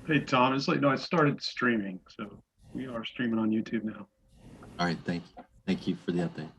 Hey, Tom, it's like, no, I started streaming, so we are streaming on YouTube now. All right, thank you. Thank you for the update.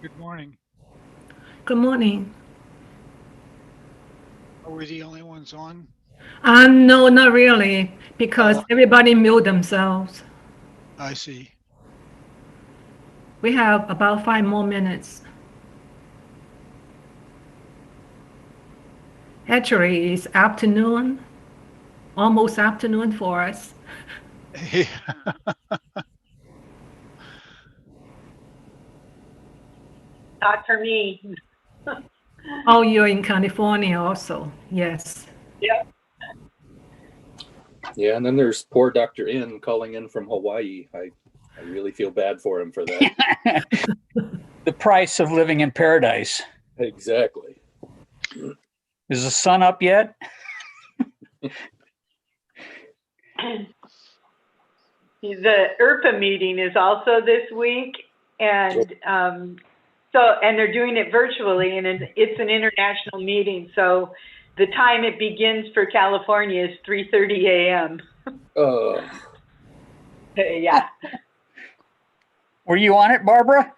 Good morning. Good morning. Are we the only ones on? No, not really, because Oh, everybody mute themselves. I see. We have about 5 more minutes. Actually, it's afternoon, almost afternoon for us. Not for me. Oh, you're in California also. Yes. Yep. Yeah, and then there's poor Dr. In calling in from Hawaii. I really feel bad for him for that. The price of living in paradise. Exactly. Is the sun up yet? The ERPA meeting is also this week, and and they're doing it virtually, and it's an international meeting. So the time it begins for California is 3:30 a.m. Yeah. Were you on it, Barbara?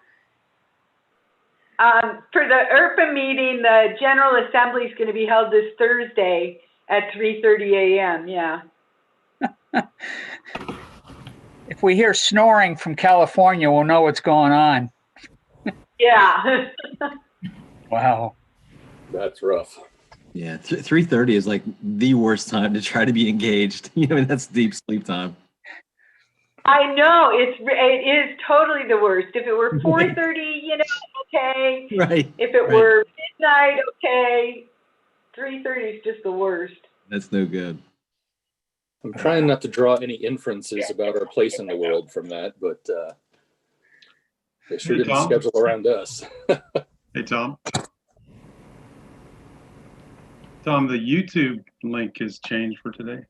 For the ERPA meeting, the General Assembly is going to be held this Thursday at 3:30 a.m. Yeah. If we hear snoring from California, we'll know what's going on. Yeah. Wow. That's rough. Yeah, 3:30 is like the worst time to try to be engaged. I mean, that's deep sleep time. I know it is totally the worst. If it were 4:30, okay. Right. If it right. were midnight, okay. 3:30 is just the worst. That's no good. I'm trying not to draw any inferences about our place in the world from that, but they sure Hey, didn't Tom. schedule around us. Hey, Tom. Tom, the YouTube link has changed for today.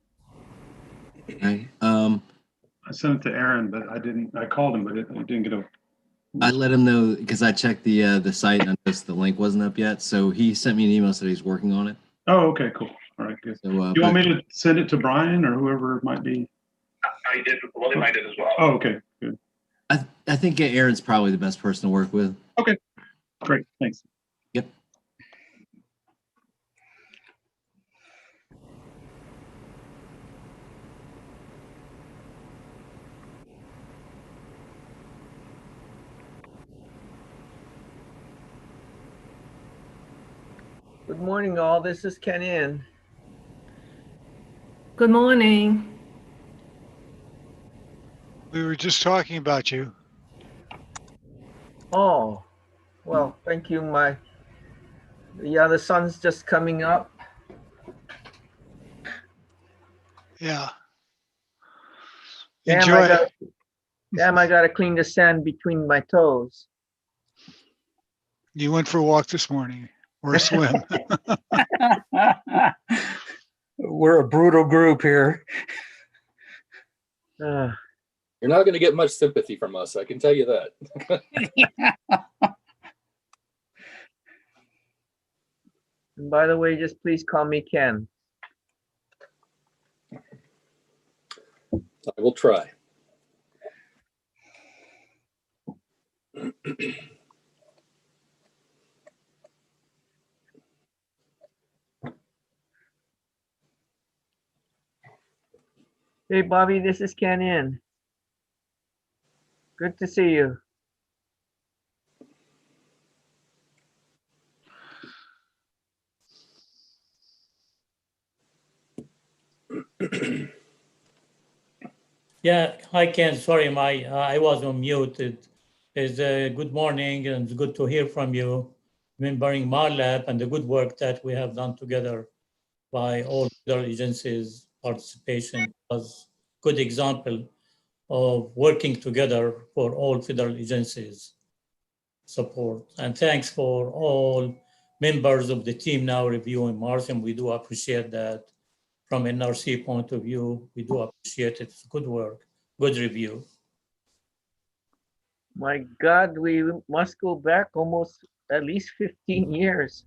Okay. I sent it to Aaron, but I called him, but I didn't get a. I let him know because I checked the site and I noticed the link wasn't up yet. So he sent me an email said he's working on it. Oh, okay, cool. All right, good. So, You want me to send it to Brian or whoever it might be? I did. William, I did as well. Oh, okay, good. I think Aaron's probably the best person to work with. Okay, great. Thanks. Yep. Good morning, all. This is Ken In. Good morning. We were just talking about you. Oh, well, thank you. The sun's just coming up. Yeah. Damn, Enjoy it. I gotta clean the sand between my toes. You went for a walk this morning or a swim. We're a brutal group here. Uh, You're not going to get much sympathy from us, I can tell you that. and by the way, just please call me Ken. I will try. Hey, Bobby, this is Ken In. Good to see you. Yeah, hi Ken. Sorry, I was on mute. It's good morning, and it's good to hear from you, remembering MARLAB and the good work that we have done together by all federal agencies. Participation was good example of working together for all federal agencies support. And thanks for all members of the team now reviewing Martian. We do appreciate that. From NRC point of view, we do appreciate it. It's good work, good review. My God, we must go back almost at least 15 years.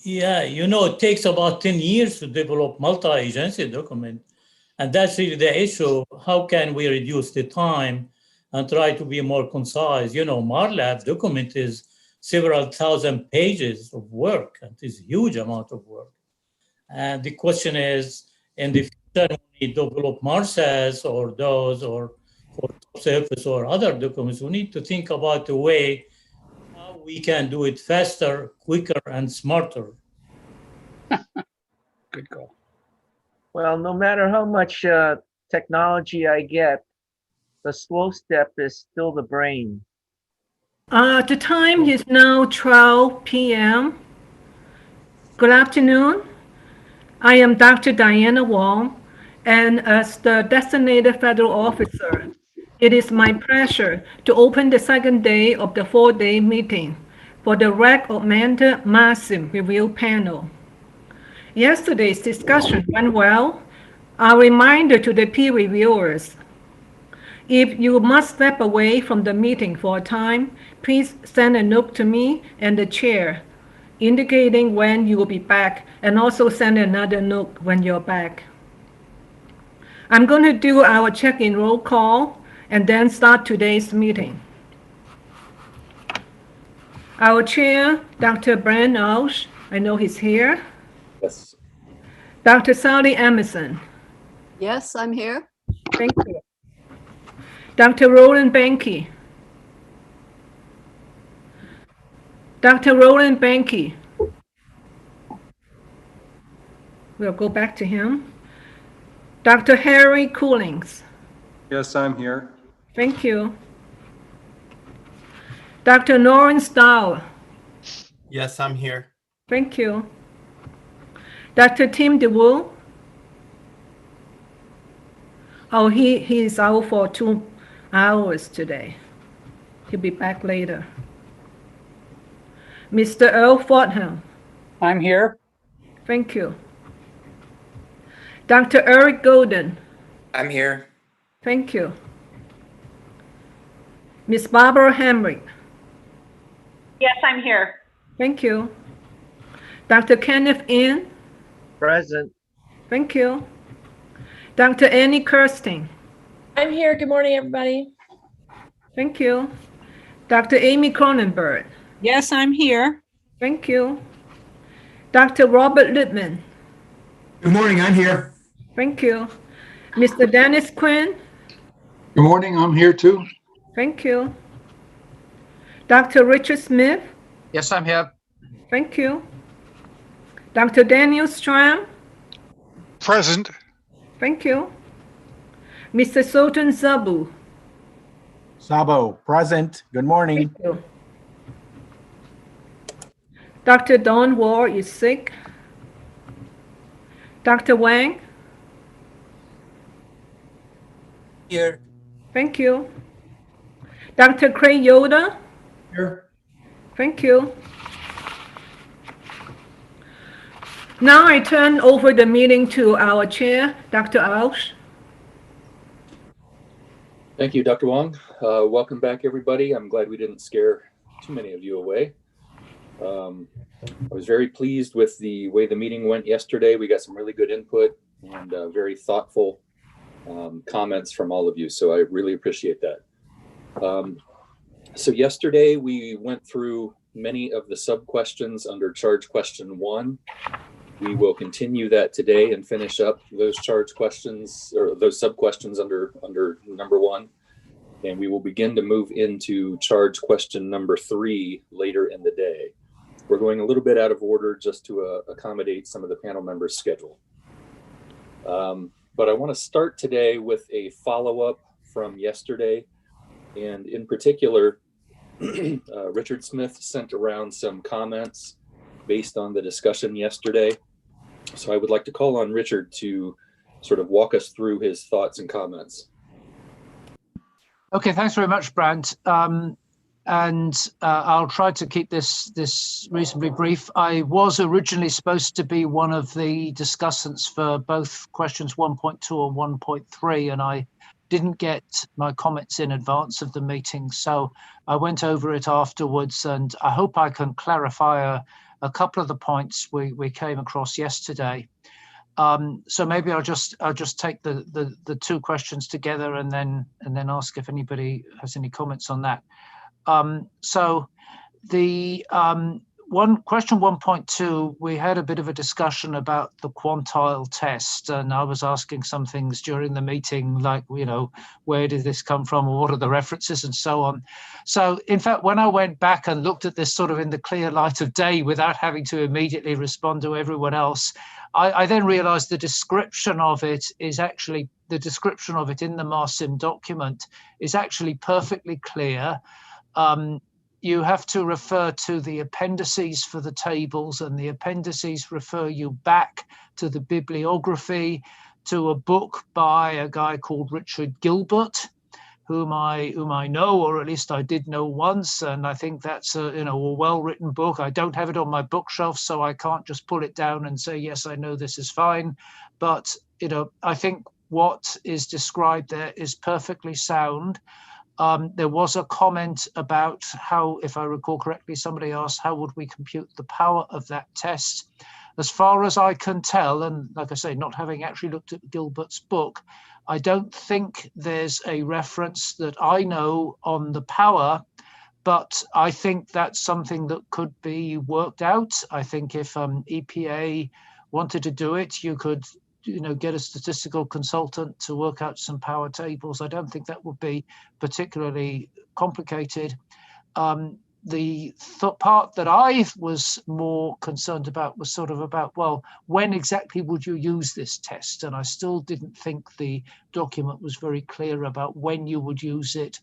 Yeah, it takes about 10 years to develop multi-agency document. And that's really the issue. How can we reduce the time and try to be more concise? MARLAB document is several thousand pages of work, and it's a huge amount of work. And the question is, in the future, when we develop MARSAs or those, or for subsurface or other documents, we need to think about the way how we can do it faster, quicker, and smarter. Good call. Well, no matter how much technology I get, the slow step is still the brain. The time is now 12 p.m. Good afternoon. I am Dr. Diana Wong, and as the designated federal officer It is my pleasure to open the second day of the 4-day meeting for the REC Augmented Massive Review Panel. Yesterday's discussion went well. A reminder to the peer reviewers. If you must step away from the meeting for a time, please send a note to me and the chair indicating when you will be back, and also send another note when you're back. I'm going to do our check-in roll call and then start today's meeting. Our chair, Dr. Brent Osh, I know he's here. Yes. Dr. Sally Emerson. Yes, I'm here. Thank you. Dr. Roland Banky. Dr. Roland Banky. We'll go back to him. Dr. Harry Coolings. Yes, I'm here. Thank you. Dr. Norrin Stahl. Yes, I'm here. Thank you. Dr. Tim DeWool. Oh, he is out for 2 hours today. He'll be back later. Mr. Earl Fordham. I'm here. Thank you. Dr. Eric Golden. I'm here. Thank you. Miss Barbara Hamrick. Yes, I'm here. Thank you. Dr. Kenneth Inn. Present. Thank you. Dr. Annie Kirstein. I'm here. Good morning, everybody. Thank you. Dr. Amy Cronenberg. Yes, I'm here. Thank you. Dr. Robert Lippman. Good morning, I'm here. Thank you. Mr. Dennis Quinn. Good morning, I'm here too. Thank you. Dr. Richard Smith. Yes, I'm here. Thank you. Dr. Daniel Stram. Present. Thank you. Mr. Sultan Zabu. Sabo, present. Good morning. Thank you. Dr. Don Wall is sick. Dr. Wang. Here. Thank you. Dr. Craig Yoder. Here. Thank you. Now I turn over the meeting to our chair, Dr. Ausch. Thank you, Dr. Wong. Welcome back, everybody. I'm glad we didn't scare too many of you away. I was very pleased with the way the meeting went yesterday. We got some really good input and very thoughtful comments from all of you. So I really appreciate that. So yesterday we went through many of the sub-questions under charge question 1. We will continue that today and finish up those charge questions or those sub-questions under number 1. And we will begin to move into charge question number 3 later in the day. We're going a little bit out of order just to accommodate some of the panel members' schedule. But I want to start today with a follow-up from yesterday. And in particular, Richard Smith sent around some comments based on the discussion yesterday. So I would like to call on Richard to sort of walk us through his thoughts and comments. Okay, thanks very much, Brant. I'll try to keep this reasonably brief. I was originally supposed to be one of the discussants for both questions 1.2 and 1.3, and I didn't get my comments in advance of the meeting, so I went over it afterwards, and I hope I can clarify a couple of the points we came across yesterday. So maybe I'll just take the 2 questions together and then ask if anybody has any comments on that. So the question 1.2, we had a bit of a discussion about the quantile test, and I was asking some things during the meeting, like, where did this come from, or what are the references, and so on. So in fact, when I went back and looked at this sort of in the clear light of day without having to immediately respond to everyone else, I then realized the description of it is actually, the description of it in the MARSIM document is actually perfectly clear. You have to refer to the appendices for the tables, and the appendices refer you back to the bibliography, to a book by a guy called Richard Gilbert. whom I know, or at least I did know once, and I think that's a well-written book. I don't have it on my bookshelf, so I can't just pull it down and say, yes, I know this is fine. But I think what is described there is perfectly sound. There was a comment about how, if I recall correctly, somebody asked, how would we compute the power of that test? As far as I can tell, and like I say, not having actually looked at Gilbert's book, I don't think there's a reference that I know on the power, but I think that's something that could be worked out. I think if EPA wanted to do it, you could get a statistical consultant to work out some power tables. I don't think that would be particularly complicated. The part that I was more concerned about was sort of about, well, when exactly would you use this test? And I still didn't think the document was very clear about when you would use it,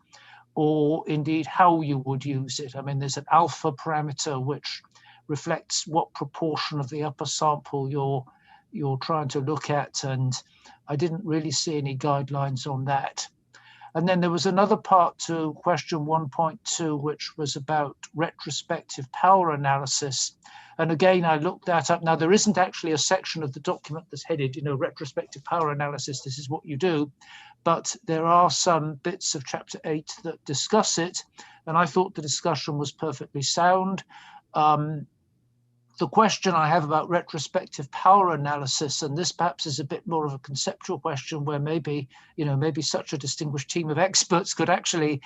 or indeed how you would use it. I mean, there's an alpha parameter which reflects what proportion of the upper sample you're trying to look at, and I didn't really see any guidelines on that. And then there was another part to question 1.2, which was about retrospective power analysis. And again, I looked that up. Now, there isn't actually a section of the document that's headed, retrospective power analysis, this is what you do. But there are some bits of chapter 8 that discuss it. And I thought the discussion was perfectly sound. The question I have about retrospective power analysis, and this perhaps is a bit more of a conceptual question where maybe such a distinguished team of experts could actually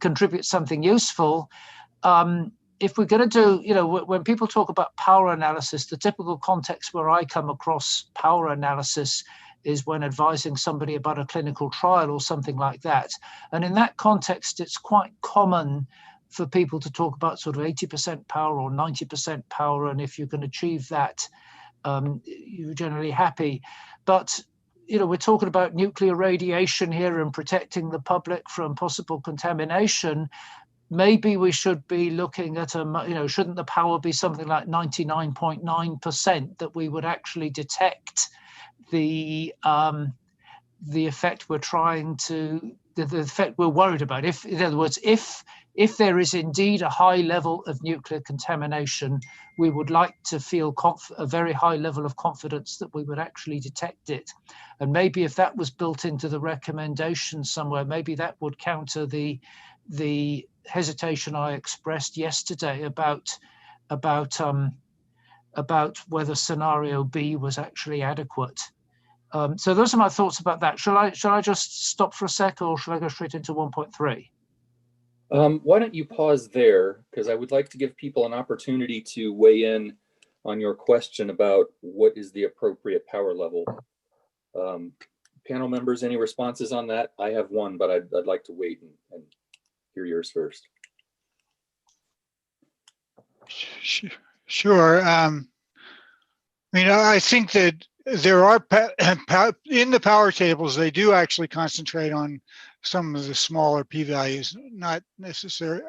contribute something useful. If we're going to do, when people talk about power analysis, the typical context where I come across power analysis is when advising somebody about a clinical trial or something like that. And in that context, it's quite common for people to talk about sort of 80% power or 90% power. And if you can achieve that, you're generally happy. But, we're talking about nuclear radiation here and protecting the public from possible contamination. Maybe we should be looking at shouldn't the power be something like 99.9% that we would actually detect the effect we're trying to, the effect we're worried about. If, in other words, if there is indeed a high level of nuclear contamination, we would like to feel a very high level of confidence that we would actually detect it. And maybe if that was built into the recommendation somewhere, maybe that would counter the hesitation I expressed yesterday about whether scenario B was actually adequate. So those are my thoughts about that. Shall I just stop for a sec, or shall I go straight into 1.3? Why don't you pause there, because I would like to give people an opportunity to weigh in on your question about what is the appropriate power level. Panel members, any responses on that? I have one, but I'd like to wait and hear yours first. Sure. I think that there are in the power tables, they do actually concentrate on some of the smaller p-values, not necessarily,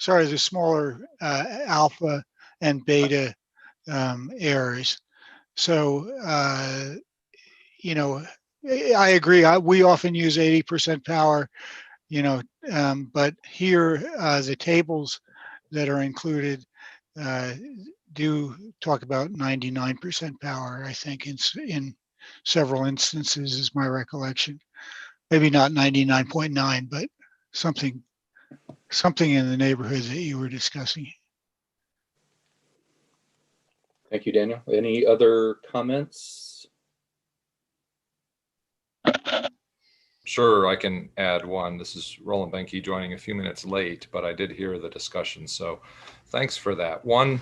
the smaller alpha and beta errors. So, I agree. We often use 80% power, but here the tables that are included do talk about 99% power, I think, in several instances, is my recollection. Maybe not 99.9, but something in the neighborhood that you were discussing. Thank you, Daniel. Any other comments? Sure, I can add one. This is Roland Benke joining a few minutes late, but I did hear the discussion, so thanks for that. One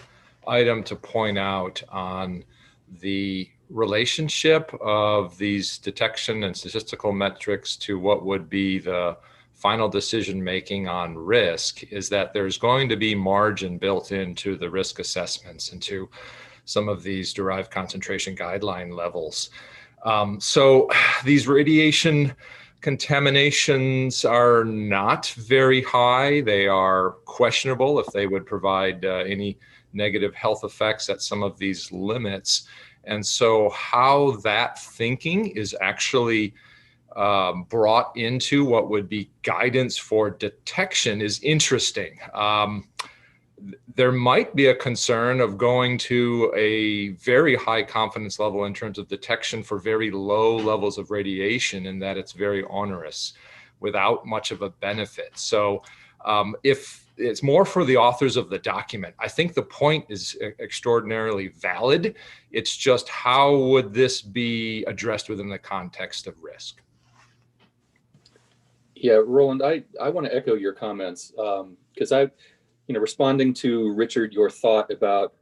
item to point out on the relationship of these detection and statistical metrics to what would be the final decision making on risk is that there's going to be margin built into the risk assessments and to some of these derived concentration guideline levels. So these radiation contaminations are not very high. They are questionable if they would provide any negative health effects at some of these limits. And so how that thinking is actually brought into what would be guidance for detection is interesting. There might be a concern of going to a very high confidence level in terms of detection for very low levels of radiation, and that it's very onerous without much of a benefit. So if it's more for the authors of the document, I think the point is extraordinarily valid. It's just how would this be addressed within the context of risk? Yeah, Roland, I want to echo your comments because responding to Richard, your thought about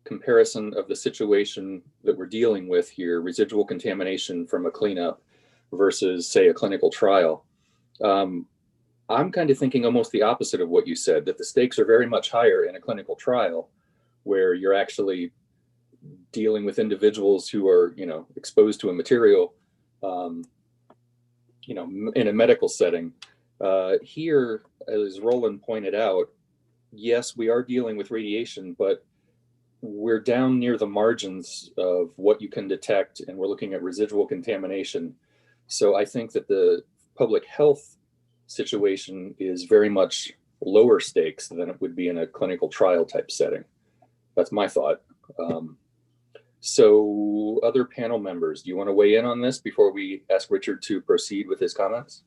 comparison of the situation that we're dealing with here, residual contamination from a cleanup versus, say, a clinical trial. I'm kind of thinking almost the opposite of what you said, that the stakes are very much higher in a clinical trial where you're actually dealing with individuals who are, exposed to a material, in a medical setting. Here, as Roland pointed out, yes, we are dealing with radiation, but we're down near the margins of what you can detect, and we're looking at residual contamination. So I think that the public health situation is very much lower stakes than it would be in a clinical trial type setting. That's my thought. So other panel members, do you want to weigh in on this before we ask Richard to proceed with his comments?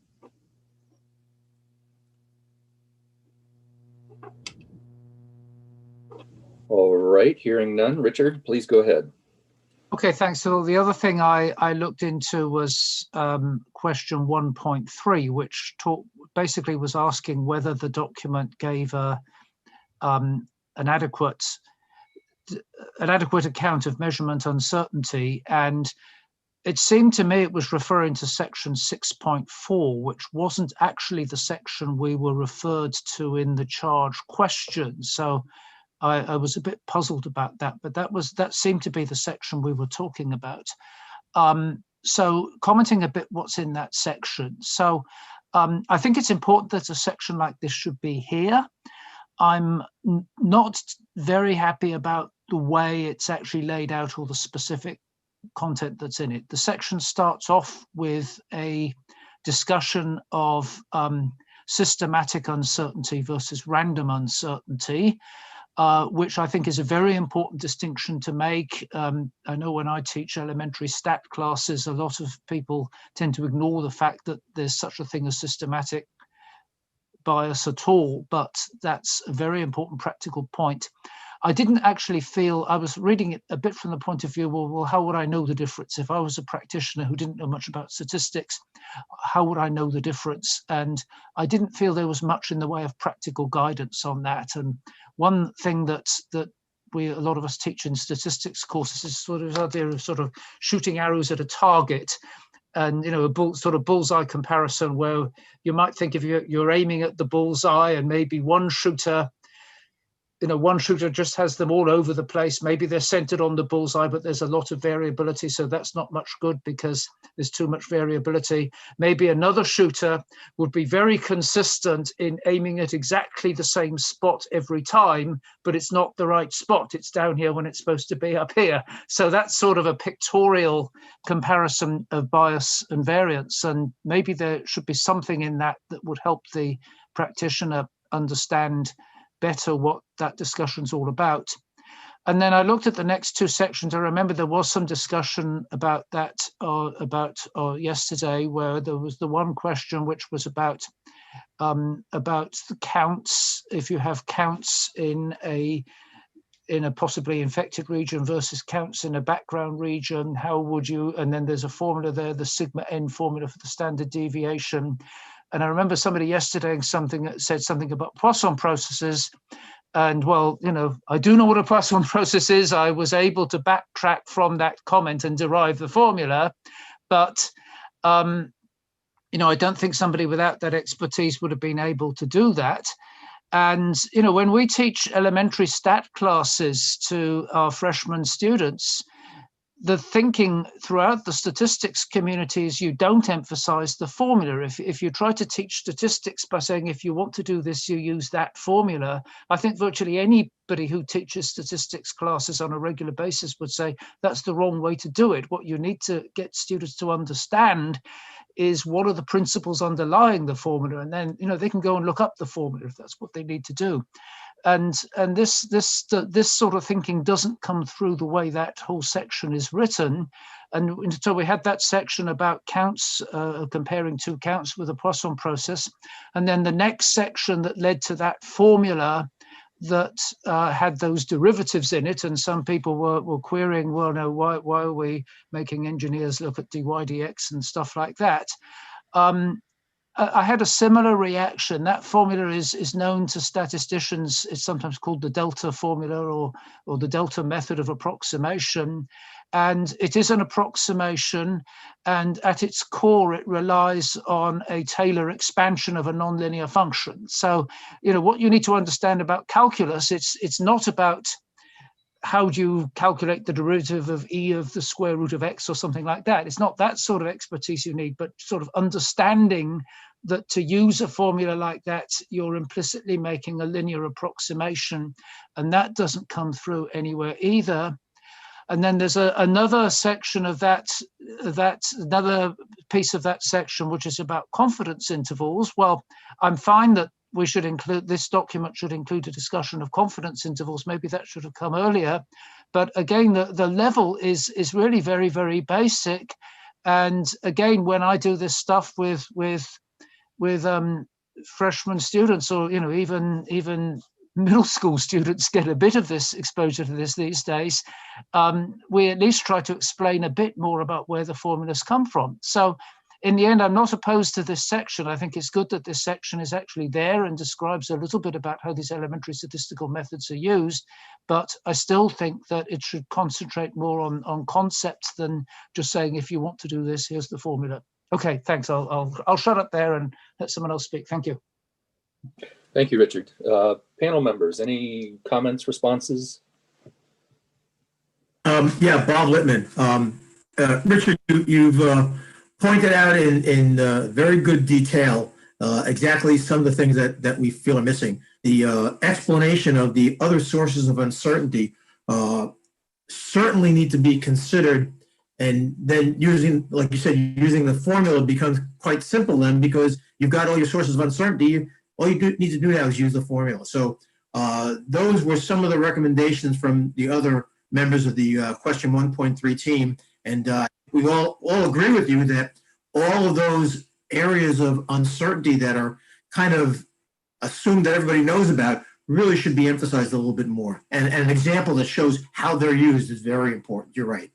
All right, hearing none. Richard, please go ahead. Okay, thanks. So the other thing I looked into was question 1.3, which basically was asking whether the document gave an adequate account of measurement uncertainty. And it seemed to me it was referring to section 6.4, which wasn't actually the section we were referred to in the charge question. So I was a bit puzzled about that, but that seemed to be the section we were talking about. So commenting a bit what's in that section. So I think it's important that a section like this should be here. I'm not very happy about the way it's actually laid out all the specific content that's in it. The section starts off with a discussion of systematic uncertainty versus random uncertainty, which I think is a very important distinction to make. I know when I teach elementary stat classes, a lot of people tend to ignore the fact that there's such a thing as systematic bias at all, but that's a very important practical point. I didn't actually feel, I was reading it a bit from the point of view, well, how would I know the difference? If I was a practitioner who didn't know much about statistics, how would I know the difference? And I didn't feel there was much in the way of practical guidance on that. And one thing that a lot of us teach in statistics courses is sort of this idea of sort of shooting arrows at a target. And a sort of bullseye comparison, where you might think if you're aiming at the bullseye and maybe one shooter just has them all over the place. Maybe they're centered on the bullseye, but there's a lot of variability. So that's not much good because there's too much variability. Maybe another shooter would be very consistent in aiming at exactly the same spot every time, but it's not the right spot. It's down here when it's supposed to be up here. So that's sort of a pictorial comparison of bias and variance. And maybe there should be something in that would help the practitioner understand better what that discussion's all about. And then I looked at the next two sections. I remember there was some discussion about that yesterday, where there was the one question which was about the counts. If you have counts in a possibly infected region versus counts in a background region, how would you? And then there's a formula there, the sigma n formula for the standard deviation. And I remember somebody yesterday said something about Poisson processes. And well, I do know what a Poisson process is. I was able to backtrack from that comment and derive the formula. But, I don't think somebody without that expertise would have been able to do that. And, when we teach elementary stat classes to our freshman students, the thinking throughout the statistics community is you don't emphasize the formula. If you try to teach statistics by saying, if you want to do this, you use that formula, I think virtually anybody who teaches statistics classes on a regular basis would say that's the wrong way to do it. What you need to get students to understand is what are the principles underlying the formula, and then they can go and look up the formula if that's what they need to do. And this sort of thinking doesn't come through the way that whole section is written. And so we had that section about counts, comparing two counts with a Poisson process, and then the next section that led to that formula that had those derivatives in it, and some people were querying, well, no, why are we making engineers look at dy dx and stuff like that? I had a similar reaction. That formula is known to statisticians. It's sometimes called the delta formula or the delta method of approximation. And it is an approximation. And at its core, it relies on a Taylor expansion of a nonlinear function. So, what you need to understand about calculus, it's not about how do you calculate the derivative of e of the square root of x or something like that. It's not that sort of expertise you need, but sort of understanding that to use a formula like that, you're implicitly making a linear approximation, and that doesn't come through anywhere either. And then there's another section of another piece of that section, which is about confidence intervals. Well, I'm fine that we should include, this document should include a discussion of confidence intervals. Maybe that should have come earlier. But again, the level is really very, very basic. And again, when I do this stuff with freshman students, or even middle school students get a bit of this exposure to this these days, we at least try to explain a bit more about where the formulas come from. So in the end, I'm not opposed to this section. I think it's good that this section is actually there and describes a little bit about how these elementary statistical methods are used, but I still think that it should concentrate more on concepts than just saying, if you want to do this, here's the formula. Okay, thanks. I'll shut up there and let someone else speak. Thank you. Thank you, Richard. Panel members, any comments, responses? Yeah, Bob Littman. Richard, you've pointed out in very good detail exactly some of the things that we feel are missing. The explanation of the other sources of uncertainty certainly need to be considered, and then using, like you said, using the formula becomes quite simple then, because you've got all your sources of uncertainty. All you need to do now is use the formula. So those were some of the recommendations from the other members of the question 1.3 team. And we all agree with you that all of those areas of uncertainty that are kind of assumed that everybody knows about really should be emphasized a little bit more. And an example that shows how they're used is very important. You're right.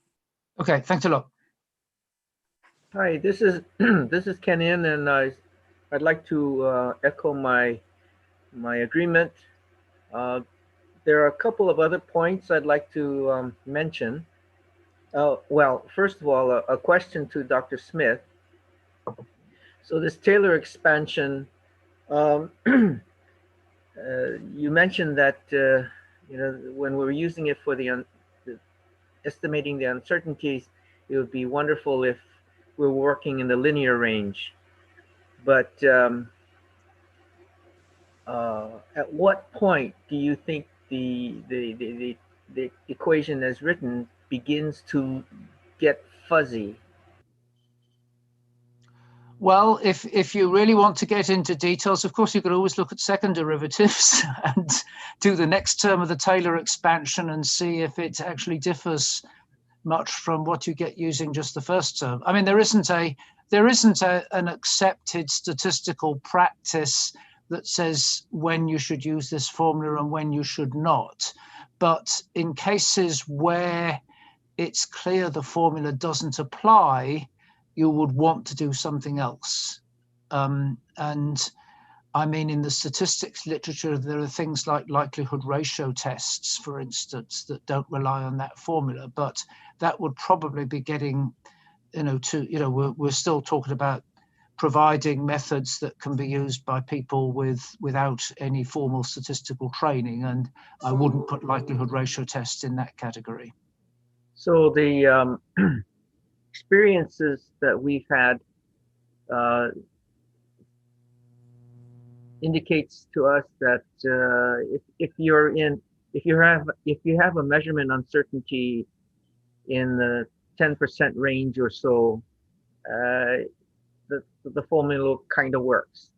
Okay, thanks a lot. Hi, this is this is Ken In, and I'd like to echo my agreement. There are a couple of other points I'd like to mention. Well, first of all, a question to Dr. Smith. So this Taylor expansion, you mentioned that when we're using it for the estimating the uncertainties, it would be wonderful if we're working in the linear range. But at what point do you think the equation as written begins to get fuzzy? Well, if you really want to get into details, of course, you could always look at second derivatives and do the next term of the Taylor expansion and see if it actually differs much from what you get using just the first term. I mean, there isn't an accepted statistical practice that says when you should use this formula and when you should not. But in cases where it's clear the formula doesn't apply, you would want to do something else. And I mean, in the statistics literature, there are things like likelihood ratio tests, for instance, that don't rely on that formula, but that would probably be getting, we're still talking about providing methods that can be used by people without any formal statistical training, and I wouldn't put likelihood ratio tests in that category. So the experiences that we've had indicates to us that if you have a measurement uncertainty in the 10% range or so, the formula kind of works.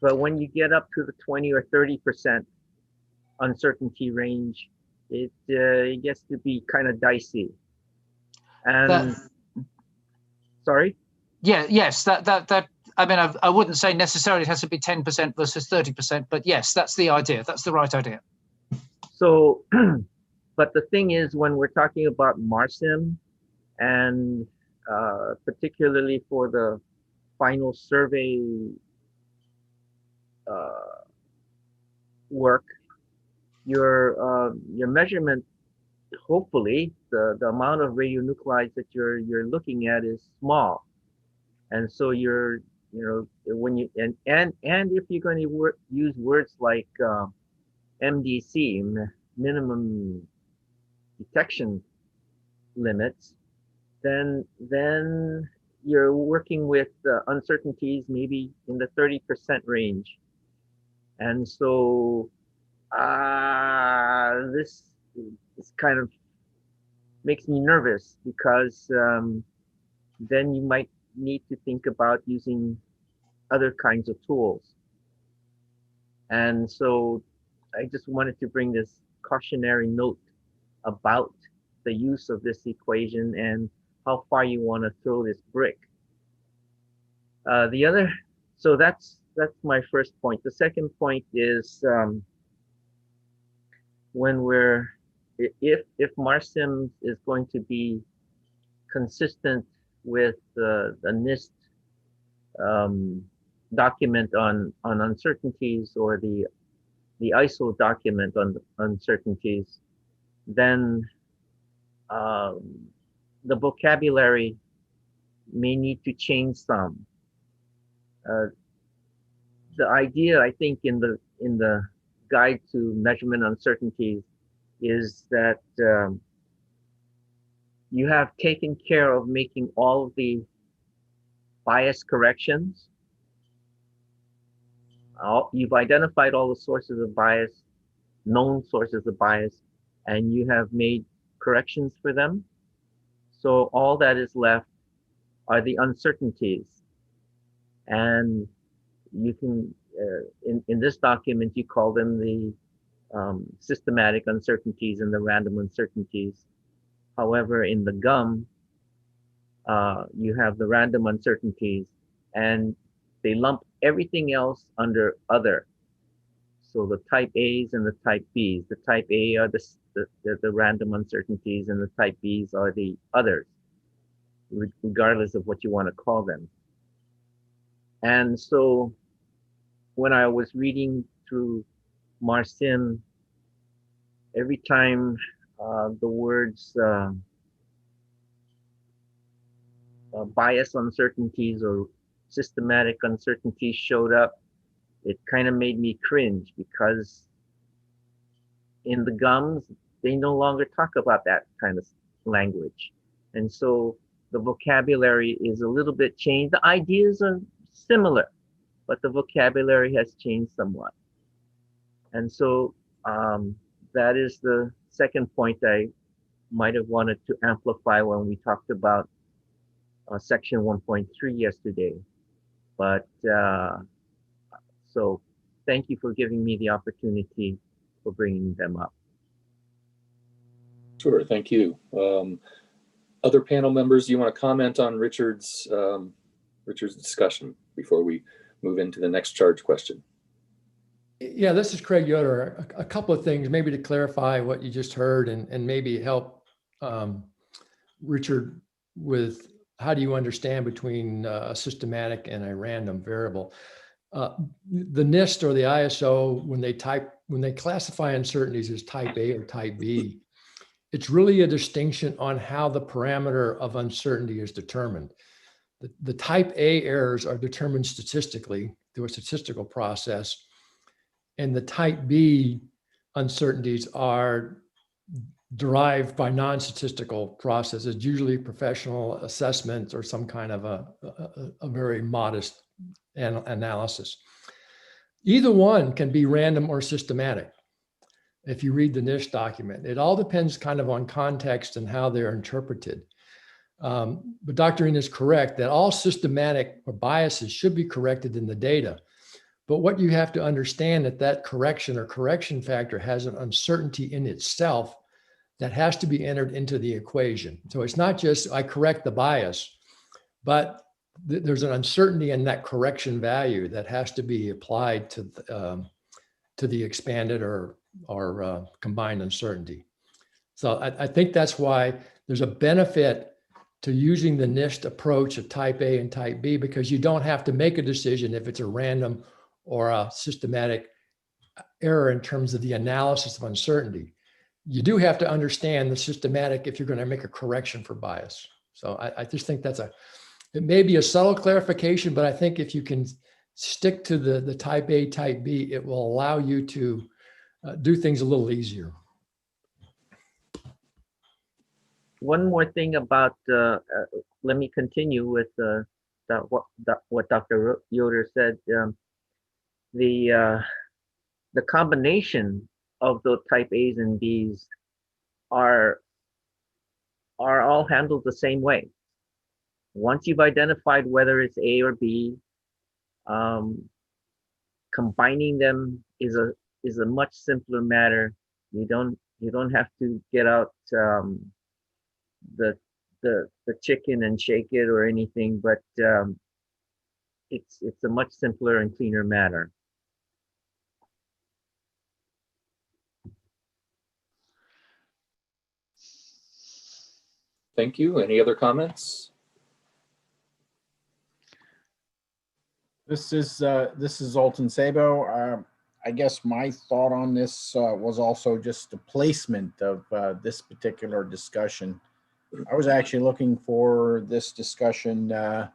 But when you get up to the 20 or 30% uncertainty range, it gets to be kind of dicey. And sorry? Yeah, yes, that I mean, I wouldn't say necessarily it has to be 10% versus 30%, but yes, that's the idea. That's the right idea. So, but the thing is, when we're talking about MARSIM, and particularly for the final survey work, your measurement, hopefully, the amount of radionuclides that you're looking at is small, and so when you and if you're going to use words like MDC, minimum detection limits, then you're working with uncertainties maybe in the 30% range. And so this kind of makes me nervous, because then you might need to think about using other kinds of tools. And so I just wanted to bring this cautionary note about the use of this equation and how far you want to throw this brick. So that's my first point. The second point is if MARSIM is going to be consistent with the NIST document on uncertainties, or the ISO document on uncertainties, then the vocabulary may need to change some. The idea, I think, in the guide to measurement uncertainties is that you have taken care of making all of the bias corrections. You've identified all the sources of bias, known sources of bias, and you have made corrections for them. So all that is left are the uncertainties. And you can, in this document, you call them the systematic uncertainties and the random uncertainties. However, in the GUM, you have the random uncertainties, and they lump everything else under other. So the type A's and the type B's. The type A are the random uncertainties, and the type B's are the others, regardless of what you want to call them. And so when I was reading through MARSIM, every time the words bias uncertainties or systematic uncertainties showed up, it kind of made me cringe, because in the GUMs, they no longer talk about that kind of language. And so the vocabulary is a little bit changed. The ideas are similar, but the vocabulary has changed somewhat. And so that is the second point I might have wanted to amplify when we talked about section 1.3 yesterday. But so thank you for giving me the opportunity for bringing them up. Sure, thank you. Other panel members, do you want to comment on Richard's discussion before we move into the next charge question? Yeah, this is Craig Yoder. A couple of things, maybe to clarify what you just heard, and maybe help Richard with how do you understand between a systematic and a random variable. The NIST or the ISO, when they classify uncertainties as type A or type B, it's really a distinction on how the parameter of uncertainty is determined. The type A errors are determined statistically through a statistical process, and the type B uncertainties are derived by non-statistical processes, usually professional assessment or some kind of a very modest analysis. Either one can be random or systematic. If you read the NIST document, it all depends kind of on context and how they're interpreted. But Dr. Ian is correct that all systematic or biases should be corrected in the data. But what you have to understand that correction or correction factor has an uncertainty in itself that has to be entered into the equation. So it's not just I correct the bias, but there's an uncertainty in that correction value that has to be applied to the expanded or combined uncertainty. So I think that's why there's a benefit to using the NIST approach of type A and type B, because you don't have to make a decision if it's a random or a systematic error in terms of the analysis of uncertainty. You do have to understand the systematic if you're going to make a correction for bias. So I just think it may be a subtle clarification, but I think if you can stick to the type A, type B, it will allow you to do things a little easier. One more thing about, let me continue with what Dr. Yoder said. The combination of the type A's and B's are all handled the same way. Once you've identified whether it's A or B, combining them is a much simpler matter. You don't have to get out the chicken and shake it or anything, but it's a much simpler and cleaner matter. Thank you. Any other comments? This is Zoltan Sabo. I guess my thought on this was also just the placement of this particular discussion. I was actually looking for this discussion that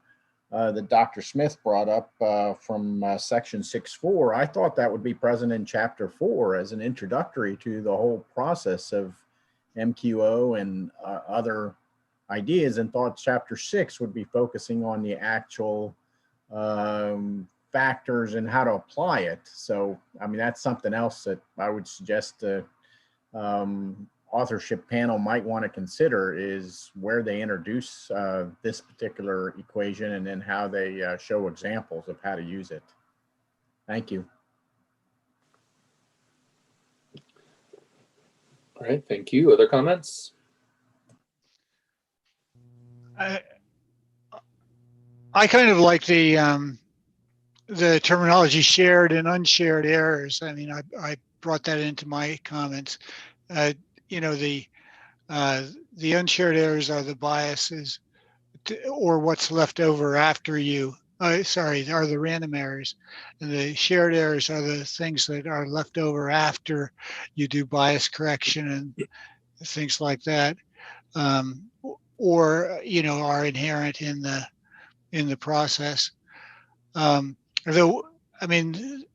Dr. Smith brought up from section 6.4. I thought that would be present in chapter 4 as an introductory to the whole process of MQO and other ideas, and thought chapter 6 would be focusing on the actual factors and how to apply it. So, I mean, that's something else that I would suggest the authorship panel might want to consider, is where they introduce this particular equation and then how they show examples of how to use it. Thank you. All right, thank you. Other comments? I kind of like the terminology shared and unshared errors. I mean, I brought that into my comments. You know, the unshared errors are the biases or what's left over after you. Sorry, are the random errors, and the shared errors are the things that are left over after you do bias correction and things like that, or you know, are inherent in the process. Although, I mean,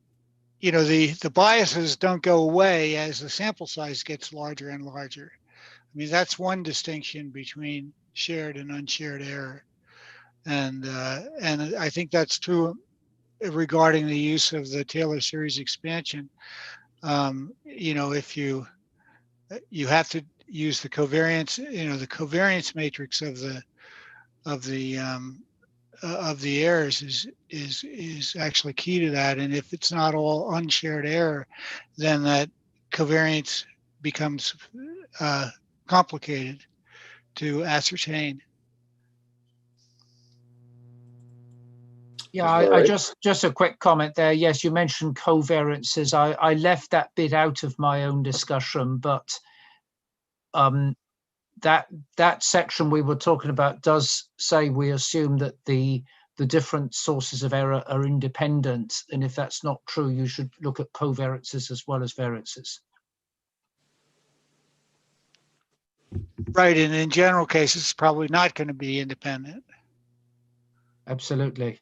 you know, the biases don't go away as the sample size gets larger and larger. I mean, that's one distinction between shared and unshared error. And I think that's true regarding the use of the Taylor series expansion. You know, if you have to use the covariance, you know, the covariance matrix of the errors is actually key to that. And if it's not all unshared error, then that covariance becomes complicated to ascertain. Yeah, I just a quick comment there. Yes, you mentioned covariances. I left that bit out of my own discussion, but that section we were talking about does say we assume that the different sources of error are independent, and if that's not true, you should look at covariances as well as variances. Right, and in general cases, it's probably not going to be independent. Absolutely.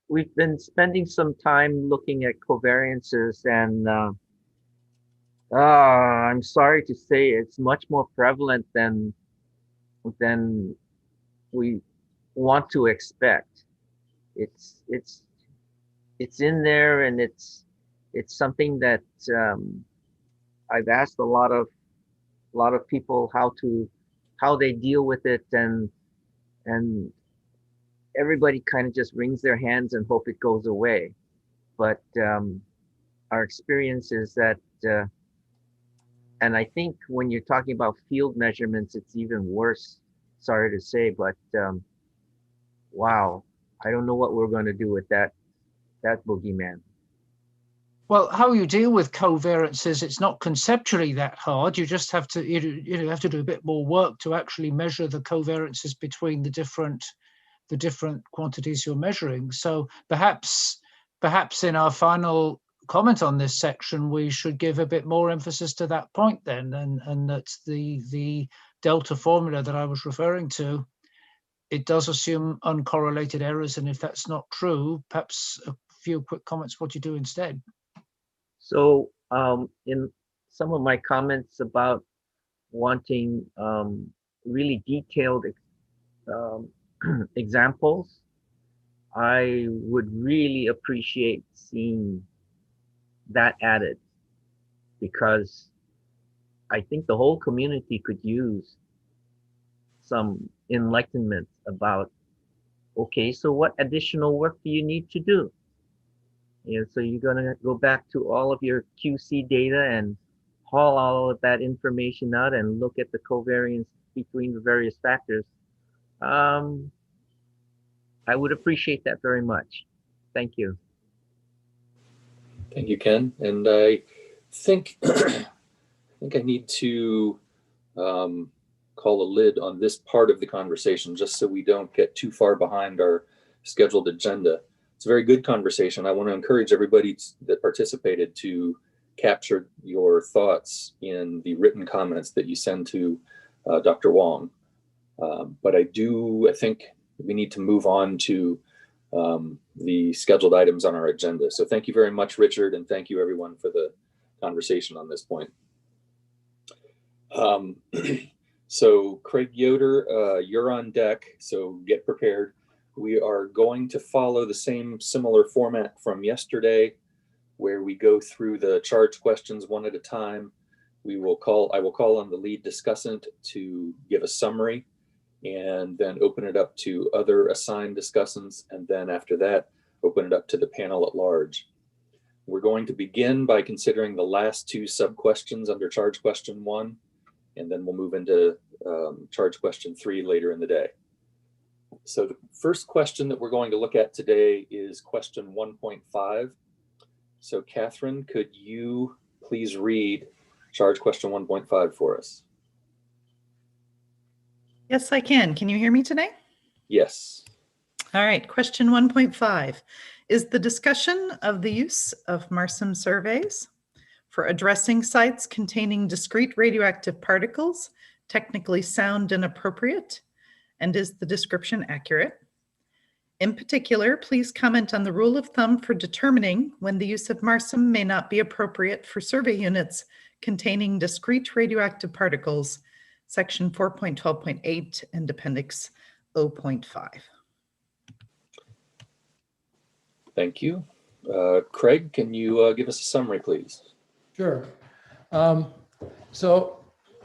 We've been spending some time looking at covariances, and I'm sorry to say it's much more prevalent than we want to expect. It's in there, and it's something that I've asked a lot of people how to how they deal with it, and everybody kind of just wrings their hands and hope it goes away. But our experience is that, and I think when you're talking about field measurements, it's even worse. Sorry to say, but wow, I don't know what we're going to do with that boogeyman. Well, how you deal with covariances, it's not conceptually that hard. You just have to you have to do a bit more work to actually measure the covariances between the different quantities you're measuring. So perhaps in our final comment on this section, we should give a bit more emphasis to that point then, and that's the delta formula that I was referring to. It does assume uncorrelated errors, and if that's not true, perhaps a few quick comments what you do instead. So in some of my comments about wanting really detailed examples, I would really appreciate seeing that added, because I think the whole community could use some enlightenment about, okay, so what additional work do you need to do? So you're going to go back to all of your QC data and haul all of that information out and look at the covariance between the various factors. I would appreciate that very much. Thank you. Thank you, Ken. And I think I need to call a lid on this part of the conversation, just so we don't get too far behind our scheduled agenda. It's a very good conversation. I want to encourage everybody that participated to capture your thoughts in the written comments that you send to Dr. Wong. But I think we need to move on to the scheduled items on our agenda. So thank you very much, Richard, and thank you everyone for the conversation on this point. So Craig Yoder, you're on deck, so get prepared. We are going to follow the same similar format from yesterday, where we go through the charge questions one at a time. I will call on the lead discussant to give a summary, and then open it up to other assigned discussants, and then after that, open it up to the panel at large. We're going to begin by considering the last two sub-questions under charge question 1, and then we'll move into charge question 3 later in the day. So the first question that we're going to look at today is question 1.5. So Catherine, could you please read charge question 1.5 for us? Yes, I can. Can you hear me today? Yes. All right. Question 1.5 is the discussion of the use of MARSIM surveys for addressing sites containing discrete radioactive particles technically sound and appropriate, and is the description accurate? In particular, please comment on the rule of thumb for determining when the use of MARSIM may not be appropriate for survey units containing discrete radioactive particles, section 4.12.8 and appendix 0.5. Thank you. Craig, can you give us a summary, please? Sure. So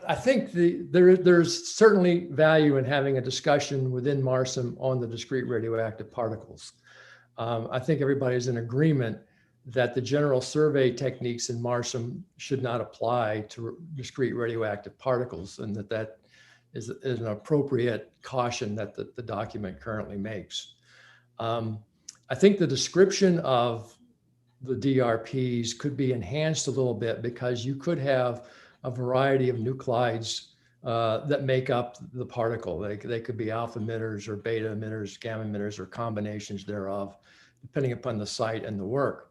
I think there's certainly value in having a discussion within MARSIM on the discrete radioactive particles. I think everybody's in agreement that the general survey techniques in MARSIM should not apply to discrete radioactive particles, and that is an appropriate caution that the document currently makes. I think the description of the DRPs could be enhanced a little bit, because you could have a variety of nuclides that make up the particle. They could be alpha emitters or beta emitters, gamma emitters, or combinations thereof, depending upon the site and the work.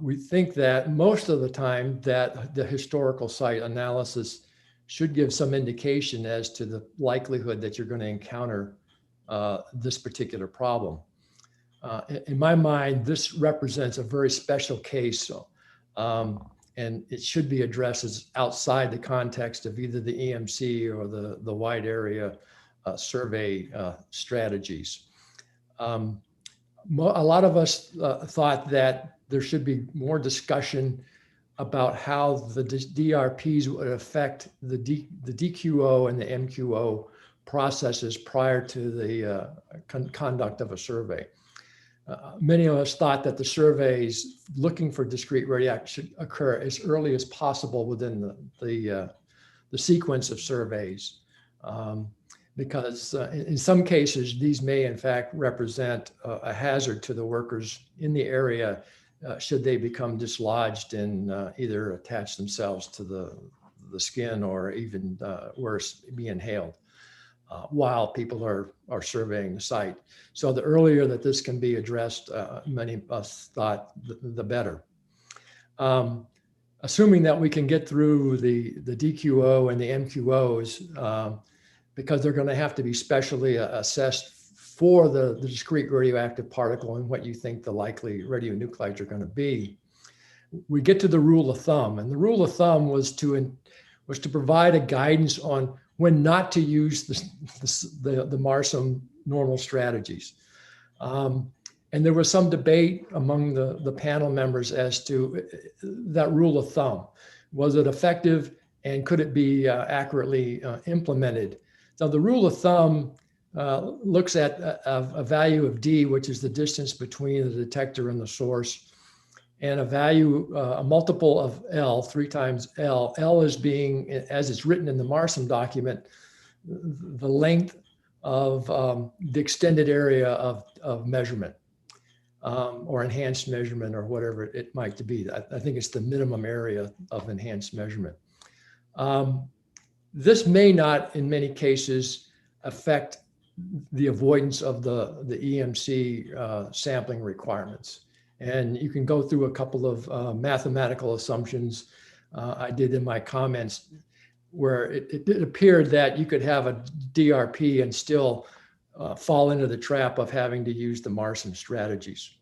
We think that most of the time that the historical site analysis should give some indication as to the likelihood that you're going to encounter this particular problem. In my mind, this represents a very special case, and it should be addressed as outside the context of either the EMC or the wide area survey strategies. A lot of us thought that there should be more discussion about how the DRPs would affect the DQO and the MQO processes prior to the conduct of a survey. Many of us thought that the surveys looking for discrete radioactivity should occur as early as possible within the sequence of surveys, because in some cases, these may in fact represent a hazard to the workers in the area should they become dislodged and either attach themselves to the skin or even worse, be inhaled while people are surveying the site. So the earlier that this can be addressed, many of us thought the better. Assuming that we can get through the DQO and the MQOs, because they're going to have to be specially assessed for the discrete radioactive particle and what you think the likely radionuclides are going to be, we get to the rule of thumb. And the rule of thumb was to provide a guidance on when not to use the MARSOM normal strategies. And there was some debate among the panel members as to that rule of thumb. Was it effective and could it be accurately implemented? So the rule of thumb looks at a value of D, which is the distance between the detector and the source, and a value, a multiple of L, 3 times L. L is being, as it's written in the MARSOM document, the length of the extended area of measurement or enhanced measurement or whatever it might be. I think it's the minimum area of enhanced measurement. This may not, in many cases, affect the avoidance of the EMC sampling requirements. And you can go through a couple of mathematical assumptions I did in my comments where it appeared that you could have a DRP and still fall into the trap of having to use the MARSOM strategies.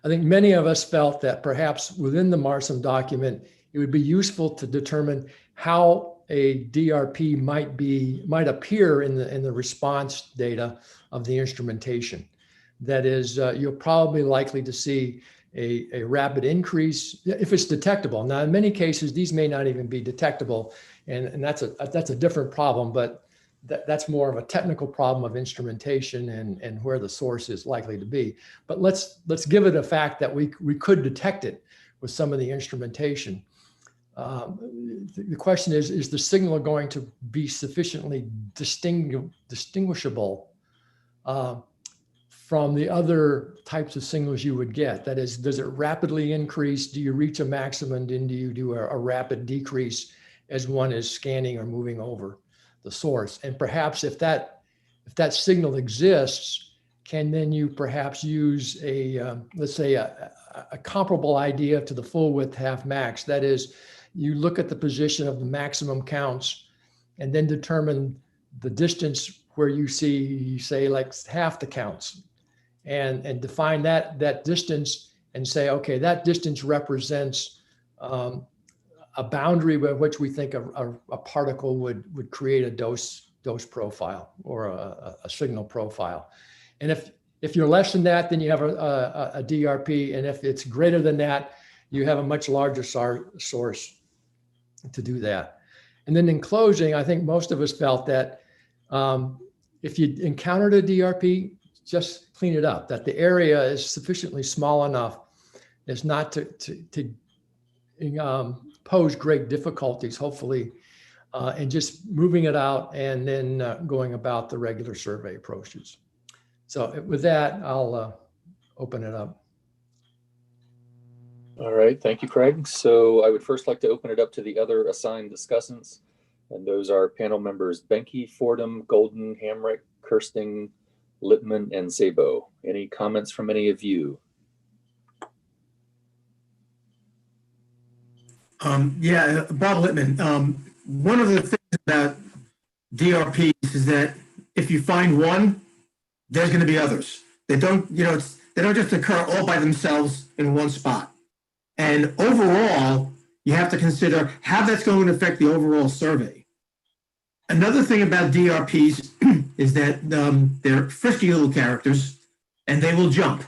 I think many of us felt that perhaps within the MARSOM document, it would be useful to determine how a DRP might appear in the response data of the instrumentation. That is, you're probably likely to see a rapid increase if it's detectable. Now, in many cases, these may not even be detectable, and that's a different problem, but that's more of a technical problem of instrumentation and where the source is likely to be. But let's give it a fact that we could detect it with some of the instrumentation. The question is the signal going to be sufficiently distinguishable from the other types of signals you would get? That is, does it rapidly increase? Do you reach a maximum? And do you do a rapid decrease as one is scanning or moving over the source? And perhaps if that signal exists, can then you perhaps use let's say a comparable idea to the full width half max? That is, you look at the position of the maximum counts and then determine the distance where you see, say, like half the counts, and define that distance and say, okay, that distance represents a boundary by which we think a particle would create a dose profile or a signal profile. And if you're less than that, then you have a DRP. And if it's greater than that, you have a much larger source to do that. And then in closing, I think most of us felt that if you encountered a DRP, just clean it up, that the area is sufficiently small enough as not to pose great difficulties, hopefully, and just moving it out and then going about the regular survey approaches. So with that, I'll open it up. All right, thank you, Craig. So I would first like to open it up to the other assigned discussants, and those are panel members Benke, Fordham, Golden, Hamrick, Kirsting, Lippman, and Sabo. Any comments from any of you? Yeah, Bob Lippman. One of the things about DRPs is that if you find one, there's going to be others. They don't, they don't just occur all by themselves in one spot. And overall, you have to consider how that's going to affect the overall survey. Another thing about DRPs is that they're frisky little characters and they will jump.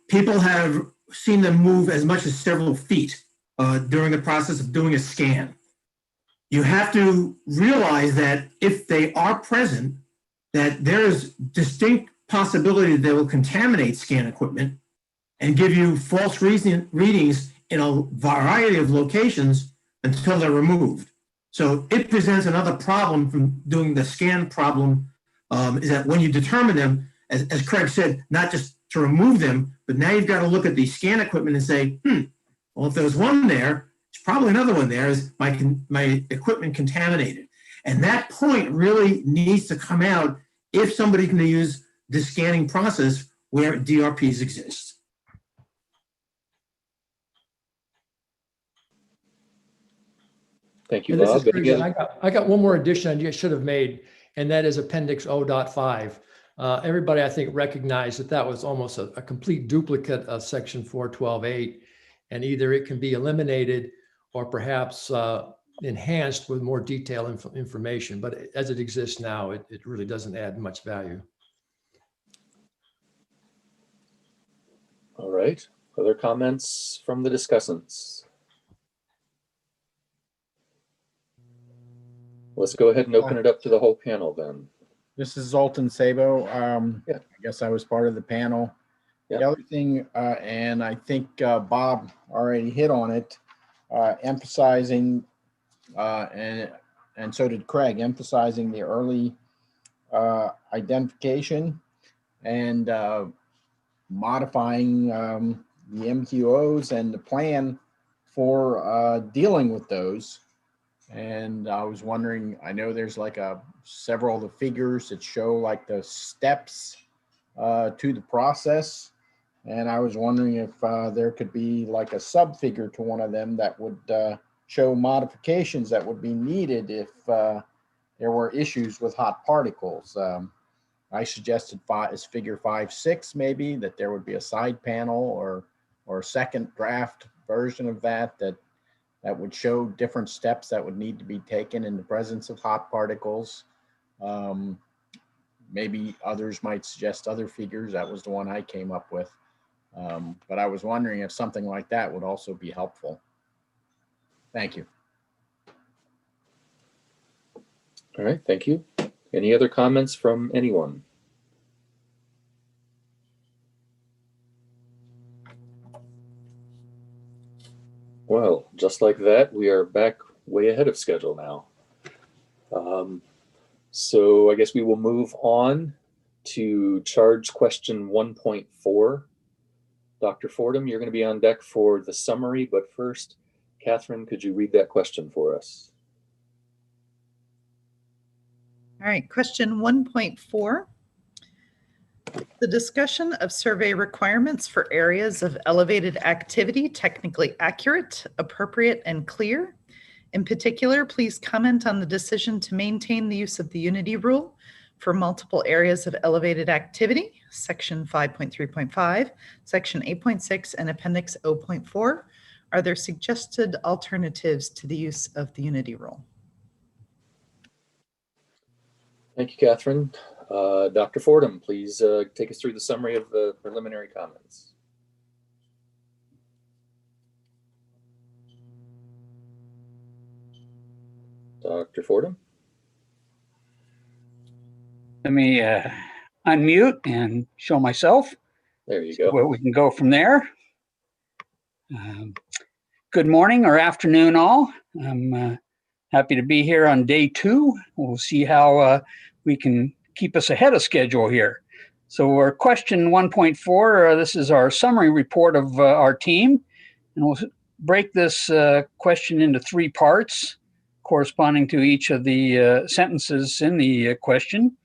People have seen them move as much as several feet during the process of doing a scan. You have to realize that if they are present, that there is distinct possibility that they will contaminate scan equipment and give you false readings in a variety of locations until they're removed. So it presents another problem from doing the scan problem, is that when you determine them, as Craig said, not just to remove them, but now you've got to look at the scan equipment and say, well, if there's one there, there's probably another one there. Is my equipment contaminated? And that point really needs to come out if somebody can use the scanning process where DRPs exist. Thank you, And this Bob. is Chris, and I got one more addition I should have made, and that is Appendix O.5. Everybody, I think, recognized that that was almost a complete duplicate of Section 412.8, and either it can be eliminated or perhaps enhanced with more detailed information. But as it exists now, it really doesn't add much value. All right. Other comments from the discussants? Let's go ahead and open it up to the whole panel then. This is Zoltan Sabo. I guess I was part of the panel. Yeah. The other thing, and I think Bob already hit on it, emphasizing, and so did Craig, emphasizing the early identification and modifying the MQOs and the plan for dealing with those. And I was wondering, I know there's like several of the figures that show like the steps to the process. And I was wondering if there could be like a sub figure to one of them that would show modifications that would be needed if there were issues with hot particles. I suggested as figure 5.6 maybe, that there would be a side panel or a second draft version of that would show different steps that would need to be taken in the presence of hot particles. Maybe others might suggest other figures. That was the one I came up with. But I was wondering if something like that would also be helpful. Thank you. All right, thank you. Any other comments from anyone? Well, just like that, we are back way ahead of schedule now. So I guess we will move on to charge question 1.4. Dr. Fordham, you're going to be on deck for the summary, but first, Catherine, could you read that question for us? All right, question 1.4. The discussion of survey requirements for areas of elevated activity technically accurate, appropriate, and clear. In particular, please comment on the decision to maintain the use of the unity rule for multiple areas of elevated activity, section 5.3.5, section 8.6, and appendix O.4. Are there suggested alternatives to the use of the unity rule? Thank you, Catherine. Dr. Fordham, please take us through the summary of the preliminary comments. Dr. Fordham? Let me unmute and show myself. There you go. Where we can go from there. Good morning or afternoon, all. I'm happy to be here on day 2. We'll see how we can keep us ahead of schedule here. So our question 1.4, this is our summary report of our team. And we'll break this question into 3 parts corresponding to each of the sentences in the question.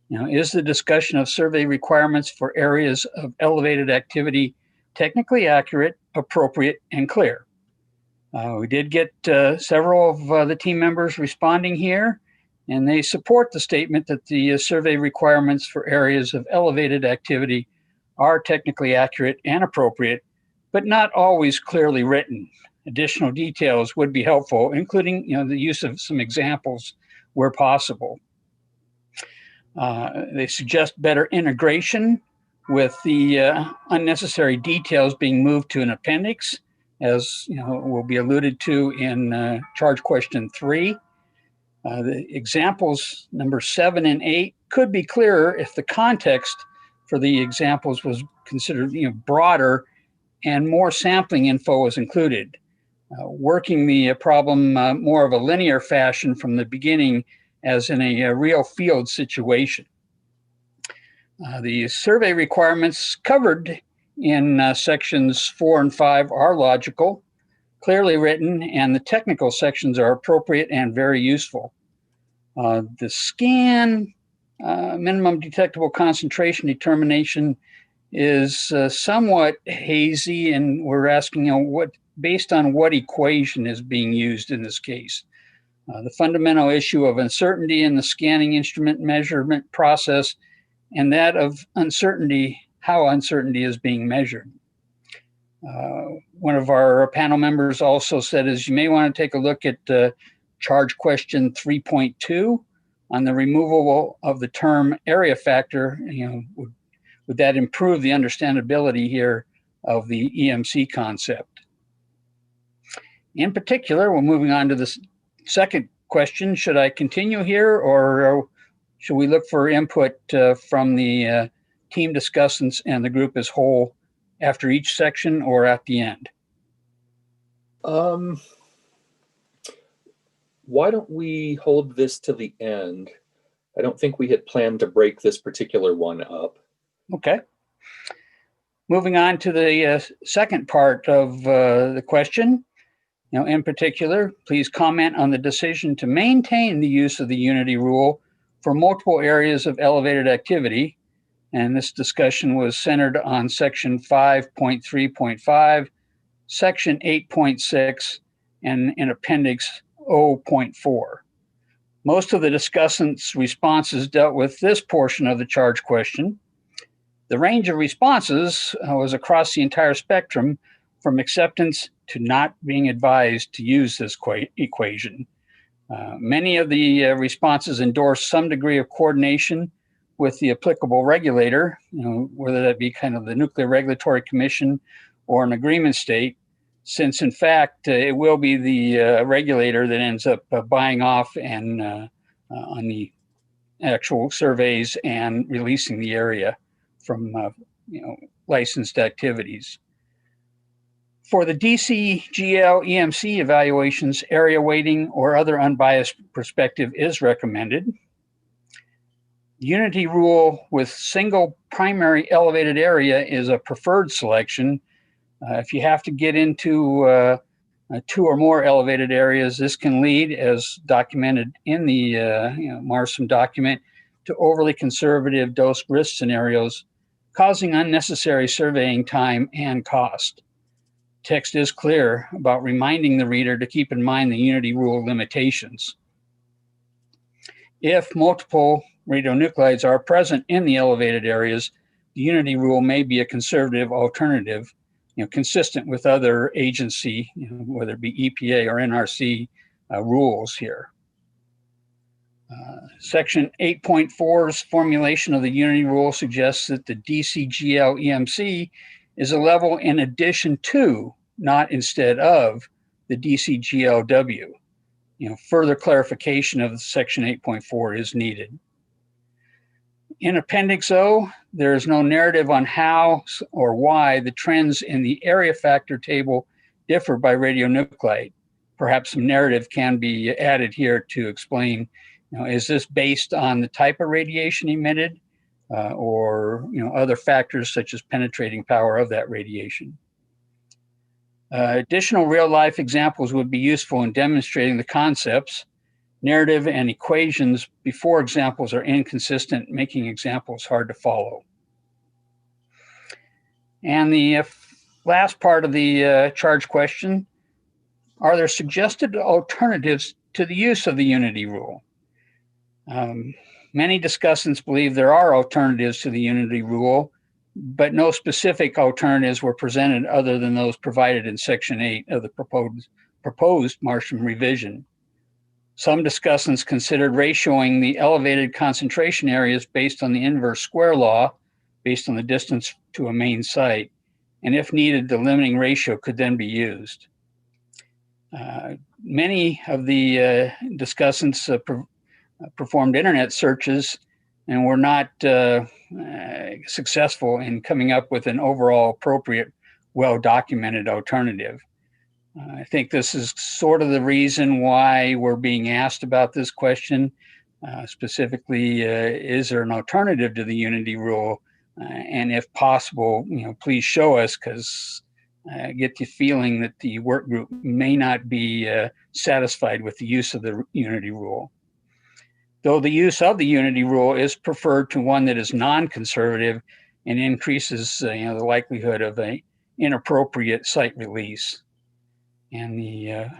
Now, is the discussion of survey requirements for areas of elevated activity technically accurate, appropriate, and clear? We did get several of the team members responding here, and they support the statement that the survey requirements for areas of elevated activity are technically accurate and appropriate, but not always clearly written. Additional details would be helpful, including the use of some examples where possible. They suggest better integration with the unnecessary details being moved to an appendix, as will be alluded to in charge question 3. The examples number 7 and 8 could be clearer if the context for the examples was considered broader and more sampling info was included. Working the problem more of a linear fashion from the beginning as in a real field situation. The survey requirements covered in sections 4 and 5 are logical, clearly written, and the technical sections are appropriate and very useful. The scan minimum detectable concentration determination is somewhat hazy, and we're asking based on what equation is being used in this case. The fundamental issue of uncertainty in the scanning instrument measurement process, and that of uncertainty, how uncertainty is being measured. One of our panel members also said is you may want to take a look at charge question 3.2 on the removal of the term area factor. Would that improve the understandability here of the EMC concept? In particular, we're moving on to the second question. Should I continue here, or should we look for input from the team discussants and the group as whole after each section or at the end? Why don't we hold this to the end? I don't think we had planned to break this particular one up. Okay. Moving on to the second part of the question. In particular, please comment on the decision to maintain the use of the unity rule for multiple areas of elevated activity. And this discussion was centered on section 5.3.5, section 8.6, and in appendix 0.4. Most of the discussants' responses dealt with this portion of the charge question. The range of responses was across the entire spectrum, from acceptance to not being advised to use this equation. Many of the responses endorsed some degree of coordination with the applicable regulator, whether that be kind of the Nuclear Regulatory Commission or an agreement state, since in fact it will be the regulator that ends up buying off and on the actual surveys and releasing the area from licensed activities. For the DCGL EMC evaluations, area weighting or other unbiased perspective is recommended. Unity rule with single primary elevated area is a preferred selection. If you have to get into 2 or more elevated areas, this can lead, as documented in the MARSIM document, to overly conservative dose risk scenarios, causing unnecessary surveying time and cost. Text is clear about reminding the reader to keep in mind the unity rule limitations. If multiple radionuclides are present in the elevated areas, the unity rule may be a conservative alternative, consistent with other agency, whether it be EPA or NRC rules here. Section 8.4's formulation of the unity rule suggests that the DCGL EMC is a level in addition to, not instead of, the DCGLW. Further clarification of section 8.4 is needed. In Appendix O, there is no narrative on how or why the trends in the area factor table differ by radionuclide. Perhaps some narrative can be added here to explain, is this based on the type of radiation emitted or other factors such as penetrating power of that radiation. Additional real-life examples would be useful in demonstrating the concepts. Narrative and equations before examples are inconsistent, making examples hard to follow. And the last part of the charge question, are there suggested alternatives to the use of the unity rule? Many discussants believe there are alternatives to the unity rule, but no specific alternatives were presented other than those provided in Section 8 of the proposed MARSIM revision. Some discussants considered ratioing the elevated concentration areas based on the inverse square law, based on the distance to a main site. And if needed, the limiting ratio could then be used. Many of the discussants performed internet searches and were not successful in coming up with an overall appropriate, well-documented alternative. I think this is sort of the reason why we're being asked about this question. Specifically, is there an alternative to the unity rule? And if possible, please show us, because I get the feeling that the work group may not be satisfied with the use of the unity rule. Though the use of the unity rule is preferred to one that is non-conservative and increases the likelihood of an inappropriate site release. And the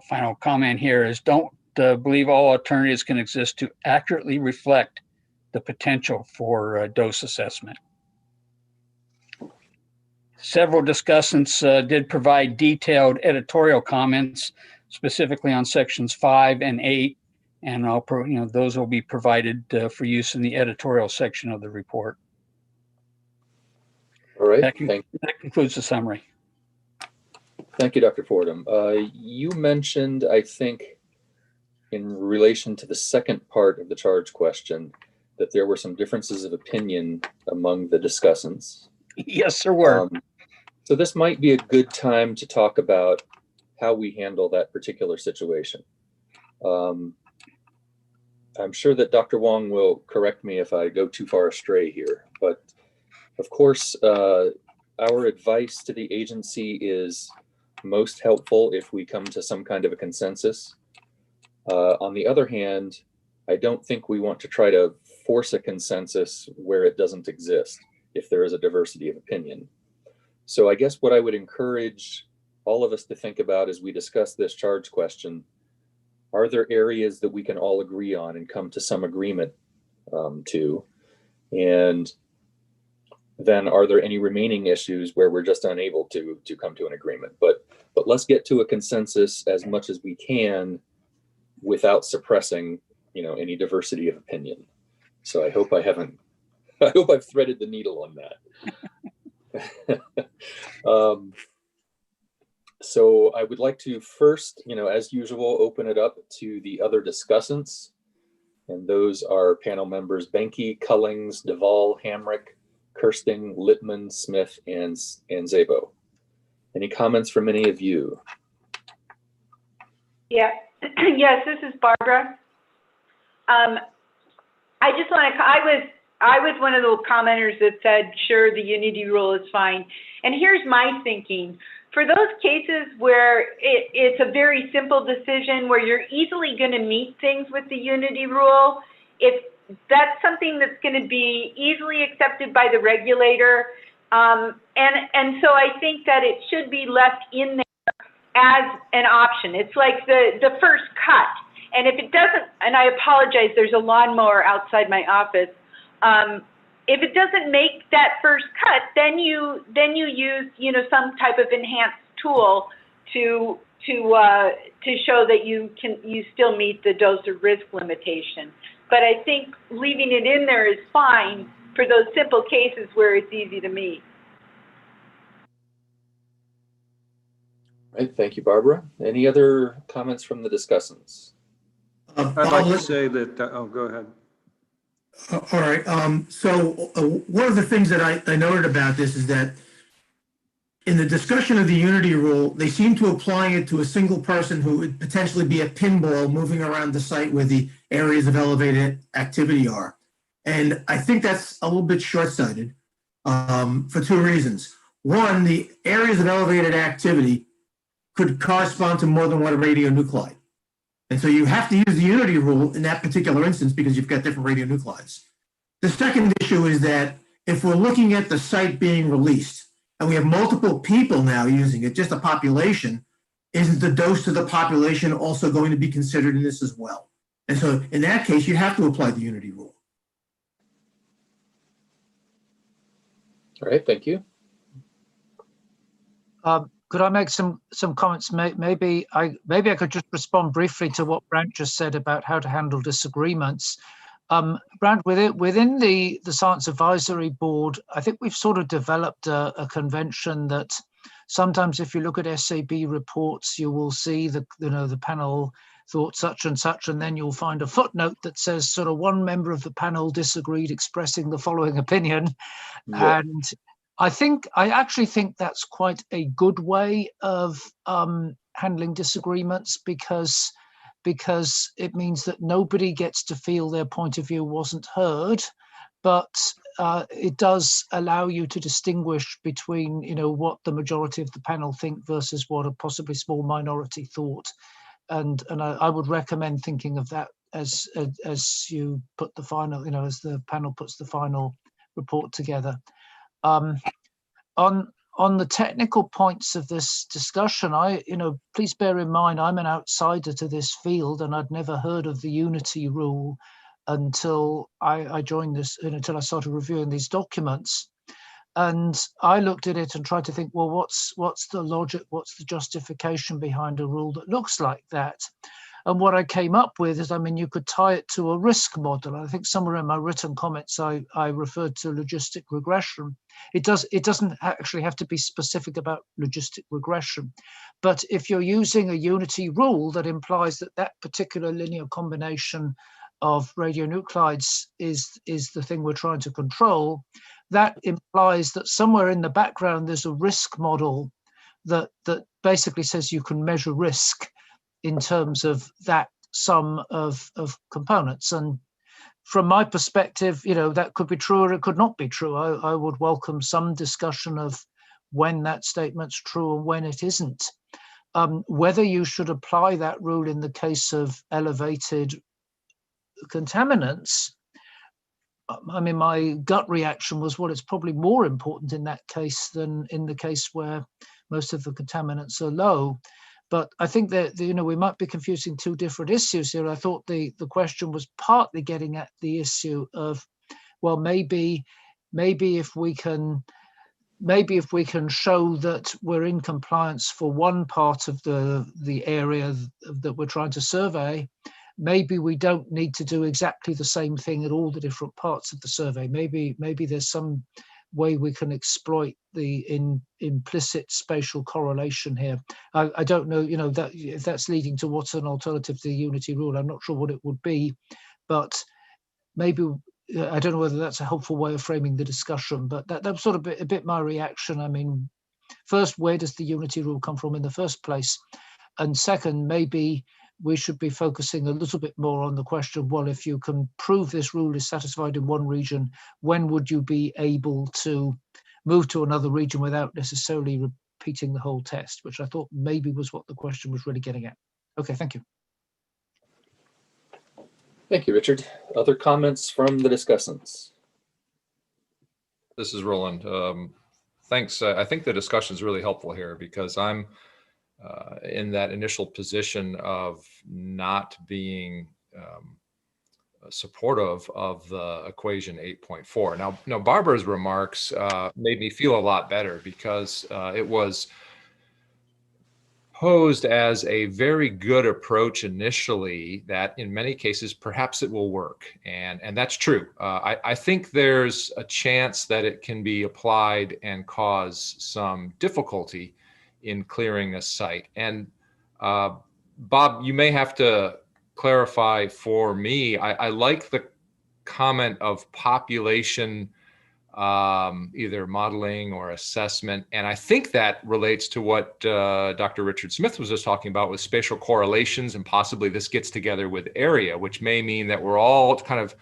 final comment here is, don't believe all alternatives can exist to accurately reflect the potential for dose assessment. Several discussants did provide detailed editorial comments, specifically on sections 5 and 8, and those will be provided for use in the editorial section of the report. All right, that concludes the summary. Thank you, Dr. Fordham. You mentioned, I think, in relation to the second part of the charge question, that there were some differences of opinion among the discussants. Yes, there were. So this might be a good time to talk about how we handle that particular situation. I'm sure that Dr. Wong will correct me if I go too far astray here, but of course, our advice to the agency is most helpful if we come to some kind of a consensus. On the other hand, I don't think we want to try to force a consensus where it doesn't exist, if there is a diversity of opinion. So I guess what I would encourage all of us to think about as we discuss this charge question, are there areas that we can all agree on and come to some agreement to? And then are there any remaining issues where we're just unable to come to an agreement? But let's get to a consensus as much as we can without suppressing, any diversity of opinion. So I hope I've threaded the needle on that. So I would like to first, as usual, open it up to the other discussants. And those are panel members Benke, Cullings, Duvall, Hamrick, Kirsting, Littman, Smith, and Szabo. Any comments from any of you? Yeah. Yes, this is Barbara. I just want to, I was one of the commenters that said, sure, the unity rule is fine. And here's my thinking. For those cases where it's a very simple decision, where you're easily going to meet things with the unity rule, if that's something that's going to be easily accepted by the regulator. And so I think that it should be left in there as an option. It's like the first cut. And if it doesn't, and I apologize, there's a lawnmower outside my office. If it doesn't make that first cut, then you use some type of enhanced tool to show that you still meet the dose or risk limitation. But I think leaving it in there is fine for those simple cases where it's easy to meet. All right, thank you, Barbara. Any other comments from the discussants? I'd like to say that, oh, go ahead. All right. So one of the things that I noted about this is that in the discussion of the unity rule, they seem to apply it to a single person who would potentially be a pinball moving around the site where the areas of elevated activity are. And I think that's a little bit short-sighted for two reasons. One, the areas of elevated activity could correspond to more than one radionuclide. And so you have to use the unity rule in that particular instance because you've got different radionuclides. The second issue is that if we're looking at the site being released and we have multiple people now using it, just a population, isn't the dose to the population also going to be considered in this as well? And so in that case, you have to apply the unity rule. All right, thank you. Could I make some comments? Maybe I could just respond briefly to what Brent just said about how to handle disagreements. Brad, within the Science Advisory Board, I think we've sort of developed a convention that sometimes if you look at SAB reports, you will see the panel thought such and such, and then you'll find a footnote that says sort of one member of the panel disagreed, expressing the following opinion. Yeah. And I actually think that's quite a good way of handling disagreements, because it means that nobody gets to feel their point of view wasn't heard, but it does allow you to distinguish between, what the majority of the panel think versus what a possibly small minority thought. And I would recommend thinking of that as you put the final, as the panel puts the final report together. On the technical points of this discussion, please bear in mind, I'm an outsider to this field, and I'd never heard of the unity rule until I joined this, until I started reviewing these documents. And I looked at it and tried to think, well, what's the logic, what's the justification behind a rule that looks like that? And what I came up with is, you could tie it to a risk model. I think somewhere in my written comments, I referred to logistic regression. It doesn't actually have to be specific about logistic regression. But if you're using a unity rule that implies that particular linear combination of radionuclides is the thing we're trying to control, that implies that somewhere in the background, there's a risk model that basically says you can measure risk in terms of that sum of components. And from my perspective, that could be true or it could not be true. I would welcome some discussion of when that statement's true and when it isn't. Whether you should apply that rule in the case of elevated contaminants, my gut reaction was, well, it's probably more important in that case than in the case where most of the contaminants are low. But I think that, we might be confusing two different issues here. I thought the question was partly getting at the issue of, well, maybe if we can show that we're in compliance for one part of the area that we're trying to survey, maybe we don't need to do exactly the same thing at all the different parts of the survey. Maybe there's some way we can exploit the implicit spatial correlation here. I don't know, that if that's leading to what's an alternative to the unity rule. I'm not sure what it would be, but maybe I don't know whether that's a helpful way of framing the discussion. But that's sort of a bit my reaction. First, where does the unity rule come from in the first place? And second, maybe we should be focusing a little bit more on the question, well, if you can prove this rule is satisfied in one region, when would you be able to move to another region without necessarily repeating the whole test, which I thought maybe was what the question was really getting at. Okay, thank you. Thank you, Richard. Other comments from the discussants? This is Roland. Thanks. I think the discussion is really helpful here because I'm in that initial position of not being supportive of the equation 8.4. Now Barbara's remarks made me feel a lot better because it was posed as a very good approach initially that in many cases perhaps it will work, and that's true. I think there's a chance that it can be applied and cause some difficulty in clearing a site. And Bob, you may have to clarify for me. I like the comment of population either modeling or assessment. And I think that relates to what Dr. Richard Smith was just talking about with spatial correlations, and possibly this gets together with area, which may mean that we're all kind of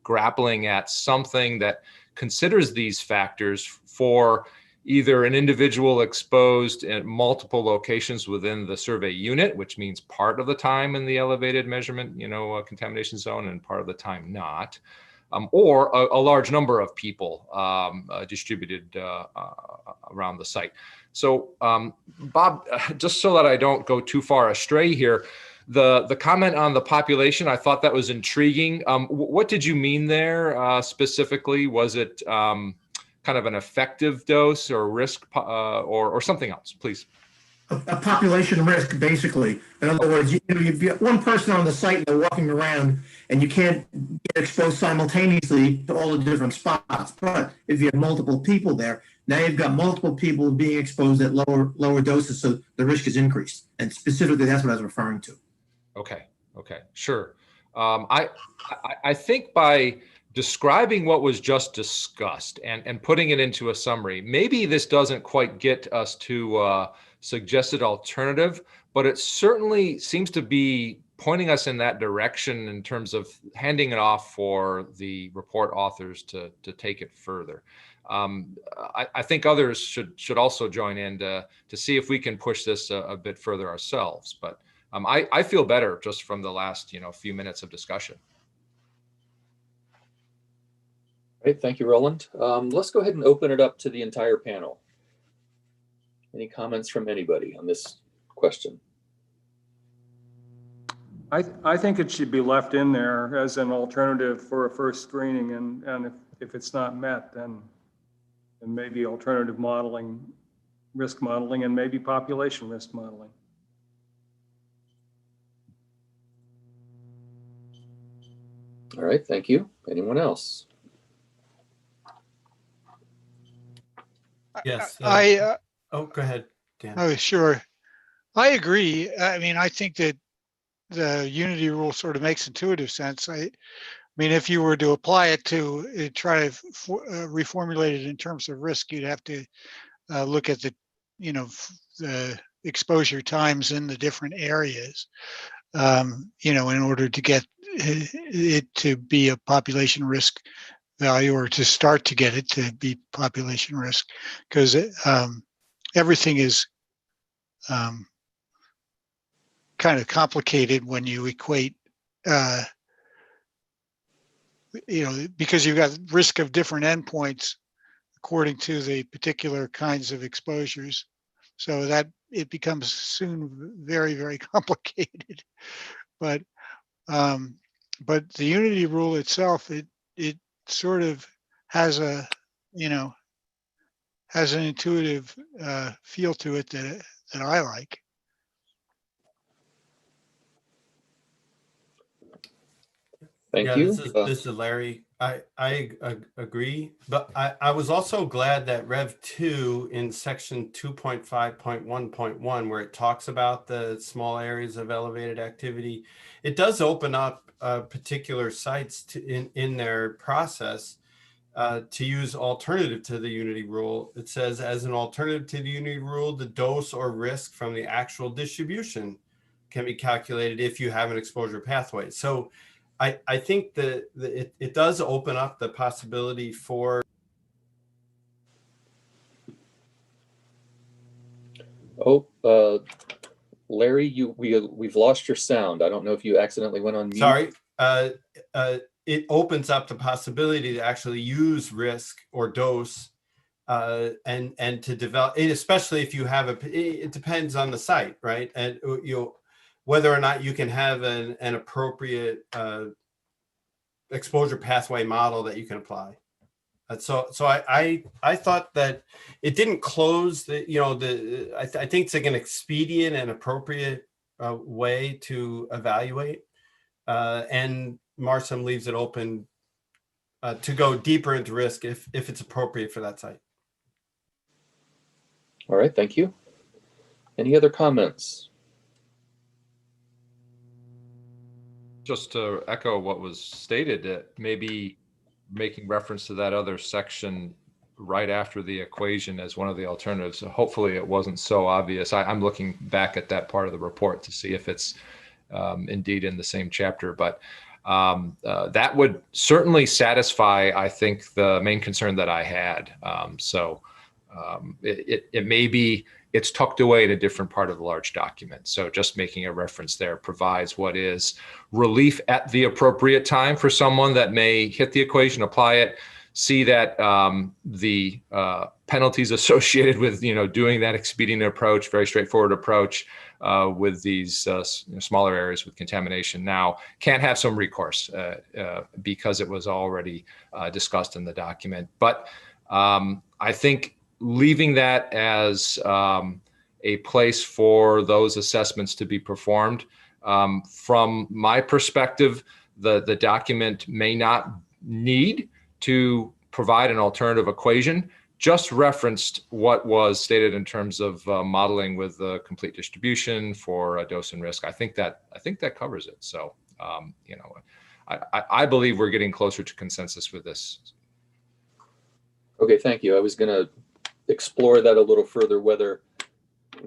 grappling at something that considers these factors for either an individual exposed at multiple locations within the survey unit, which means part of the time in the elevated measurement, contamination zone, and part of the time not. Or a large number of people distributed around the site. So, Bob, just so that I don't go too far astray here, the comment on the population, I thought that was intriguing. What did you mean there specifically? Was it kind of an effective dose or risk or something else, please? a population risk, basically. In other words, you've got one person on the site and they're walking around, and you can't get exposed simultaneously to all the different spots. But if you have multiple people there, now you've got multiple people being exposed at lower doses, so the risk is increased. And specifically, that's what I was referring to. Okay. Okay. Sure. I think by describing what was just discussed and putting it into a summary, maybe this doesn't quite get us to suggested alternative, but it certainly seems to be pointing us in that direction in terms of handing it off for the report authors to take it further. I think others should also join in to see if we can push this a bit further ourselves. But I feel better just from the last few minutes of discussion. Great, thank you, Roland. Let's go ahead and open it up to the entire panel. Any comments from anybody on this question? I think it should be left in there as an alternative for a first screening, and if it's not met, then maybe alternative modeling, risk modeling, and maybe population risk modeling. All right, thank you. Anyone else? Yes. Oh, go ahead, Dan. Oh, sure. I agree. I mean, I think that the unity rule sort of makes intuitive sense. I mean, if you were to apply it to try to reformulate it in terms of risk, you'd have to look at the exposure times in the different areas, in order to get it to be a population risk value, or to start to get it to be population risk, because everything is kind of complicated when you equate, because you've got risk of different endpoints according to the particular kinds of exposures. So that it becomes soon very, very complicated. But the unity rule itself, it sort of has an intuitive feel to it that I like. Thank you. This is Larry. I agree, but I was also glad that Rev 2 in section 2.5.1.1, where it talks about the small areas of elevated activity, it does open up particular sites in their process to use alternative to the unity rule. It says, as an alternative to the unity rule, the dose or risk from the actual distribution can be calculated if you have an exposure pathway. So I think that it does open up the possibility for. Larry, we've lost your sound. I don't know if you accidentally went on mute. Sorry. It opens up the possibility to actually use risk or dose and to develop, and especially if you have it depends on the site, right? And whether or not you can have an appropriate exposure pathway model that you can apply. So I thought that it didn't close I think it's like an expedient and appropriate way to evaluate, and Marsom leaves it open to go deeper into risk if it's appropriate for that site. All right, thank you. Any other comments? Just to echo what was stated, maybe making reference to that other section right after the equation as one of the alternatives. So hopefully it wasn't so obvious. I'm looking back at that part of the report to see if it's indeed in the same chapter, but that would certainly satisfy, I think, the main concern that I had. It may be it's tucked away in a different part of the large document. So just making a reference there provides what is relief at the appropriate time for someone that may hit the equation, apply it, see that the penalties associated with doing that expedient approach, very straightforward approach with these smaller areas with contamination, now can't have some recourse because it was already discussed in the document. But I think leaving that as a place for those assessments to be performed. From my perspective, the document may not need to provide an alternative equation, just referenced what was stated in terms of modeling with the complete distribution for dose and risk. I think that covers it. So, you know, I believe we're getting closer to consensus with this. Okay, thank you. I was going to explore that a little further, whether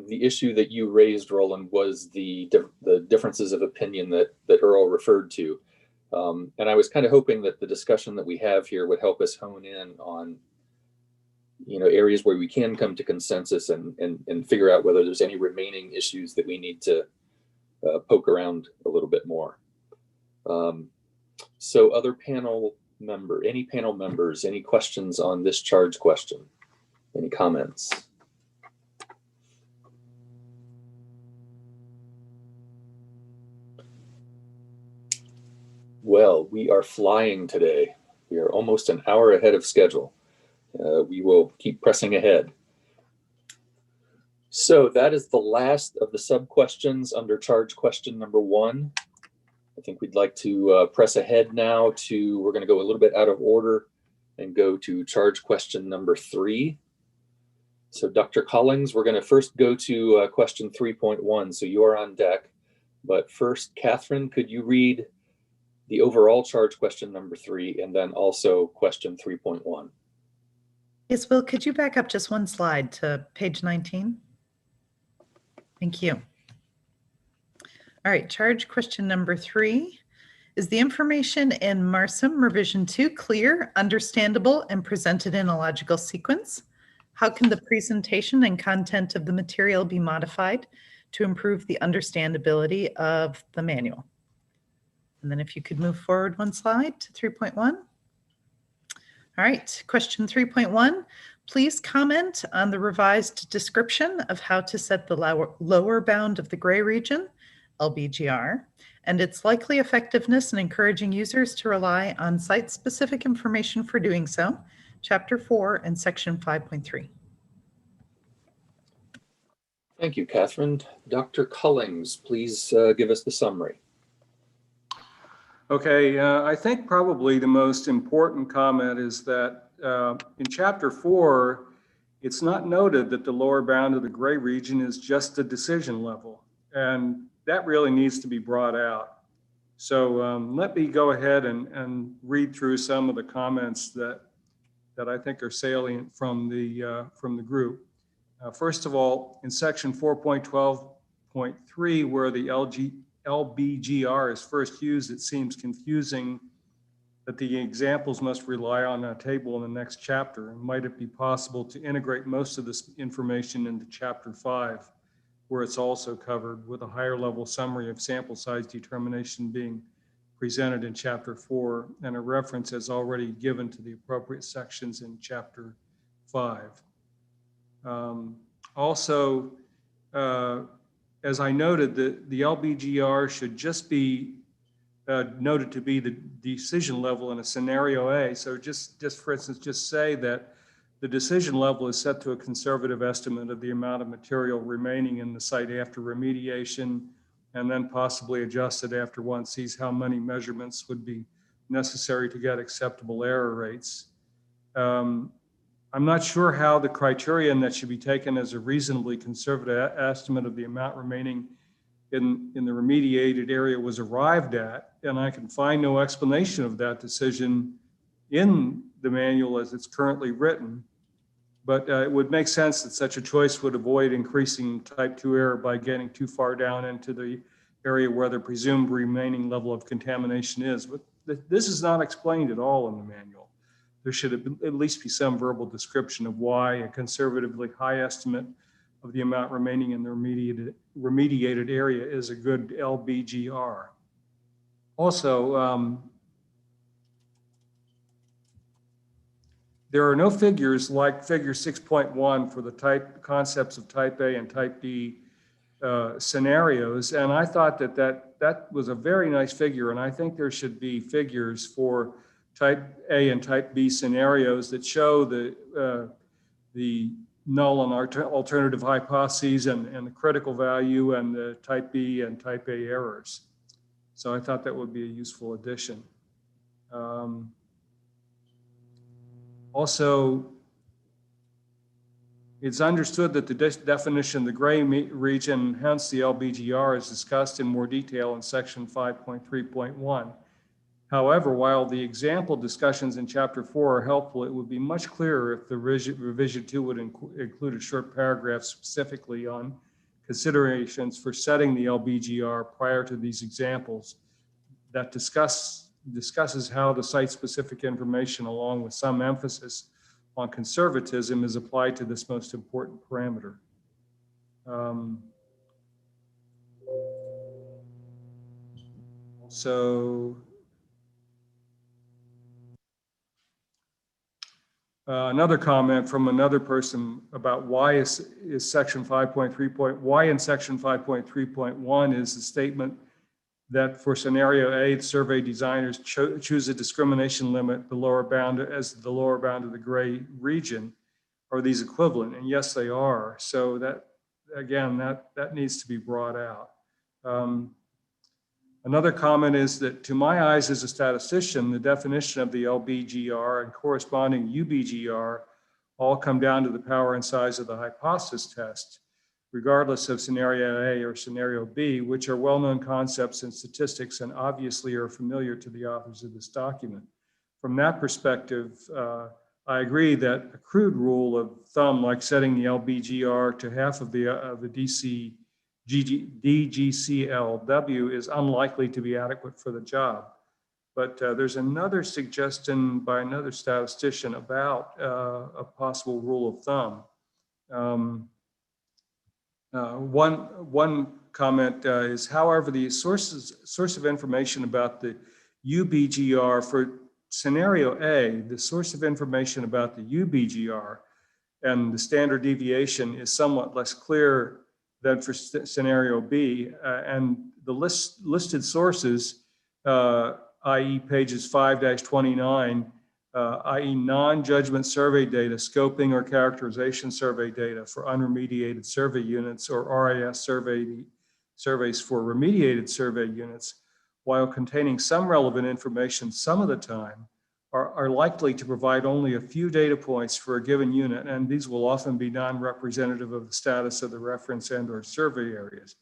the issue that you raised, Roland, was the differences of opinion that Earl referred to. And I was kind of hoping that the discussion that we have here would help us hone in on, you know, areas where we can come to consensus and figure out whether there's any remaining issues that we need to poke around a little bit more. So other any panel members, any questions on this charge question? Any comments? Well, we are flying today. We are almost an hour ahead of schedule. We will keep pressing ahead. So that is the last of the sub-questions under charge question number 1. I think we'd like to press ahead now to, we're going to go a little bit out of order and go to charge question number 3. So Dr. Collins, we're going to first go to question 3.1. So you are on deck. But first, Catherine, could you read the overall charge question number 3 and then also question 3.1? Yes, Will, could you back up just one slide to page 19? Thank you. All right, charge question number 3. Is the information in MARSIM revision 2 clear, understandable, and presented in a logical sequence? How can the presentation and content of the material be modified to improve the understandability of the manual? And then if you could move forward one slide to 3.1. All right, question 3.1. Please comment on the revised description of how to set the lower bound of the gray region, LBGR, and its likely effectiveness in encouraging users to rely on site-specific information for doing so, Chapter 4 and Section 5.3. Thank you, Catherine. Dr. Collins, please give us the summary. Okay, I think probably the most important comment is that in Chapter 4, it's not noted that the lower bound of the gray region is just the decision level, and that really needs to be brought out. So let me go ahead and read through some of the comments that I think are salient from the group. First of all, in section 4.12.3, where the LBGR is first used, it seems confusing that the examples must rely on a table in the next chapter. And might it be possible to integrate most of this information into Chapter 5, where it's also covered, with a higher level summary of sample size determination being presented in Chapter 4 and a reference as already given to the appropriate sections in Chapter 5. Also, as I noted, the LBGR should just be noted to be the decision level in a scenario A. So just for instance, just say that the decision level is set to a conservative estimate of the amount of material remaining in the site after remediation, and then possibly adjusted after one sees how many measurements would be necessary to get acceptable error rates. I'm not sure how the criterion that should be taken as a reasonably conservative estimate of the amount remaining in the remediated area was arrived at, and I can find no explanation of that decision in the manual as it's currently written. But it would make sense that such a choice would avoid increasing type 2 error by getting too far down into the area where the presumed remaining level of contamination is. But this is not explained at all in the manual. There should at least be some verbal description of why a conservatively high estimate of the amount remaining in the remediated area is a good LBGR. Also, there are no figures like figure 6.1 for the concepts of type A and type B scenarios. And I thought that was a very nice figure. And I think there should be figures for type A and type B scenarios that show the null and alternative hypotheses and the critical value and the type B and type A errors. So I thought that would be a useful addition. Also, it's understood that the definition of the gray region, hence the LBGR, is discussed in more detail in section 5.3.1. However, while the example discussions in chapter 4 are helpful, it would be much clearer if the revision 2 would include a short paragraph specifically on considerations for setting the LBGR prior to these examples that discusses how the site-specific information, along with some emphasis on conservatism, is applied to this most important parameter. Another comment from another person about why is section 5.3. Why in section 5.3.1 is the statement that for scenario A, the survey designers choose a discrimination limit, the lower bound as the lower bound of the gray region. Are these equivalent? And yes, they are. So that, again, that needs to be brought out. Another comment is that to my eyes as a statistician, the definition of the LBGR and corresponding UBGR all come down to the power and size of the hypothesis test, regardless of scenario A or scenario B, which are well-known concepts in statistics and obviously are familiar to the authors of this document. From that perspective, I agree that a crude rule of thumb, like setting the LBGR to half of the DGCLW, is unlikely to be adequate for the job. But there's another suggestion by another statistician about a possible rule of thumb. One comment is, however, the source of information about the UBGR for scenario A, the source of information about the UBGR and the standard deviation is somewhat less clear than for scenario B, and the listed sources, i.e. pages 5-29, i.e. non-judgment survey data, scoping or characterization survey data for unremediated survey units, or RIS surveys for remediated survey units, while containing some relevant information some of the time, are likely to provide only a few data points for a given unit, and these will often be non-representative of the status of the reference and or survey areas.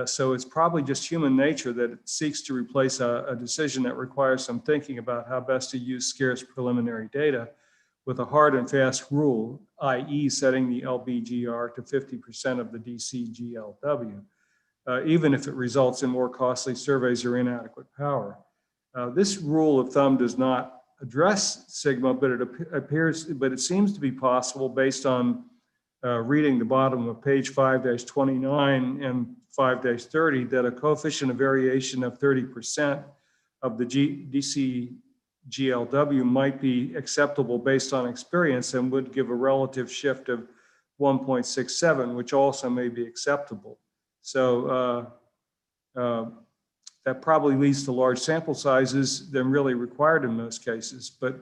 So it's probably just human nature that it seeks to replace a decision that requires some thinking about how best to use scarce preliminary data with a hard and fast rule, i.e. setting the LBGR to 50% of the DCGLW, even if it results in more costly surveys or inadequate power. This rule of thumb does not address sigma, but it seems to be possible based on reading the bottom of page 5-29 and 5-30 that a coefficient of variation of 30% of the DCGLW might be acceptable based on experience and would give a relative shift of 1.67, which also may be acceptable. So that probably leads to large sample sizes than really required in most cases. But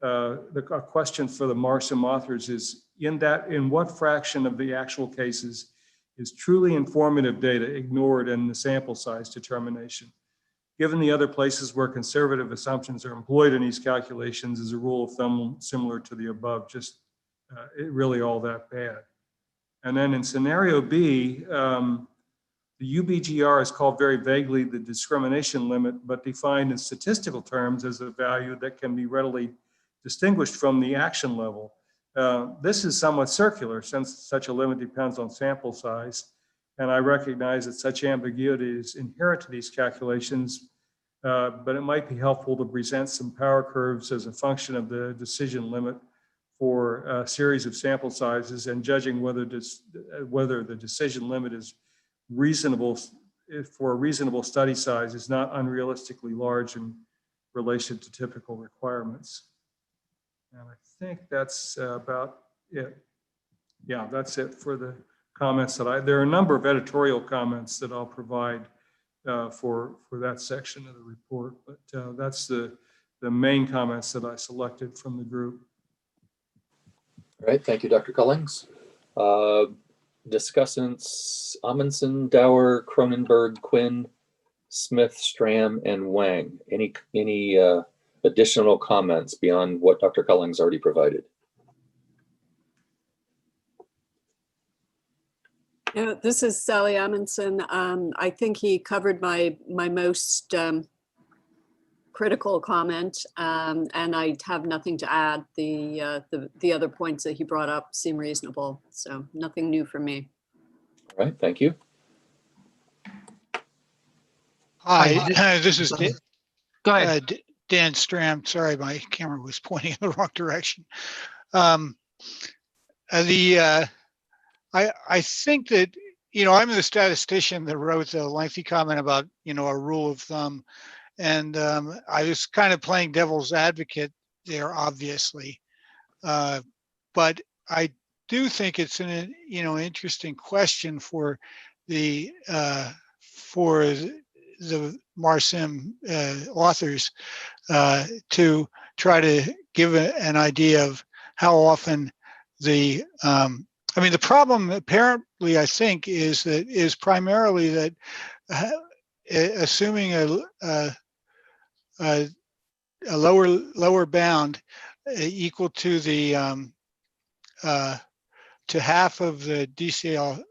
the question for the Marsom authors is, in what fraction of the actual cases is truly informative data ignored in the sample size determination? Given the other places where conservative assumptions are employed in these calculations, is a rule of thumb similar to the above, just really all that bad? And then in scenario B, the UBGR is called very vaguely the discrimination limit, but defined in statistical terms as a value that can be readily distinguished from the action level. This is somewhat circular since such a limit depends on sample size, and I recognize that such ambiguity is inherent to these calculations, but it might be helpful to present some power curves as a function of the decision limit for a series of sample sizes and judging whether the decision limit is reasonable for a reasonable study size is not unrealistically large in relation to typical requirements. And I think that's about it. Yeah, that's it for the comments that there are a number of editorial comments that I'll provide for that section of the report, but that's the main comments that I selected from the group. All right, thank you, Dr. Cullings. Discussants Amundsen, Dower, Cronenberg, Quinn, Smith, Stram, and Wang. Any additional comments beyond what Dr. Cullings already provided? Yeah, this is Sally Amundsen. I think he covered my most critical comment, and I have nothing to add. The other points that he brought up seem reasonable, so nothing new for me. All right, thank you. Hi, this is Go ahead. Dan Stram. Sorry, my camera was pointing in the wrong direction. I think that, I'm the statistician that wrote the lengthy comment about, a rule of thumb. And I was kind of playing devil's advocate there, obviously. But I do think it's an, interesting question for the MARSIM authors to try to give an idea of how often the problem apparently, I think, is primarily that assuming a lower bound equal to the to half of the DCL,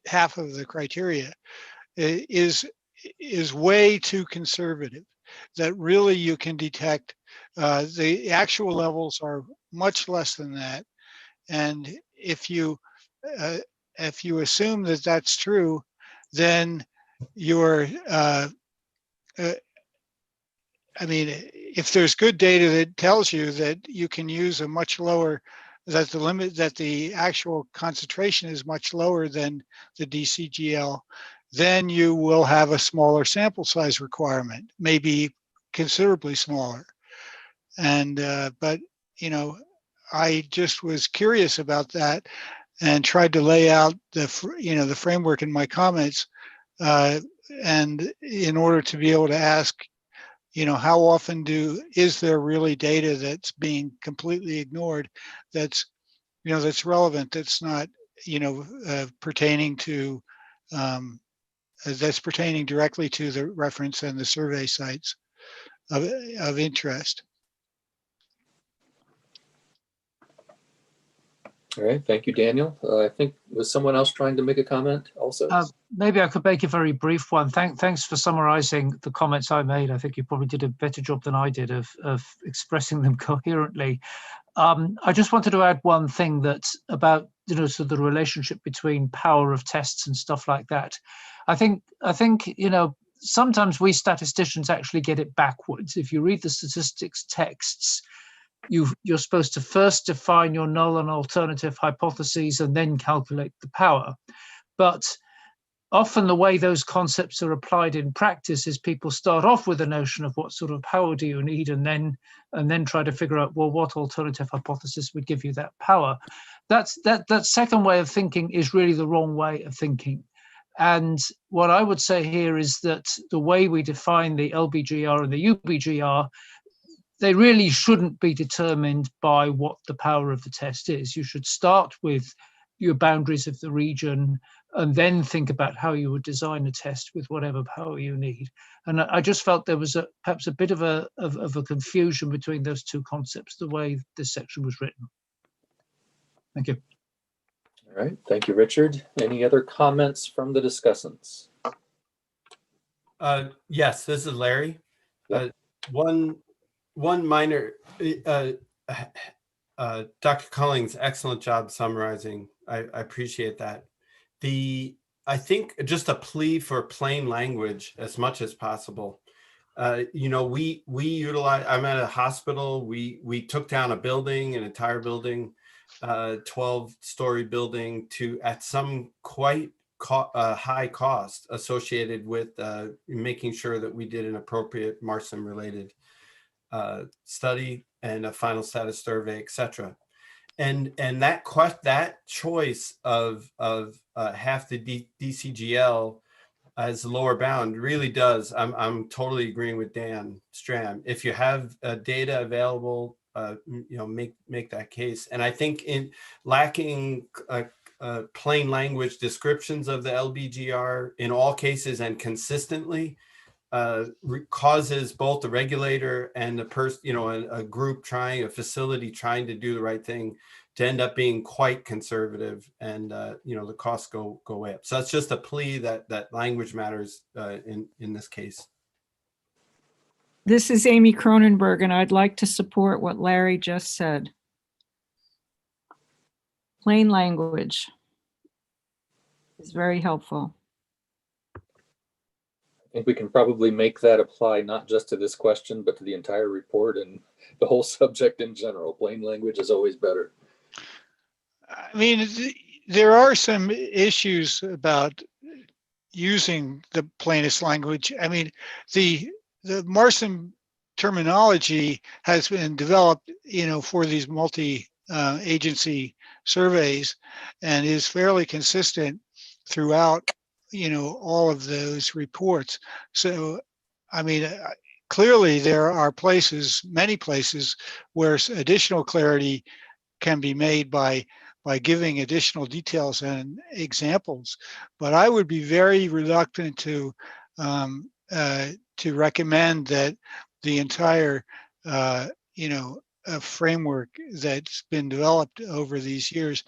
half of the criteria is way too conservative. That really you can detect the actual levels are much less than that. And if you assume that that's true, then you're if there's good data that tells you that you can use a much lower, that the actual concentration is much lower than the DCGL, then you will have a smaller sample size requirement, maybe considerably smaller. And but I just was curious about that and tried to lay out the framework in my comments, and in order to be able to ask, how often is there really data that's being completely ignored, that's that's relevant, that's not pertaining to that's pertaining directly to the reference and the survey sites of interest. All right, thank you, Daniel. I think, was someone else trying to make a comment also? Maybe I could make a very brief one. Thanks for summarizing the comments I made. I think you probably did a better job than I did of expressing them coherently. I just wanted to add one thing that's about, so the relationship between power of tests and stuff like that. I think, sometimes we statisticians actually get it backwards. If you read the statistics texts, you're supposed to first define your null and alternative hypotheses and then calculate the power. But often the way those concepts are applied in practice is people start off with a notion of what sort of power do you need, and then try to figure out, well, what alternative hypothesis would give you that power. That second way of thinking is really the wrong way of thinking. And what I would say here is that the way we define the LBGR and the UBGR, they really shouldn't be determined by what the power of the test is. You should start with your boundaries of the region and then think about how you would design a test with whatever power you need. And I just felt there was perhaps a bit of a confusion between those two concepts, the way this section was written. Thank you. All right, thank you, Richard. Any other comments from the discussants? Yes, this is Larry. Yep. One minor, Dr. Cullings, excellent job summarizing. I appreciate that. I think just a plea for plain language as much as possible. We utilize, I'm at a hospital, we took down a building, an entire building, 12-story building at some quite high cost associated with making sure that we did an appropriate MARSIM related study and a final status survey, etc. And that choice of half the DCGL as the lower bound really does. I'm totally agreeing with Dan Stram. If you have data available make that case. And I think in lacking plain language descriptions of the LBGR in all cases and consistently causes both the regulator and the person, a group trying, a facility trying to do the right thing to end up being quite conservative, and the costs go way up. So that's just a plea that language matters in this case. This is Amy Cronenberg, and I'd like to support what Larry just said. Plain language is very helpful. I think we can probably make that apply not just to this question, but to the entire report and the whole subject in general. Plain language is always better. I mean, there are some issues about using the plainest language. I mean, the Marson terminology has been developed, for these multi-agency surveys, and is fairly consistent throughout, all of those reports. So, I mean, clearly there are many places where additional clarity can be made by giving additional details and examples. But I would be very reluctant to recommend that the entire, framework that's been developed over these years,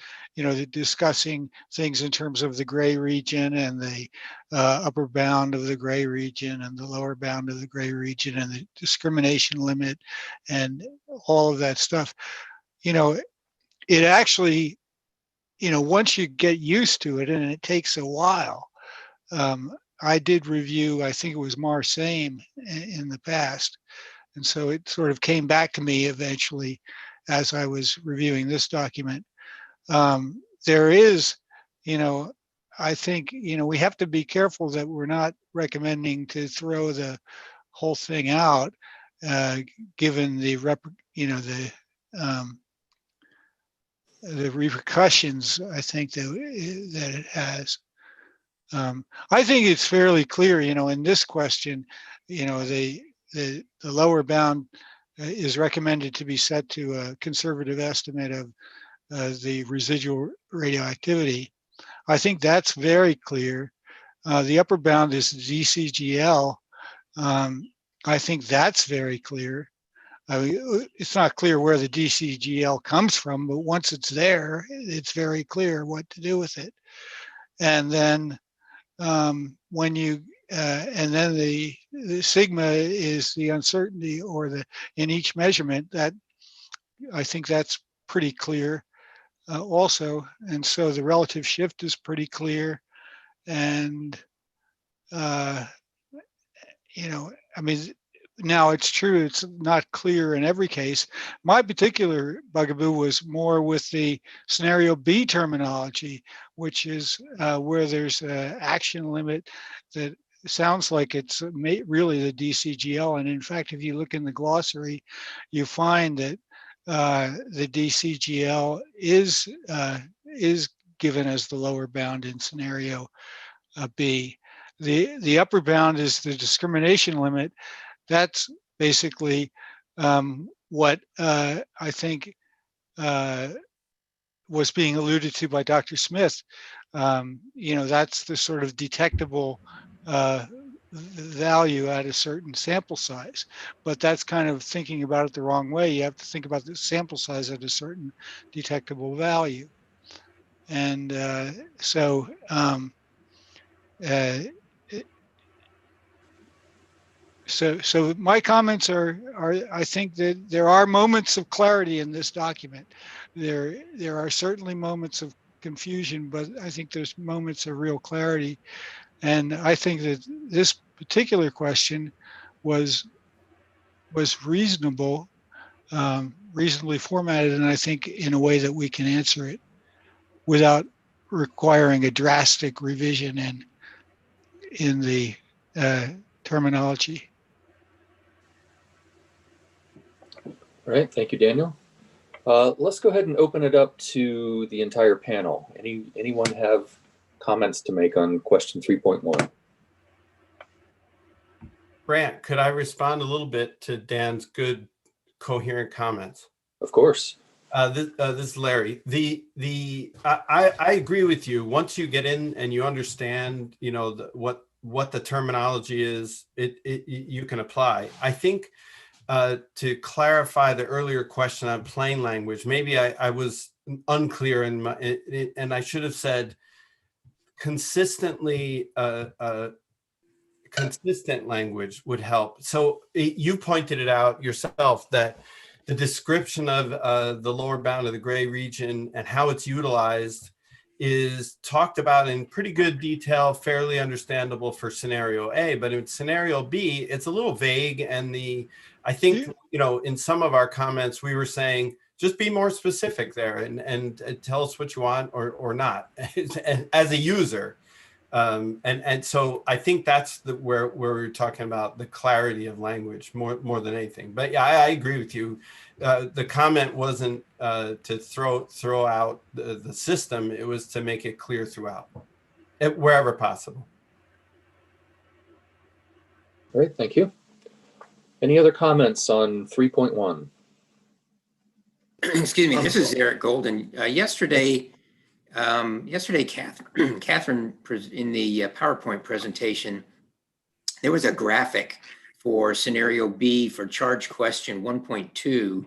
discussing things in terms of the gray region and the upper bound of the gray region and the lower bound of the gray region and the discrimination limit and all of that stuff. It actually, once you get used to it, and it takes a while. I did review, I think it was Marseille in the past. And so it sort of came back to me eventually as I was reviewing this document. There is, I think, we have to be careful that we're not recommending to throw the whole thing out, given the repercussions, I think, that it has. I think it's fairly clear, in this question, the lower bound is recommended to be set to a conservative estimate of the residual radioactivity. I think that's very clear. The upper bound is DCGL. I think that's very clear. I mean, it's not clear where the DCGL comes from, but once it's there, it's very clear what to do with it. And then when you and then the sigma is the uncertainty, or in each measurement. That, I think that's pretty clear also. And so the relative shift is pretty clear. And I mean, now it's true, it's not clear in every case. My particular bugaboo was more with the scenario B terminology, which is where there's an action limit that sounds like it's really the DCGL. And in fact, if you look in the glossary, you find that the DCGL is given as the lower bound in scenario B. The upper bound is the discrimination limit. That's basically what I think was being alluded to by Dr. Smith. That's the sort of detectable value at a certain sample size, but that's kind of thinking about it the wrong way. You have to think about the sample size at a certain detectable value. And so my comments are I think that there are moments of clarity in this document. There are certainly moments of confusion, but I think there's moments of real clarity. And I think that this particular question was reasonable, reasonably formatted, and I think in a way that we can answer it without requiring a drastic revision in the terminology. All right, thank you, Daniel. Let's go ahead and open it up to the entire panel. Anyone have comments to make on question 3.1? Brant, could I respond a little bit to Dan's good, coherent comments? Of course. This is Larry. I agree with you. Once you get in and you understand, you know, what the terminology is, you can apply. I think to clarify the earlier question on plain language, maybe I was unclear and I should have said consistently. Consistent language would help. So you pointed it out yourself that the description of the lower bound of the gray region and how it's utilized is talked about in pretty good detail, fairly understandable for scenario A, but in scenario B, it's a little vague. And I think, you know, in some of our comments, we were saying, just be more specific there and tell us what you want or not as a user. And so I think that's where we're talking about the clarity of language more than anything. But yeah, I agree with you. The comment wasn't to throw out the system. It was to make it clear throughout, wherever possible. All right, thank you. Any other comments on 3.1? Excuse me, this is Eric Golden. Yesterday, Catherine, in the PowerPoint presentation, there was a graphic for scenario B for charge question 1.2,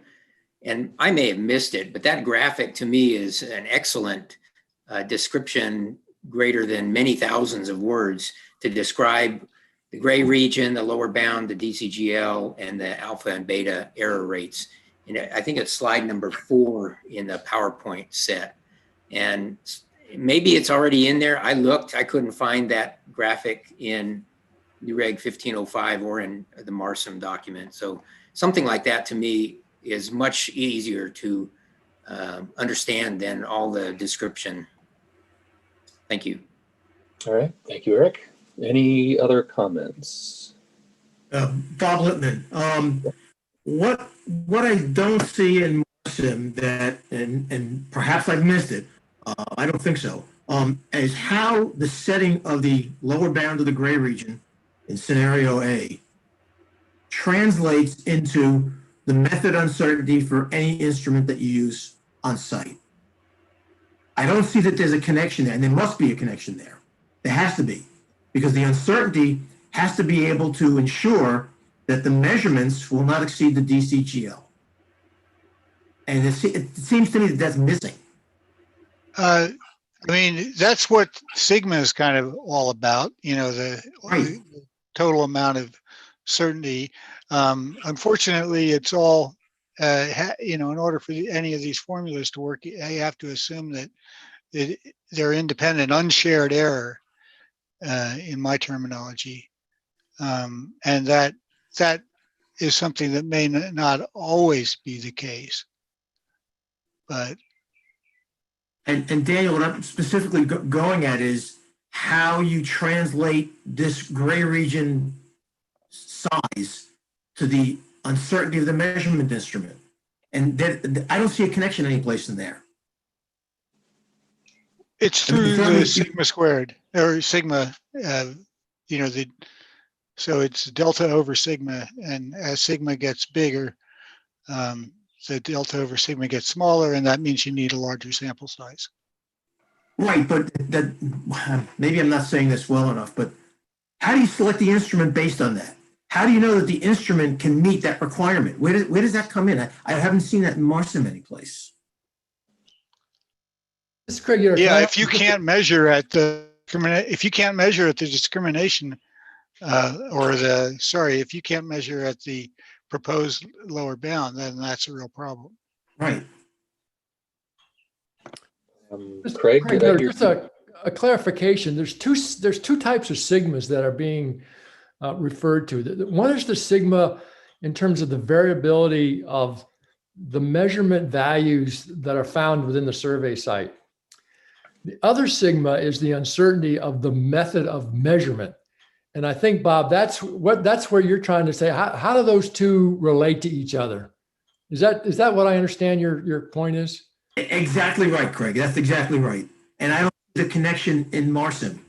and I may have missed it, but that graphic to me is an excellent description, greater than many thousands of words, to describe the gray region, the lower bound, the DCGL, and the alpha and beta error rates. And I think it's slide number 4 in the PowerPoint set. And maybe it's already in there. I looked, I couldn't find that graphic in New Reg 1505 or in the MARSIM document. So something like that to me is much easier to understand than all the description. Thank you. All right, thank you, Eric. Any other comments? Bob Lippman. What I don't see in MARSIM that, and perhaps I've missed it, I don't think so, is how the setting of the lower bound of the gray region in scenario A translates into the method uncertainty for any instrument that you use on site. I don't see that there's a connection there, and there must be a connection there. There has to be, because the uncertainty has to be able to ensure that the measurements will not exceed the DCGL. And it seems to me that that's missing. I mean, that's what Sigma is kind of all about, you know, the total amount of certainty. Unfortunately, it's all, you know, in order for any of these formulas to work, you have to assume that they're independent, unshared error, in my terminology. And that is something that may not always be the case. But And Daniel, what I'm specifically going at is how you translate this gray region size to the uncertainty of the measurement instrument. And I don't see a connection anyplace in there. it's through the sigma squared or sigma, you know, so it's delta over sigma, and as sigma gets bigger, the delta over sigma gets smaller, and that means you need a larger sample size. Right, but that maybe I'm not saying this well enough, but how do you select the instrument based on that? How do you know that the instrument can meet that requirement? Where does that come in? I haven't seen that in MARSIM anyplace. Yeah, if you can't measure at the discrimination, if you can't measure at the proposed lower bound, then that's a real problem. Right. Craig, did I hear just a clarification. There's two types of sigmas that are being referred to. One is the sigma in terms of the variability of the measurement values that are found within the survey site. The other sigma is the uncertainty of the method of measurement. And I think, Bob, that's where you're trying to say, how do those two relate to each other? Is that what I understand your point is? Exactly right, Craig. That's exactly right. And I don't see the connection in MARSIM.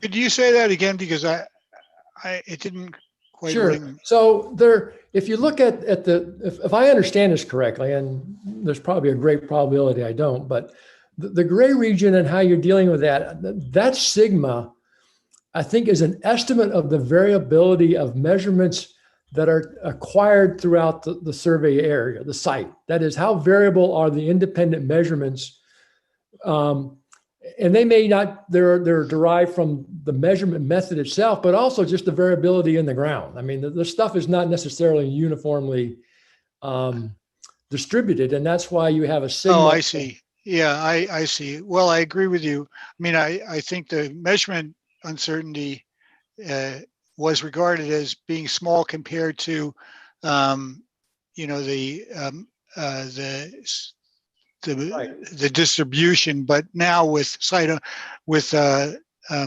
Could you say that again? Because it didn't quite Sure. ring. So there, if you look at if I understand this correctly, and there's probably a great probability I don't, but the gray region and how you're dealing with that sigma, I think, is an estimate of the variability of measurements that are acquired throughout the survey area, the site. That is, how variable are the independent measurements? And they may not, they're derived from the measurement method itself, but also just the variability in the ground. I mean, the stuff is not necessarily uniformly distributed, and that's why you have a sigma. Oh, I see. Yeah, I see. Well, I agree with you. I mean, I think the measurement uncertainty was regarded as being small compared to, you know, the distribution, but now with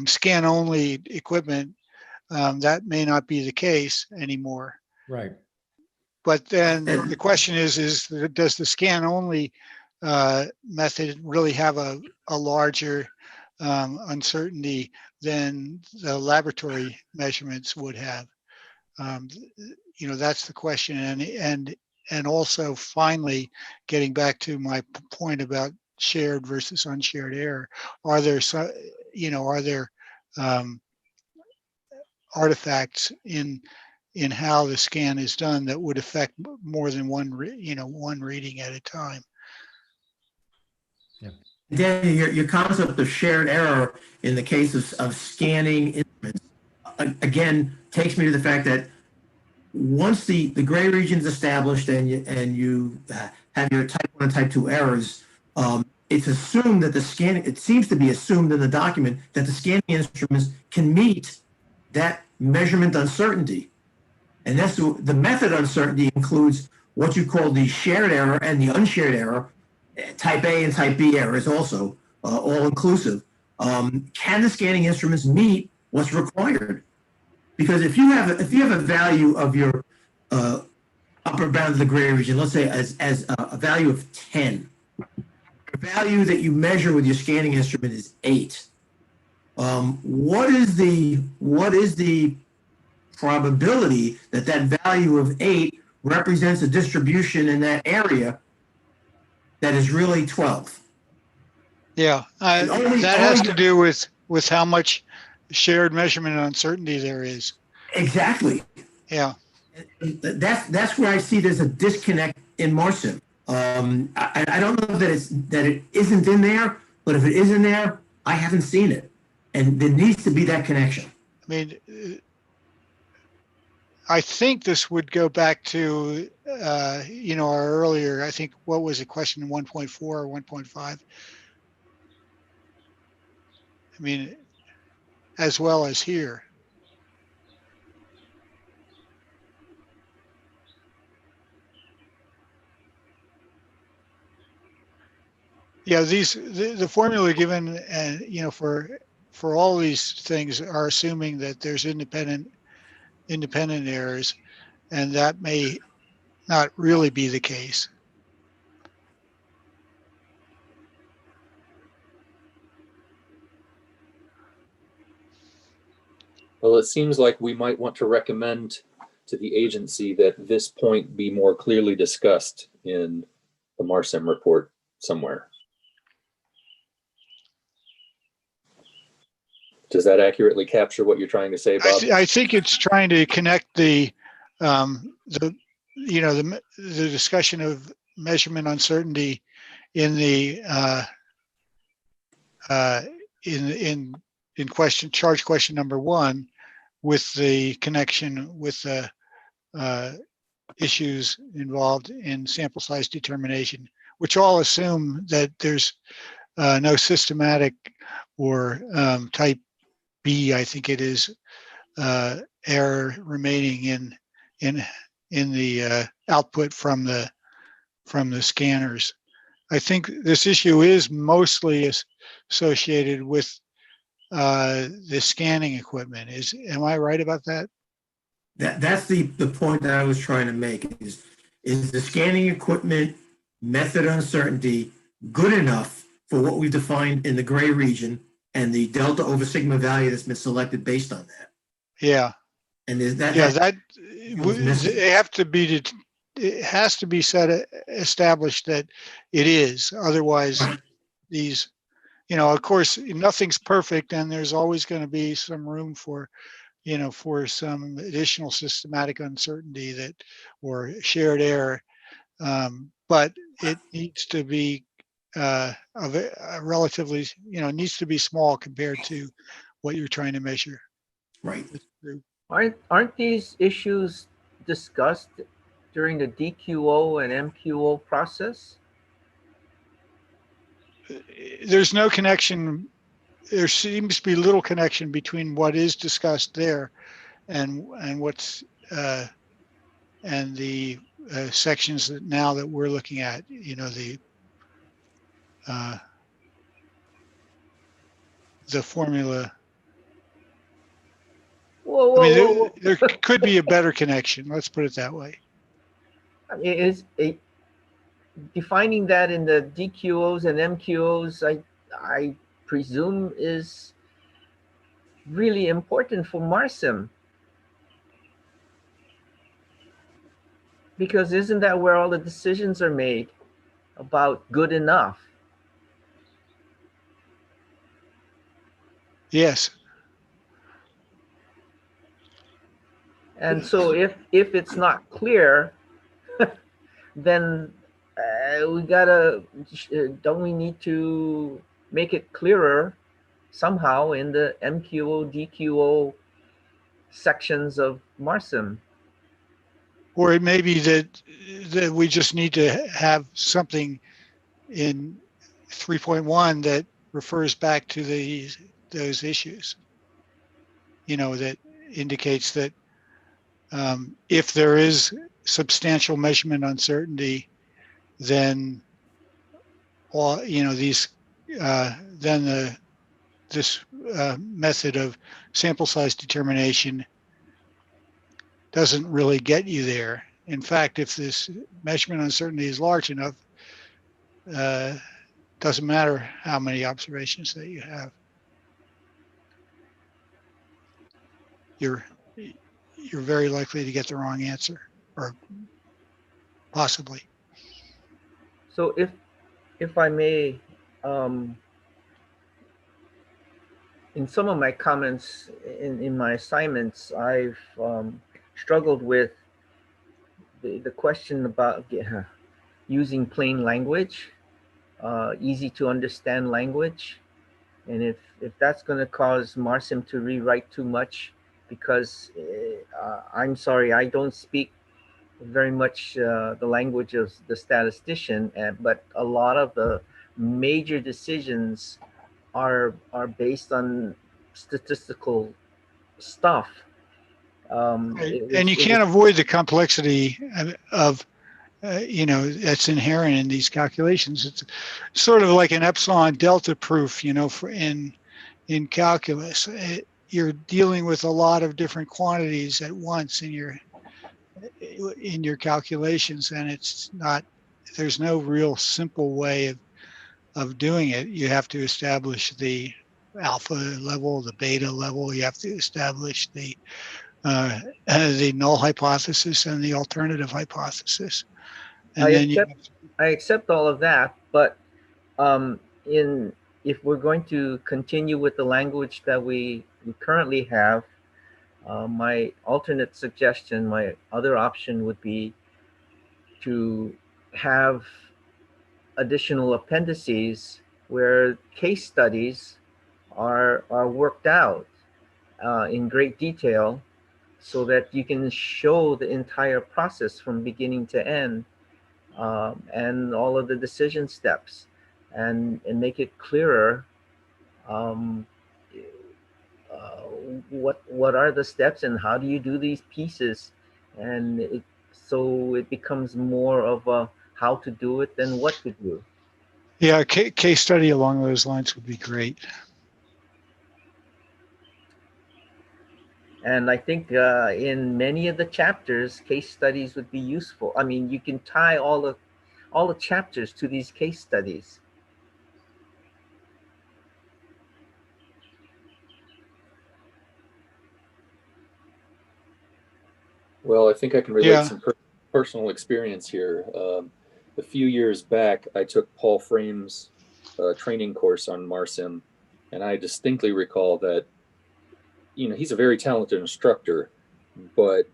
scan only equipment, that may not be the case anymore. Right. But then the question is does the scan only method really have a larger uncertainty than the laboratory measurements would have? You know, that's the question. And also, finally, getting back to my point about shared versus unshared error, are there artifacts in how the scan is done that would affect more than one reading at a time? Dan, your concept of shared error in the case of scanning instruments, again, takes me to the fact that once the gray region is established and you have your type 1 and type 2 errors, it's assumed that it seems to be assumed in the document that the scanning instruments can meet that measurement uncertainty. And that's the method uncertainty includes what you call the shared error and the unshared error, type A and type B errors also, all inclusive. Can the scanning instruments meet what's required? Because if you have a value of your upper bound of the gray region, let's say as a value of 10, the value that you measure with your scanning instrument is 8. What is the probability that value of 8 represents a distribution in that area that is really 12? Yeah, that has to do with how much shared measurement uncertainty there is. Exactly. Yeah. That's where I see there's a disconnect in Marsim. I don't know that it isn't in there, but if it is in there, I haven't seen it, and there needs to be that connection. I mean, I think this would go back to our earlier. I think what was it, question 1.4 or 1.5? I mean, as well as here. Yeah, the formula given, and for all these things are assuming that there's independent errors, and that may not really be the case. Well, it seems like we might want to recommend to the agency that this point be more clearly discussed in the Marsim report somewhere. Does that accurately capture what you're trying to say, Bob? I think it's trying to connect the discussion of measurement uncertainty in the in charge question number 1 with the connection with the issues involved in sample size determination, which all assume that there's no systematic or type B, I think it is, error remaining in the output from the scanners. I think this issue is mostly associated with the scanning equipment. Am I right about that? That's the point that I was trying to make is the scanning equipment method uncertainty good enough for what we've defined in the gray region and the delta over sigma value that's been selected based on that? Yeah. And is that, Yeah, that was missing. they have to be, it has to be established that it is. Otherwise, these, of course, nothing's perfect, and there's always going to be some room for, for some additional systematic uncertainty or shared error. But it needs to be a relatively, needs to be small compared to what you're trying to measure. Right. Aren't these issues discussed during the DQO and MQO process? There's no connection. There seems to be little connection between what is discussed there and what's and the sections that we're looking at. The formula. Whoa, I mean, whoa, whoa. there could be a better connection. Let's put it that way. I mean, defining that in the DQOs and MQOs, I presume is really important for MARSIM. Because isn't that where all the decisions are made about good enough? Yes. And so if it's not clear, then don't we need to make it clearer somehow in the MQO, DQO sections of MARSIM? Or it may be that we just need to have something in 3.1 that refers back to those issues. That indicates that if there is substantial measurement uncertainty, then this method of sample size determination doesn't really get you there. In fact, if this measurement uncertainty is large enough, doesn't matter how many observations that you have. You're very likely to get the wrong answer, or possibly. So if I may, in some of my comments in my assignments, I've struggled with the question about using plain language, easy to understand language. And if that's going to cause MARSIM to rewrite too much, because I'm sorry, I don't speak very much the language of the statistician, but a lot of the major decisions are based on statistical stuff. And you can't avoid the complexity of that's inherent in these calculations. It's sort of like an epsilon delta proof, in calculus. You're dealing with a lot of different quantities at once in your calculations, and there's no real simple way of doing it. You have to establish the alpha level, the beta level. You have to establish the null hypothesis and the alternative hypothesis. And I accept all of that, but if we're going to continue with the language that we currently have, my alternate suggestion, my other option would be to have additional appendices where case studies are worked out in great detail, so that you can show the entire process from beginning to end, and all of the decision steps, and make it clearer what are the steps and how do you do these pieces, and so it becomes more of a how to do it than what to do. Yeah, a case study along those lines would be great. And I think in many of the chapters, case studies would be useful. I mean, you can tie all the chapters to these case studies. Well, I think I can relate Yeah. some personal experience here. A few years back, I took Paul Frame's training course on MARSIM, and I distinctly recall that, he's a very talented instructor, but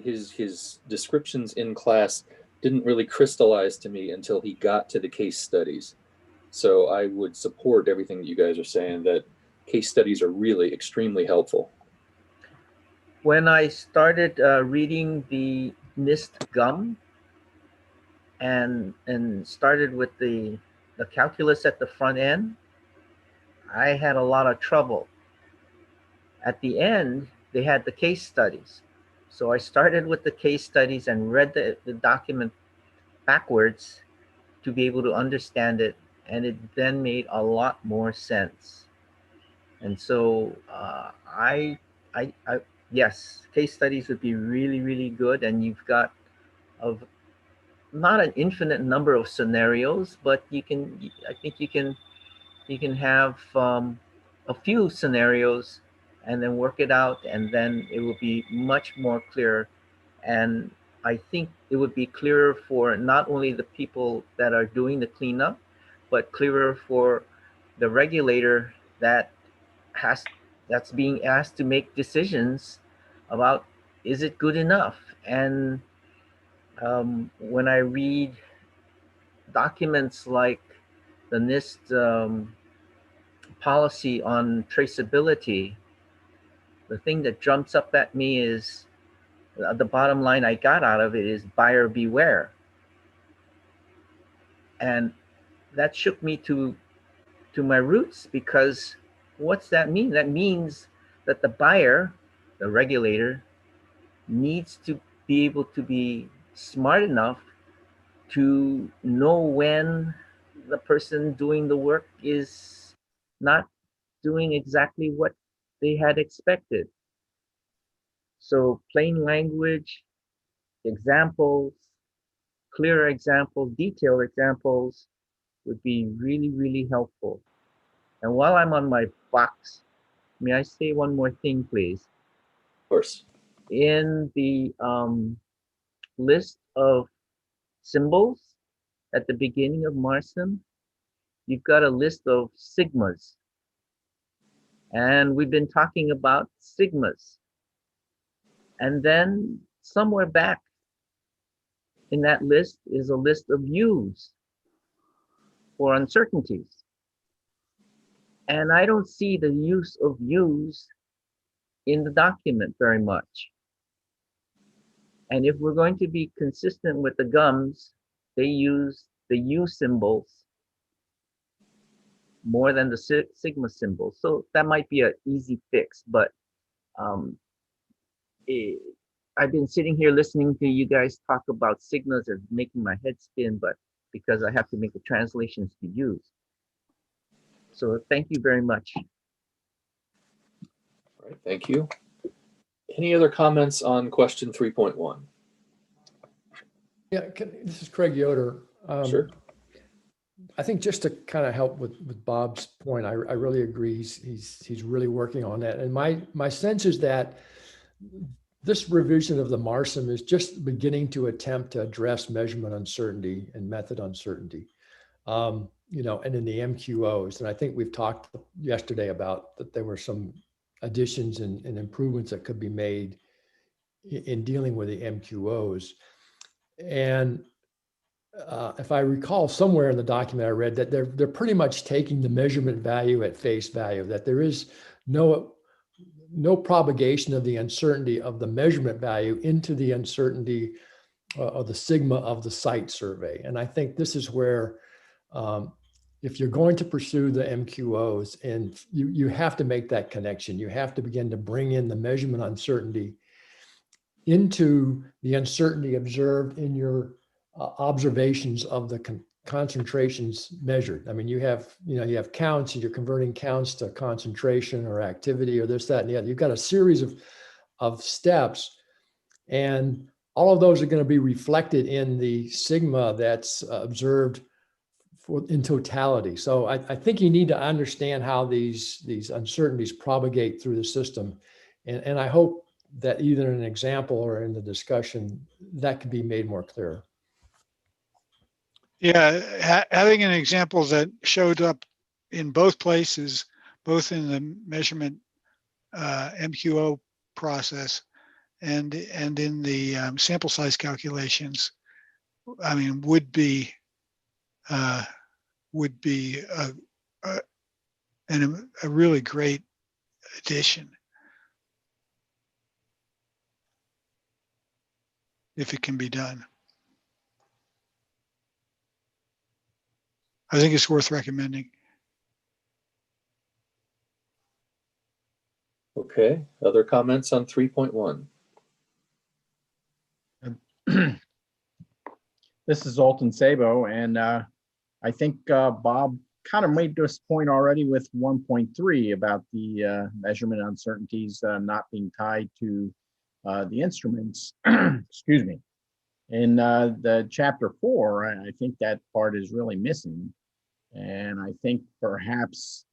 his descriptions in class didn't really crystallize to me until he got to the case studies. So I would support everything that you guys are saying, that case studies are really extremely helpful. When I started reading the NIST gum and started with the calculus at the front end, I had a lot of trouble. At the end, they had the case studies. So I started with the case studies and read the document backwards to be able to understand it. And it then made a lot more sense. And so yes, case studies would be really, really good. And you've got not an infinite number of scenarios, but I think you can have a few scenarios and then work it out, and then it will be much more clear. And I think it would be clearer for not only the people that are doing the cleanup, but clearer for the regulator that's being asked to make decisions about, is it good enough? And when I read documents like the NIST policy on traceability, the thing that jumps up at me is the bottom line I got out of it is buyer beware. And that shook me to my roots, because what's that mean? That means that the buyer, the regulator, needs to be able to be smart enough to know when the person doing the work is not doing exactly what they had expected. So plain language, examples, clear examples, detailed examples would be really, really helpful. And while I'm on my box, may I say one more thing, please? Of course. In the list of symbols at the beginning of MARSIM, you've got a list of sigmas. And we've been talking about sigmas. And then somewhere back in that list is a list of U's for uncertainties. And I don't see the use of U's in the document very much. And if we're going to be consistent with the gums, they use the U symbols more than the sigma symbols. So that might be an easy fix, but I've been sitting here listening to you guys talk about sigmas and making my head spin, but because I have to make the translations to use. So thank you very much. All right, thank you. Any other comments on question 3.1? Yeah, this is Craig Yoder. Sure. I think just to kind of help with Bob's point, I really agree. He's really working on that. And my sense is that this revision of the MARSIM is just beginning to attempt to address measurement uncertainty and method uncertainty, and in the MQOs. And I think we've talked yesterday about that there were some additions and improvements that could be made in dealing with the MQOs. And if I recall somewhere in the document I read that they're pretty much taking the measurement value at face value, that there is no propagation of the uncertainty of the measurement value into the uncertainty of the sigma of the site survey. And I think this is where, if you're going to pursue the MQOs, and you have to make that connection, you have to begin to bring in the measurement uncertainty into the uncertainty observed in your observations of the concentrations measured. I mean, you have counts, and you're converting counts to concentration or activity or this, that, and the other. You've got a series of steps, and all of those are going to be reflected in the sigma that's observed in totality. So I think you need to understand how these uncertainties propagate through the system. And I hope that either in an example or in the discussion, that could be made more clear. Yeah, having an example that showed up in both places, both in the measurement MQO process and in the sample size calculations, I mean, would be a really great addition if it can be done. I think it's worth recommending. Okay, other comments on 3.1? This is Zoltan Sabo, and I think Bob kind of made this point already with 1.3 about the measurement uncertainties not being tied to the instruments. Excuse me. In the chapter 4, I think that part is really missing, and I think perhaps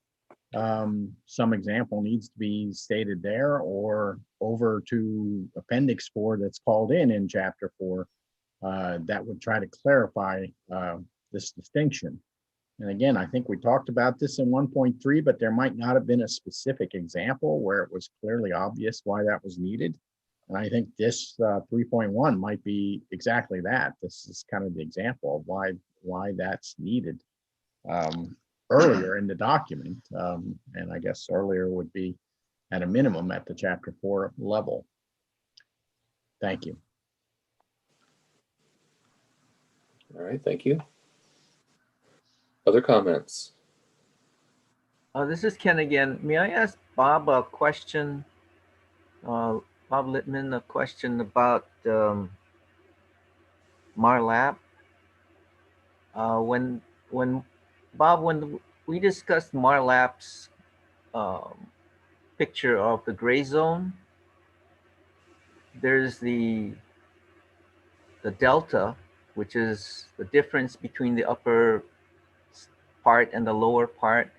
some example needs to be stated there, or over to Appendix 4 that's called in chapter 4. That would try to clarify this distinction. And again, I think we talked about this in 1.3, but there might not have been a specific example where it was clearly obvious why that was needed. And I think this 3.1 might be exactly that. This is kind of the example of why that's needed earlier in the document. And I guess earlier would be at a minimum at the chapter 4 level. Thank you. All right, thank you. Other comments? This is Ken again. May I ask Bob a question? Bob Littman, a question about MARLAP. When Bob, when we discussed MARLAP's picture of the gray zone, there's the delta, which is the difference between the upper part and the lower part,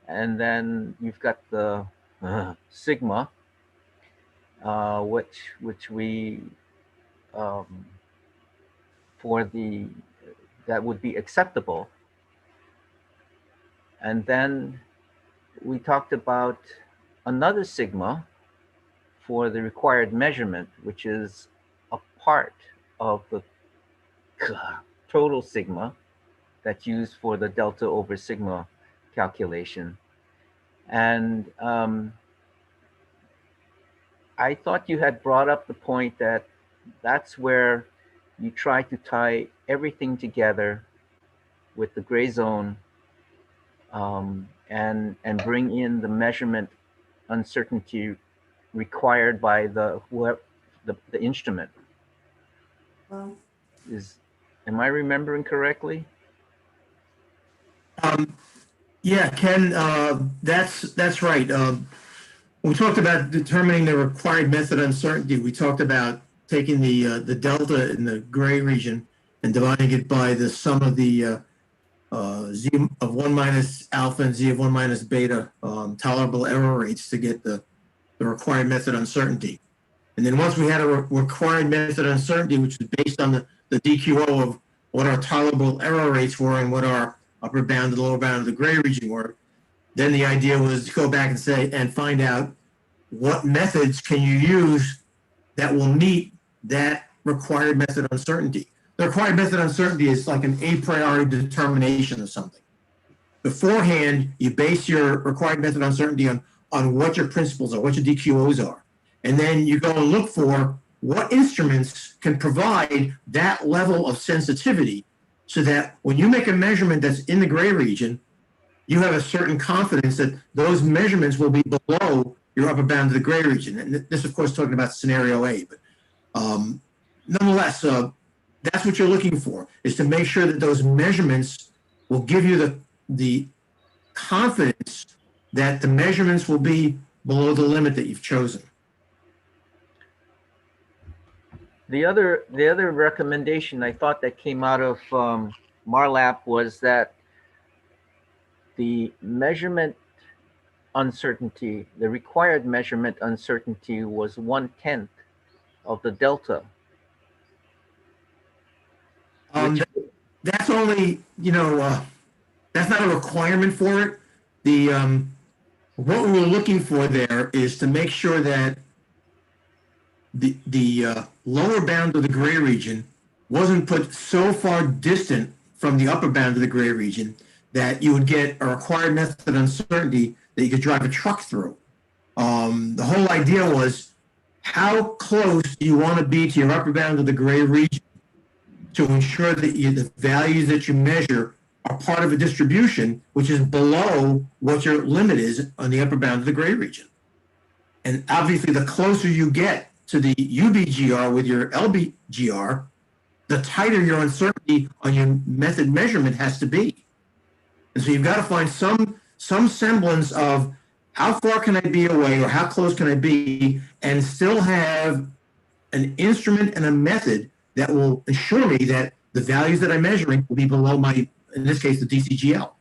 and then you've got the sigma, which we that would be acceptable. And then we talked about another sigma for the required measurement, which is a part of the total sigma that's used for the delta over sigma calculation. And I thought you had brought up the point that that's where you try to tie everything together with the gray zone and bring in the measurement uncertainty required by the instrument. Am I remembering correctly? Yeah, Ken, that's right. When we talked about determining the required method uncertainty, we talked about taking the delta in the gray region and dividing it by the sum of the z of 1 minus alpha and z of 1 minus beta tolerable error rates to get the required method uncertainty. And then once we had a required method uncertainty, which is based on the DQO of what our tolerable error rates were and what our upper bound and lower bound of the gray region were, then the idea was to go back and say and find out what methods can you use that will meet that required method uncertainty. The required method uncertainty is like an a priori determination of something. Beforehand, you base your required method uncertainty on what your principles are, what your DQOs are. And then you go and look for what instruments can provide that level of sensitivity so that when you make a measurement that's in the gray region, you have a certain confidence that those measurements will be below your upper bound of the gray region. And this, of course, talking about scenario A. But nonetheless, that's what you're looking for, is to make sure that those measurements will give you the confidence that the measurements will be below the limit that you've chosen. The other recommendation I thought that came out of MARLAP was that the measurement uncertainty, the required measurement uncertainty was 1/10 of the delta. That's only, that's not a requirement for it. What we were looking for there is to make sure that the lower bound of the gray region wasn't put so far distant from the upper bound of the gray region that you would get a required method uncertainty that you could drive a truck through. The whole idea was, how close do you want to be to your upper bound of the gray region to ensure that the values that you measure are part of a distribution which is below what your limit is on the upper bound of the gray region. And obviously, the closer you get to the UBGR with your LBGR, the tighter your uncertainty on your method measurement has to be. And so you've got to find some semblance of how far can I be away or how close can I be and still have an instrument and a method that will assure me that the values that I'm measuring will be below my, in this case, the DCGL.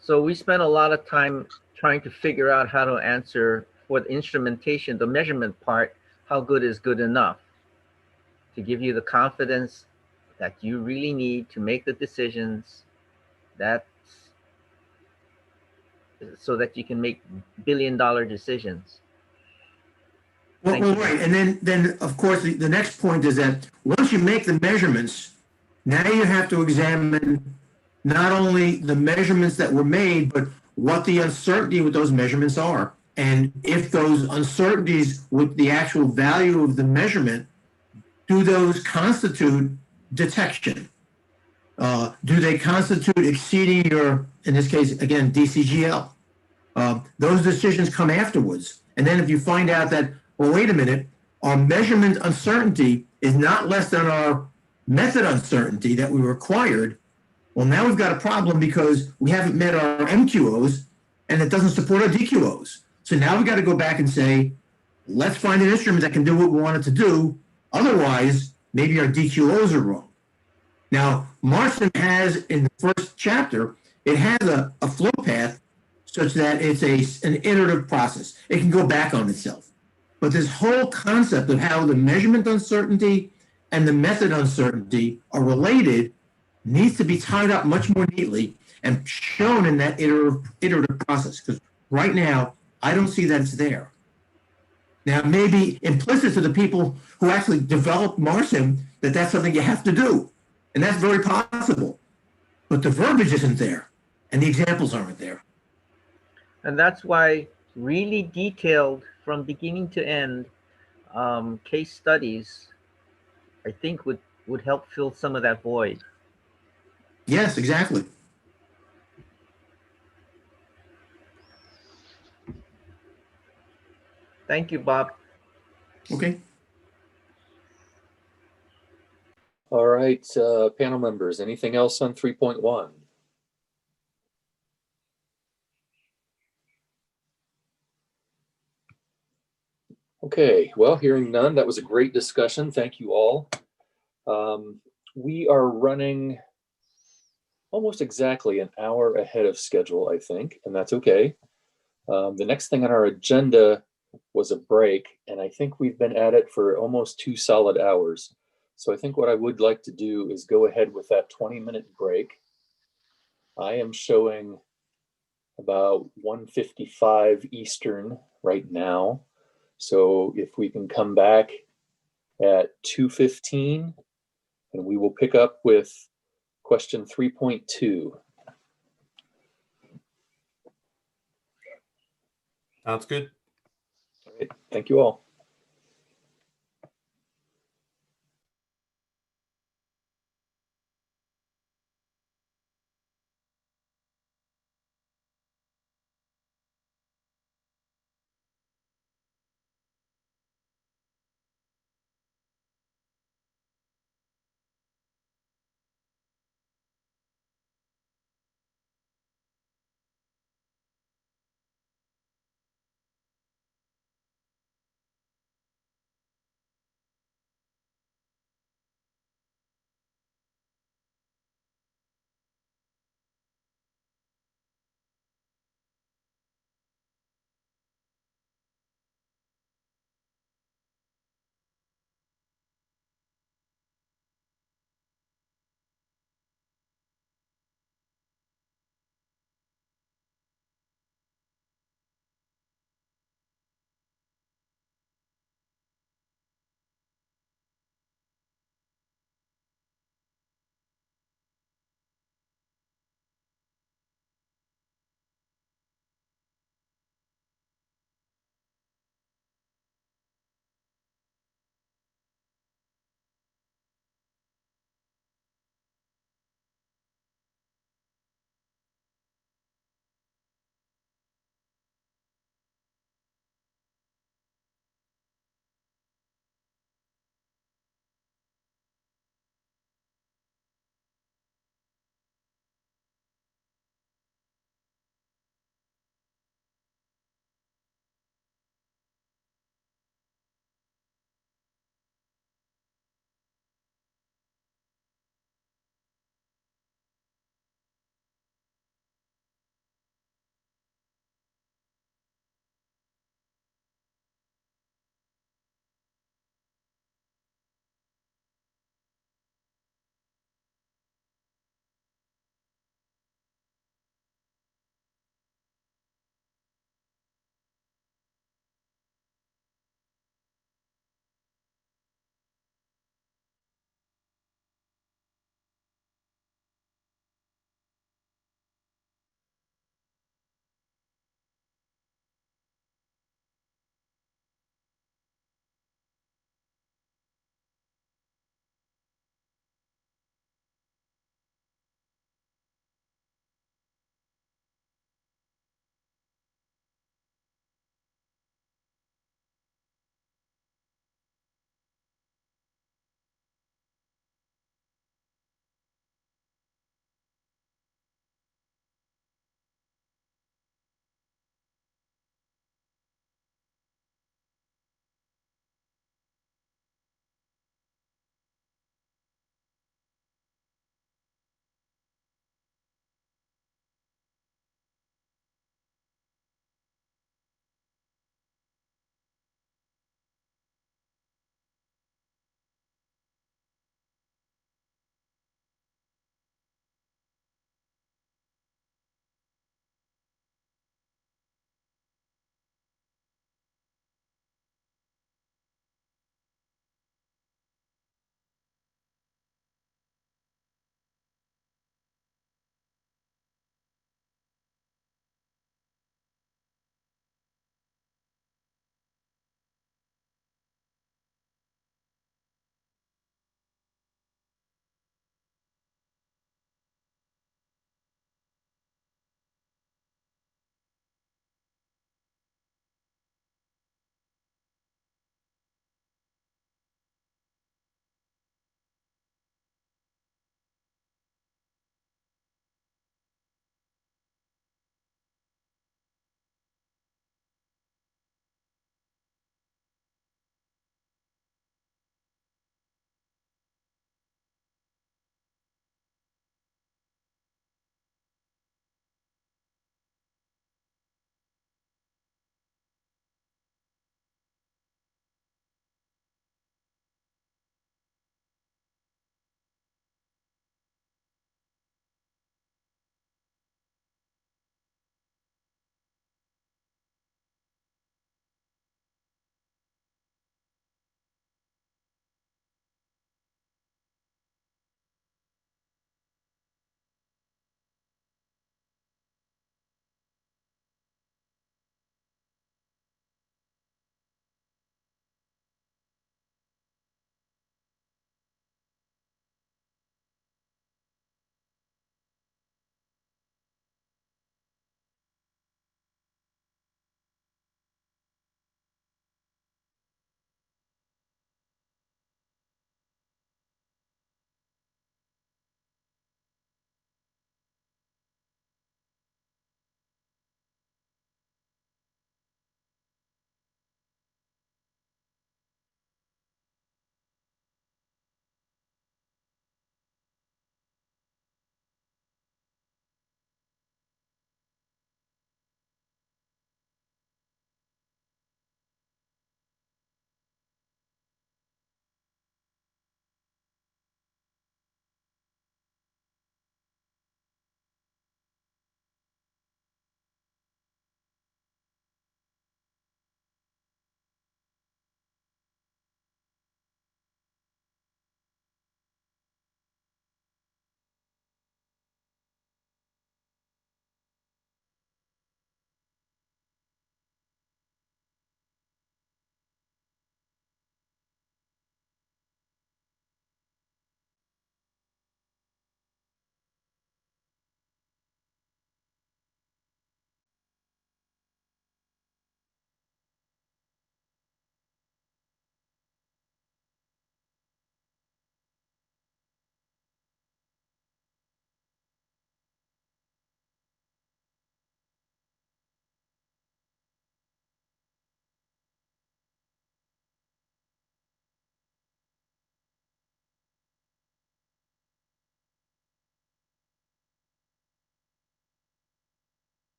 So we spent a lot of time trying to figure out how to answer for the instrumentation, the measurement part, how good is good enough to give you the confidence that you really need to make the decisions so that you can make billion-dollar decisions. Well, right, and then of course the next point is that once you make the measurements, now you have to examine not only the measurements that were made, but what the uncertainty with those measurements are, and if those uncertainties with the actual value of the measurement, do those constitute detection? Do they constitute exceeding your, in this case again, DCGL? Those decisions come afterwards, and then if you find out that, well, wait a minute, our measurement uncertainty is not less than our method uncertainty that we required, well, now we've got a problem because we haven't met our MQOs and it doesn't support our DQOs. So now we've got to go back and say, let's find an instrument that can do what we want it to do. Otherwise, maybe our DQOs are wrong. Now, Marston has, in the first chapter, it has a flow path such that it's an iterative process. It can go back on itself. But this whole concept of how the measurement uncertainty and the method uncertainty are related needs to be tied up much more neatly and shown in that iterative process. Because right now, I don't see that it's there. Now, maybe implicit to the people who actually developed Marston that that's something you have to do. And that's very possible. But the verbiage isn't there, and the examples aren't there. And that's why really detailed from beginning to end case studies, I think would help fill some of that void. Yes, exactly. Thank you, Bob. Okay. All right, panel members, anything else on 3.1? Okay, well, hearing none, that was a great discussion. Thank you all. We are running almost exactly an hour ahead of schedule, I think, and that's okay. The next thing on our agenda was a break, and I think we've been at it for almost 2 solid hours. So I think what I would like to do is go ahead with that 20-minute break. I am showing about 1:55 Eastern right now. So if we can come back at 2:15, and we will pick up with question 3.2. Sounds good. All right, thank you all.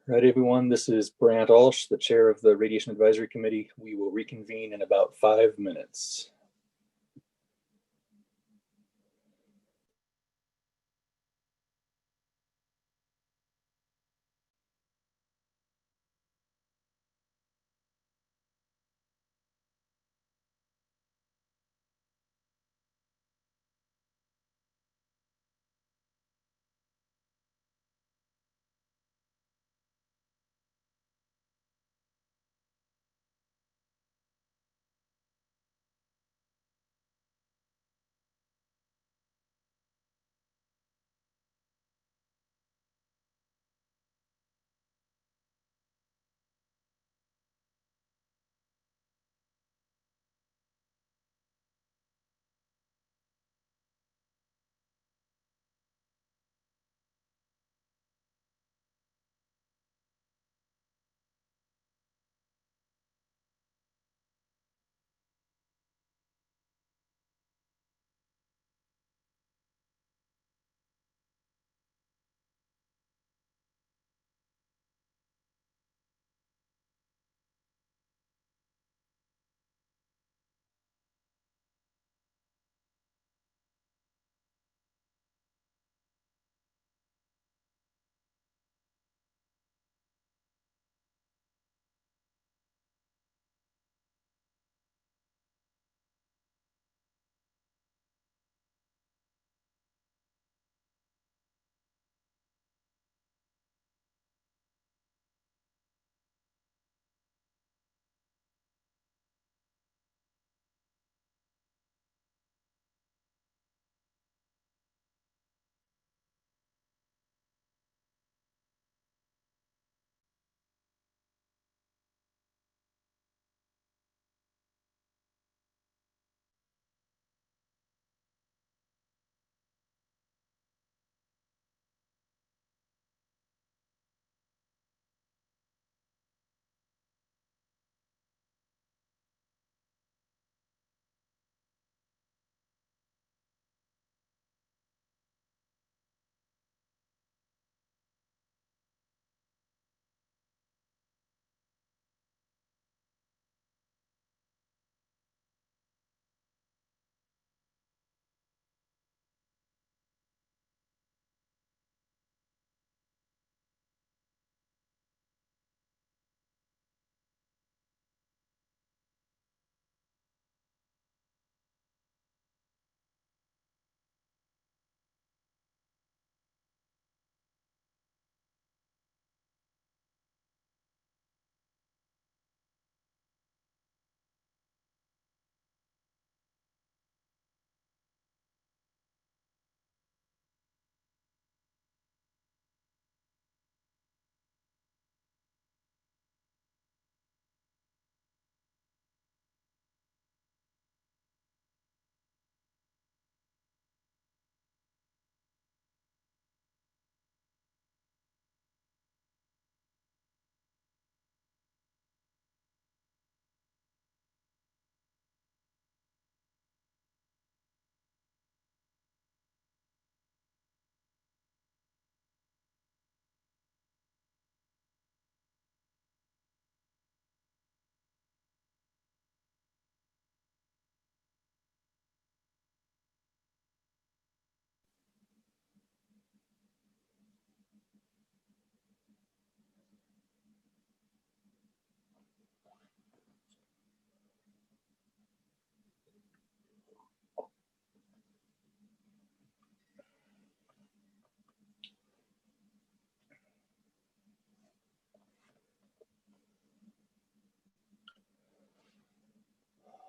Right, everyone, this is Brant Alsh, the chair of the Radiation Advisory Committee. We will reconvene in about 5 minutes.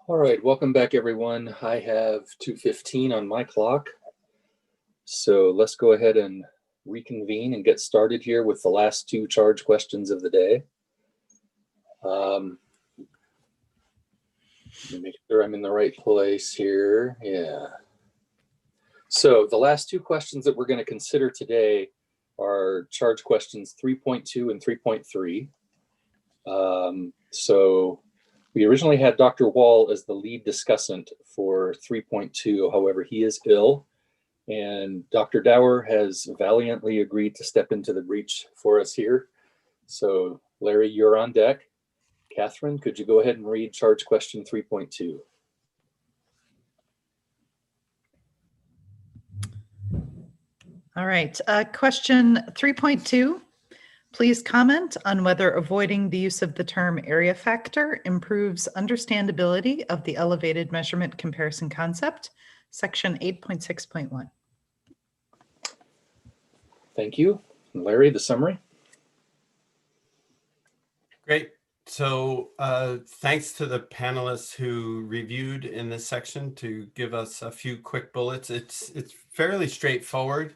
All right, welcome back, everyone. I have 2:15 on my clock. So let's go ahead and reconvene and get started here with the last two charge questions of the day. Let me make sure I'm in the right place here. Yeah. So the last two questions that we're going to consider today are charge questions 3.2 and 3.3. So we originally had Dr. Wall as the lead discussant for 3.2. However, he is ill, and Dr. Dower has valiantly agreed to step into the breach for us here. So Larry, you're on deck. Catherine, could you go ahead and read charge question 3.2? All right. Question 3.2. Please comment on whether avoiding the use of the term area factor improves understandability of the elevated measurement comparison concept, section 8.6.1. Thank you. Larry, the summary. Great. So thanks to the panelists who reviewed in this section to give us a few quick bullets. It's fairly straightforward.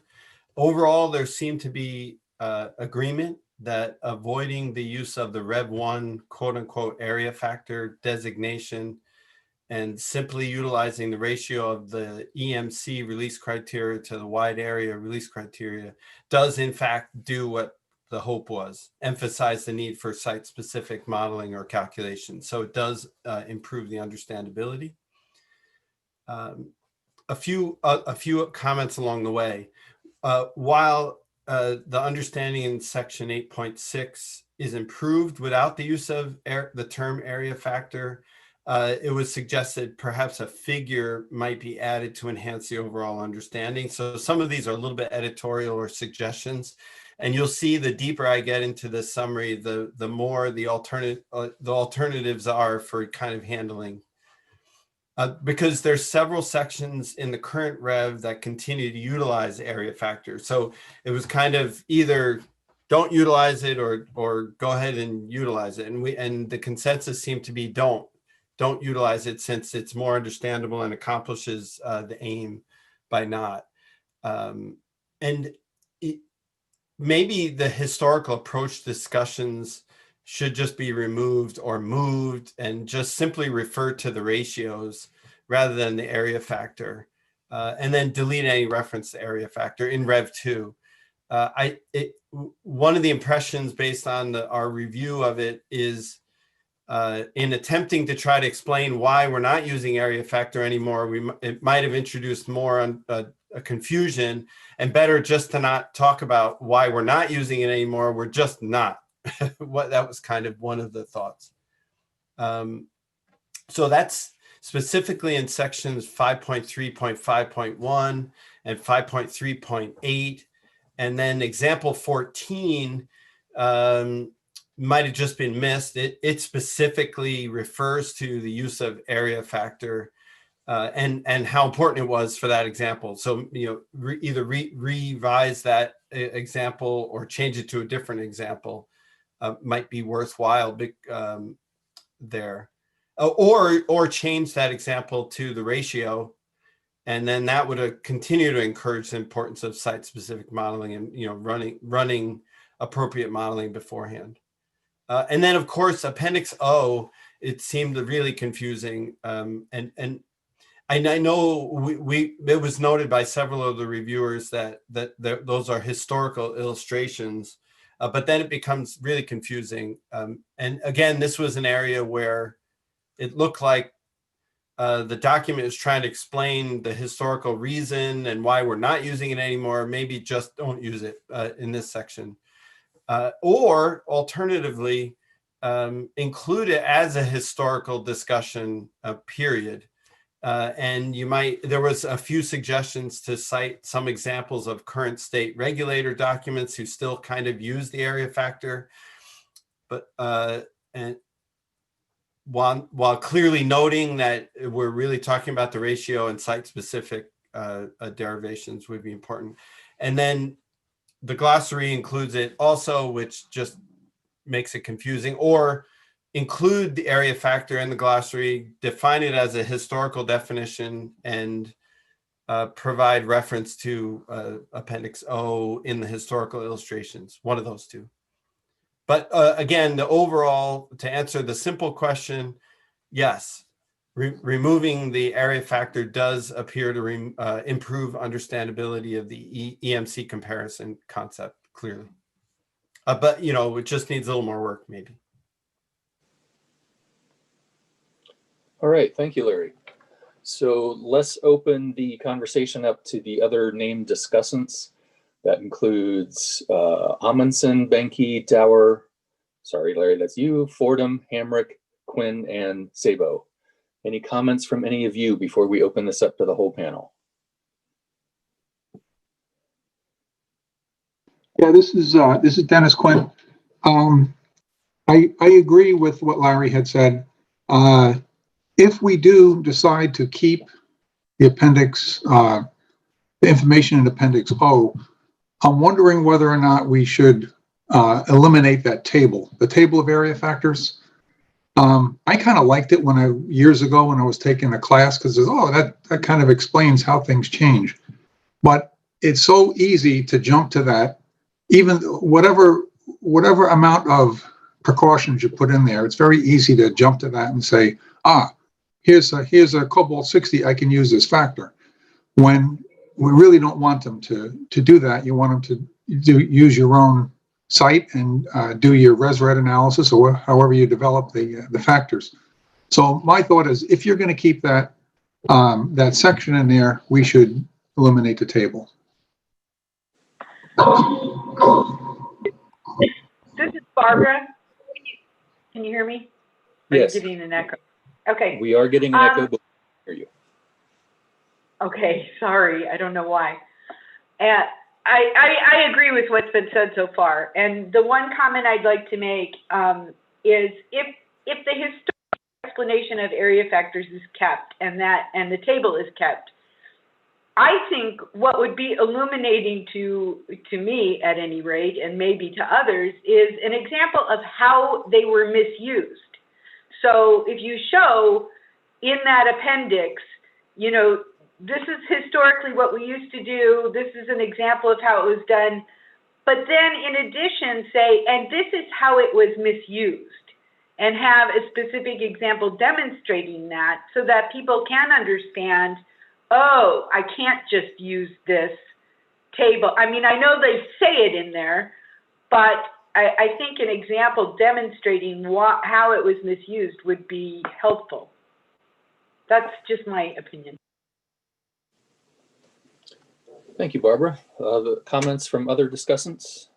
Overall, there seemed to be agreement that avoiding the use of the Rev 1 quote unquote area factor designation and simply utilizing the ratio of the EMC release criteria to the wide area release criteria does in fact do what the hope was, emphasize the need for site-specific modeling or calculation. So it does improve the understandability. A few comments along the way. While the understanding in section 8.6 is improved without the use of the term area factor, it was suggested perhaps a figure might be added to enhance the overall understanding. So some of these are a little bit editorial or suggestions. And you'll see the deeper I get into the summary, the more the alternatives are for kind of handling. Because there's several sections in the current Rev that continue to utilize area factor. So it was kind of either don't utilize it or go ahead and utilize it. And the consensus seemed to be don't utilize it since it's more understandable and accomplishes the aim by not. Maybe the historical approach discussions should just be removed or moved and just simply refer to the ratios rather than the area factor, and then delete any reference to area factor in Rev 2. One of the impressions based on our review of it is in attempting to try to explain why we're not using area factor anymore, it might have introduced more on a confusion, and better just to not talk about why we're not using it anymore. We're just not. That was kind of one of the thoughts. So that's specifically in sections 5.3.5.1 and 5.3.8. And then example 14 might have just been missed. It specifically refers to the use of area factor and how important it was for that example. So, either revise that example or change it to a different example might be worthwhile there. Or change that example to the ratio, and then that would continue to encourage the importance of site-specific modeling and running appropriate modeling beforehand. And then, of course, Appendix O, it seemed really confusing, and I know it was noted by several of the reviewers that those are historical illustrations, but then it becomes really confusing. And again, this was an area where it looked like the document is trying to explain the historical reason and why we're not using it anymore. Maybe just don't use it in this section. Or alternatively, include it as a historical discussion period. And there was a few suggestions to cite some examples of current state regulator documents who still kind of use the area factor. But, and while clearly noting that we're really talking about the ratio and site-specific derivations would be important. And then the glossary includes it also, which just makes it confusing, or include the area factor in the glossary, define it as a historical definition, and provide reference to Appendix O in the historical illustrations, one of those two. But again, the overall, to answer the simple question, yes, removing the area factor does appear to improve understandability of the EMC comparison concept, clearly. But, it just needs a little more work, maybe. All right, thank you, Larry. So let's open the conversation up to the other named discussants. That includes Amundsen, Benke, Dower, sorry, Larry, that's you, Fordham, Hamrick, Quinn, and Sabo. Any comments from any of you before we open this up to the whole panel? Yeah, this is Dennis Quinn. I agree with what Larry had said. If we do decide to keep the appendix, the information in Appendix O, I'm wondering whether or not we should eliminate that table, the table of area factors. I kind of liked it years ago when I was taking a class, because that kind of explains how things change. But it's so easy to jump to that, even whatever amount of precautions you put in there, it's very easy to jump to that and say, here's a cobalt 60, I can use this factor. When we really don't want them to do that. You want them to use your own site and do your res-red analysis, or however you develop the factors. So my thought is, if you're going to keep that that section in there, we should eliminate the table. This is Barbara. Can you hear me? Yes. Are you getting an echo? Okay. We are getting an echo, but we can hear you. Okay, sorry, I don't know why. I agree with what's been said so far. And the one comment I'd like to make is if the historical explanation of area factors is kept and the table is kept, I think what would be illuminating to me at any rate, and maybe to others, is an example of how they were misused. So if you show in that appendix, you know, this is historically what we used to do, this is an example of how it was done, but then in addition say, and this is how it was misused, and have a specific example demonstrating that so that people can understand, oh, I can't just use this table. I mean, I know they say it in there, but I think an example demonstrating how it was misused would be helpful. That's just my opinion. Thank you, Barbara. The comments from other discussants?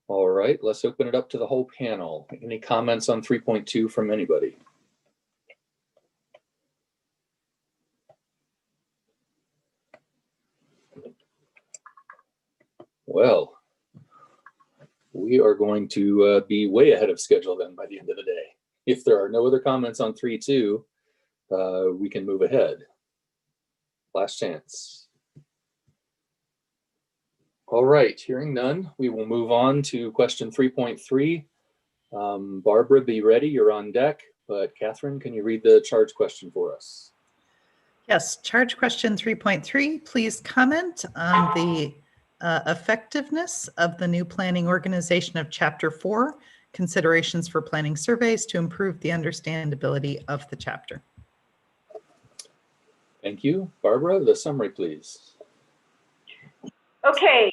All right, let's open it up to the whole panel. Any comments on 3.2 from anybody? Well, we are going to be way ahead of schedule then by the end of the day. If there are no other comments on 3.2, we can move ahead. Last chance. All right, hearing none, we will move on to question 3.3. Barbara, be ready, you're on deck, but Catherine, can you read the charge question for us? Yes, charge question 3.3. Please comment on the effectiveness of the new planning organization of Chapter 4, considerations for planning surveys to improve the understandability of the chapter. Thank you. Barbara, the summary, please. Okay,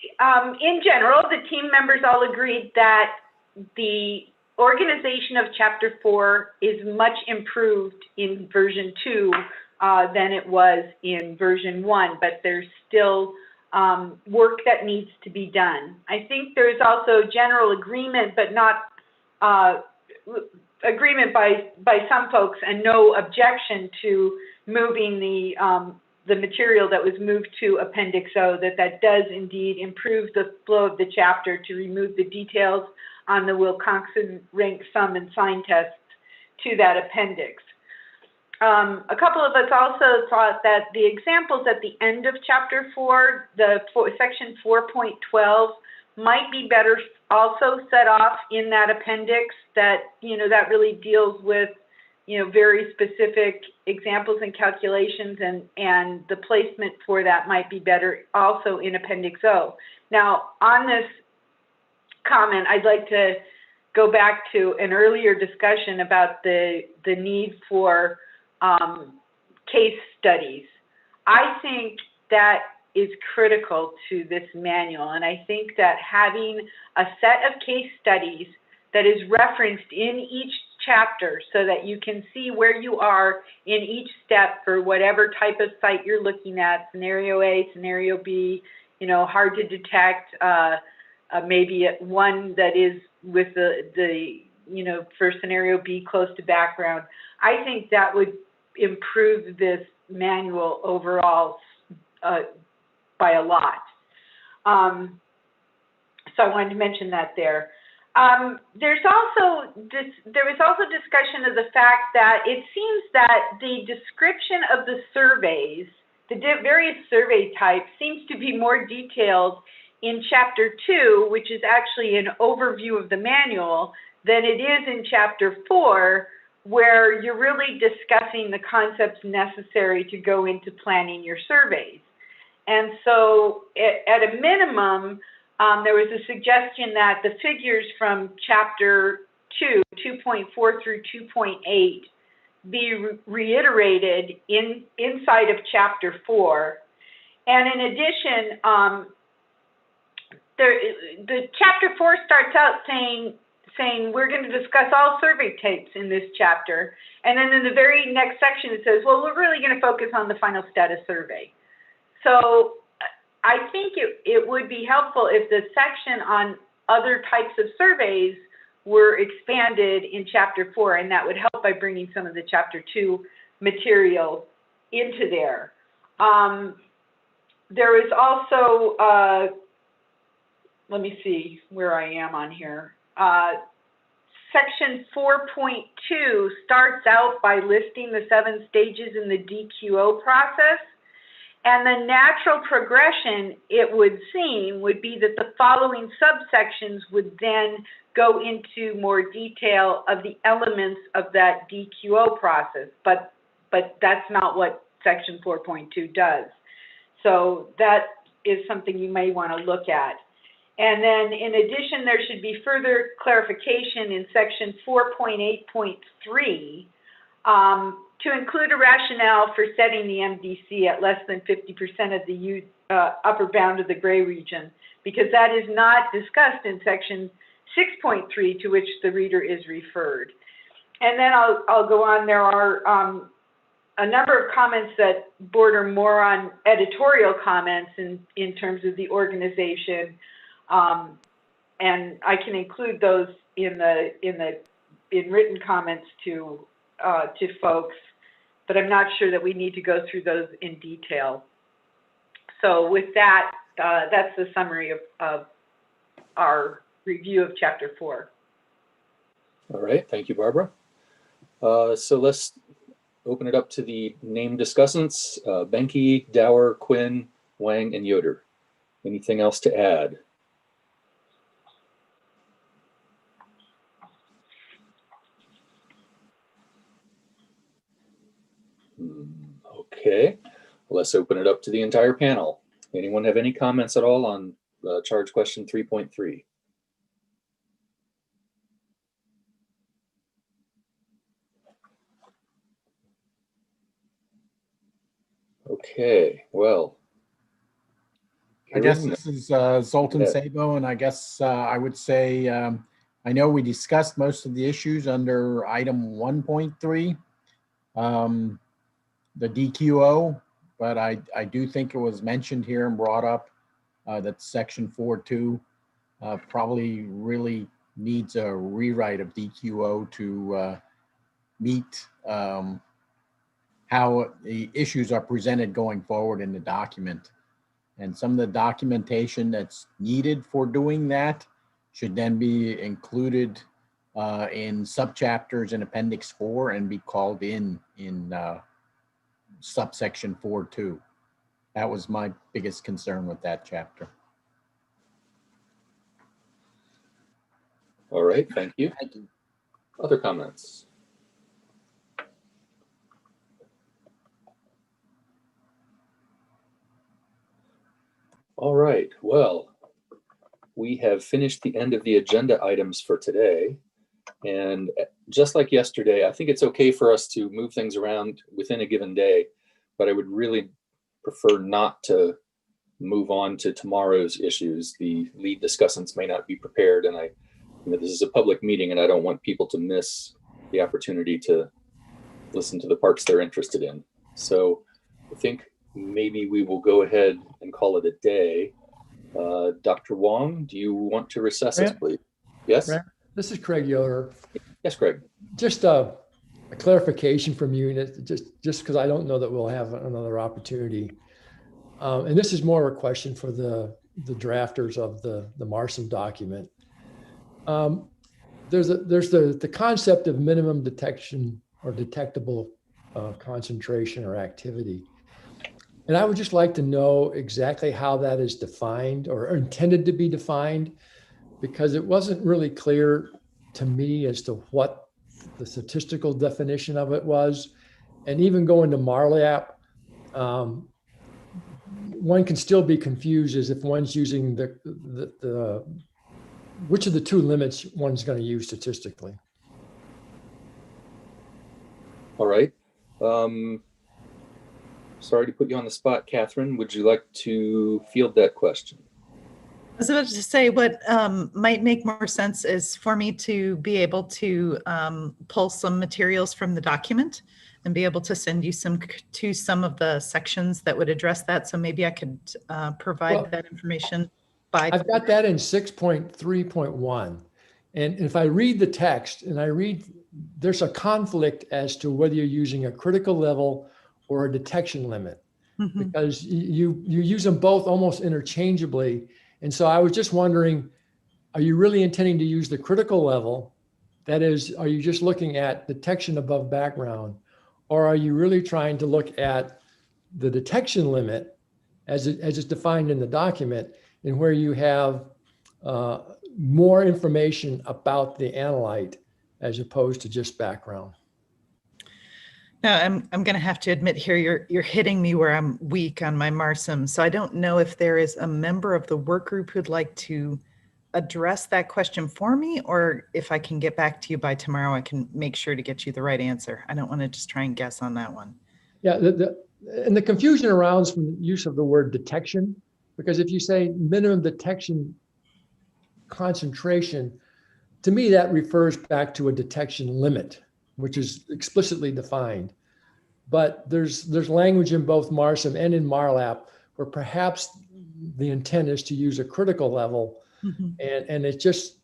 in general, the team members all agreed that the organization of Chapter 4 is much improved in version 2 than it was in version 1, but there's still work that needs to be done. I think there's also general agreement, but not agreement by some folks, and no objection to moving the material that was moved to Appendix O, that does indeed improve the flow of the chapter to remove the details on the Wilcoxon rank sum and sign tests to that appendix. A couple of us also thought that the examples at the end of Chapter 4, section 4.12, might be better also set off in that appendix, that, you know, that really deals with, you know, very specific examples and calculations, and the placement for that might be better also in Appendix O. Now, on this comment, I'd like to go back to an earlier discussion about the need for case studies. I think that is critical to this manual, and I think that having a set of case studies that is referenced in each chapter so that you can see where you are in each step for whatever type of site you're looking at, scenario A, scenario B, hard to detect, maybe one that is with the for scenario B close to background. I think that would improve this manual overall by a lot. So I wanted to mention that there. There was also discussion of the fact that it seems that the description of the surveys, the various survey types, seems to be more detailed in Chapter 2, which is actually an overview of the manual, than it is in Chapter 4, where you're really discussing the concepts necessary to go into planning your surveys. And so at a minimum, there was a suggestion that the figures from Chapter 2, 2.4 through 2.8, be reiterated inside of Chapter 4. And in addition, the Chapter 4 starts out saying we're going to discuss all survey types in this chapter. And then in the very next section, it says, well, we're really going to focus on the final status survey. So I think it would be helpful if the section on other types of surveys were expanded in Chapter 4, and that would help by bringing some of the Chapter 2 material into there. There is also, let me see where I am on here. Section 4.2 starts out by listing the 7 stages in the DQO process. And the natural progression, it would seem, would be that the following subsections would then go into more detail of the elements of that DQO process. But that's not what Section 4.2 does. So that is something you may want to look at. And then in addition, there should be further clarification in Section 4.8.3 to include a rationale for setting the MDC at less than 50% of the upper bound of the gray region, because that is not discussed in Section 6.3, to which the reader is referred. And then I'll go on. There are a number of comments that border more on editorial comments in terms of the organization, and I can include those in written comments to folks, but I'm not sure that we need to go through those in detail. So with that, that's the summary of our review of Chapter 4. All right, thank you, Barbara. So let's open it up to the named discussants, Benke, Dower, Quinn, Wang, and Yoder. Anything else to add? Okay, let's open it up to the entire panel. Anyone have any comments at all on charge question 3.3? Okay, well. I guess this is Zoltan Sabo, and I guess I would say, I know we discussed most of the issues under item 1.3, the DQO, but I do think it was mentioned here and brought up that section 4.2 probably really needs a rewrite of DQO to meet how the issues are presented going forward in the document. And some of the documentation that's needed for doing that should then be included in subchapters in Appendix 4 and be called in subsection 4.2. That was my biggest concern with that chapter. All right, thank you. Other comments? All right, well, we have finished the end of the agenda items for today. And just like yesterday, I think it's okay for us to move things around within a given day, but I would really prefer not to move on to tomorrow's issues. The lead discussants may not be prepared, and this is a public meeting and I don't want people to miss the opportunity to listen to the parts they're interested in. So I think maybe we will go ahead and call it a day. Dr. Wong, do you want to recess us, please? Yes? This is Craig Yoder. Yes, Craig. Just a clarification from you, and it's just because I don't know that we'll have another opportunity. And this is more a question for the drafters of the Marsom document. There's the concept of minimum detection or detectable concentration or activity. And I would just like to know exactly how that is defined or intended to be defined, because it wasn't really clear to me as to what the statistical definition of it was. And even going to MARLAP, one can still be confused as if one's using which of the two limits one's going to use statistically. All right. Sorry to put you on the spot, Catherine. Would you like to field that question? I was about to say what might make more sense is for me to be able to pull some materials from the document and be able to send you some of the sections that would address that. So maybe I could provide that information by. I've got that in 6.3.1. And if I read the text and there's a conflict as to whether you're using a critical level or a detection limit, because you use them both almost interchangeably. And so I was just wondering, are you really intending to use the critical level? That is, are you just looking at detection above background? Or are you really trying to look at the detection limit as it's defined in the document, and where you have more information about the analyte as opposed to just background? Now, I'm going to have to admit here, you're hitting me where I'm weak on my Marsom. So I don't know if there is a member of the work group who'd like to address that question for me, or if I can get back to you by tomorrow, I can make sure to get you the right answer. I don't want to just try and guess on that one. Yeah, and the confusion arises from the use of the word detection, because if you say minimum detection concentration, to me, that refers back to a detection limit, which is explicitly defined. But there's language in both Marsom and in MARLAP where perhaps the intent is to use a critical level. And it's just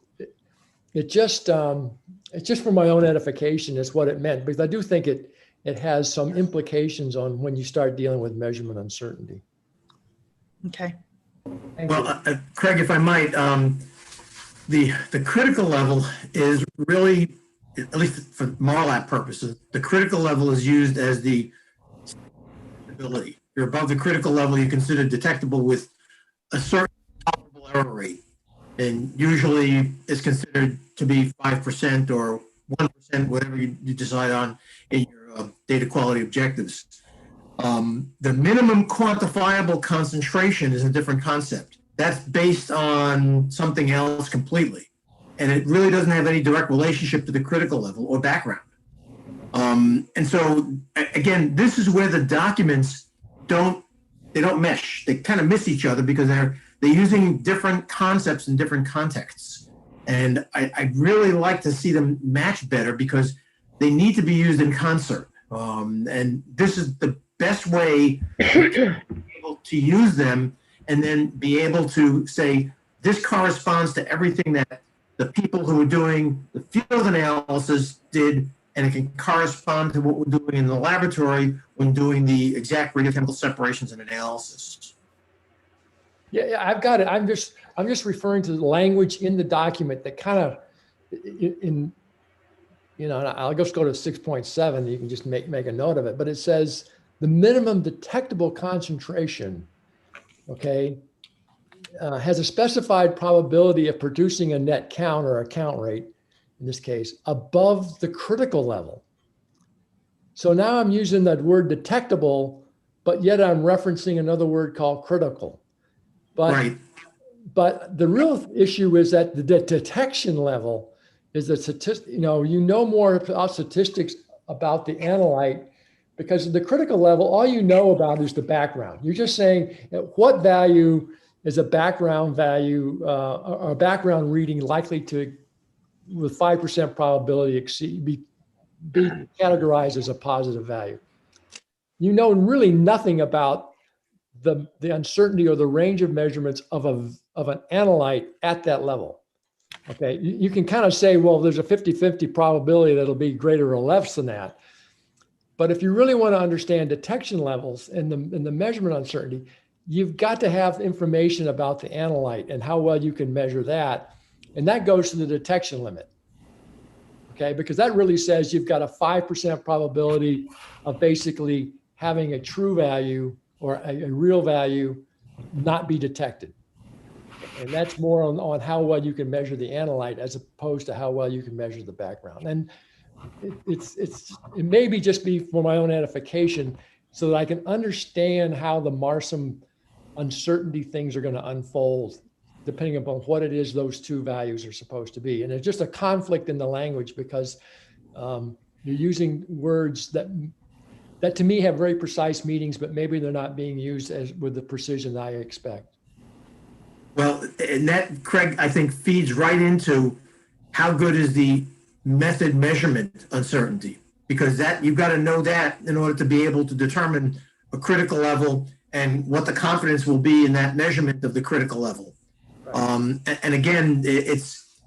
for my own edification is what it meant, because I do think it has some implications on when you start dealing with measurement uncertainty. Okay. Well, Craig, if I might, the critical level is really, at least for MARLAP purposes, the critical level is used as the ability. You're above the critical level, you consider detectable with a certain tolerable error rate. And usually it's considered to be 5% or 1%, whatever you decide on in your data quality objectives. The minimum quantifiable concentration is a different concept. That's based on something else completely. And it really doesn't have any direct relationship to the critical level or background. And so, again, this is where the documents don't mesh. They kind of miss each other because they're using different concepts in different contexts. And I'd really like to see them match better because they need to be used in concert. And this is the best way to be able to use them and then be able to say, this corresponds to everything that the people who are doing the field analysis did, and it can correspond to what we're doing in the laboratory when doing the exact radiochemical separations and analysis. Yeah, I've got it. I'm just referring to the language in the document that kind of, and I'll just go to 6.7. You can just make a note of it. But it says the minimum detectable concentration, okay, has a specified probability of producing a net count or a count rate, in this case, above the critical level. So now I'm using that word detectable, but yet I'm referencing another word called critical. But the real issue is that the detection level is the statistic. You know more about statistics about the analyte, because the critical level, all you know about is the background. You're just saying what value is a background value or a background reading likely to, with 5% probability, be categorized as a positive value. You know really nothing about the uncertainty or the range of measurements of an analyte at that level. Okay, you can kind of say, well, there's a 50-50 probability that it'll be greater or less than that. But if you really want to understand detection levels and the measurement uncertainty, you've got to have information about the analyte and how well you can measure that. And that goes to the detection limit. Okay, because that really says you've got a 5% probability of basically having a true value or a real value not be detected. And that's more on how well you can measure the analyte as opposed to how well you can measure the background. And it may be just be for my own edification so that I can understand how the Marsom uncertainty things are going to unfold depending upon what it is those two values are supposed to be. And it's just a conflict in the language because you're using words that to me have very precise meanings, but maybe they're not being used as with the precision that I expect. Well, and that, Craig, I think feeds right into how good is the method measurement uncertainty, because that you've got to know that in order to be able to determine a critical level and what the confidence will be in that measurement of the critical level. And again, it's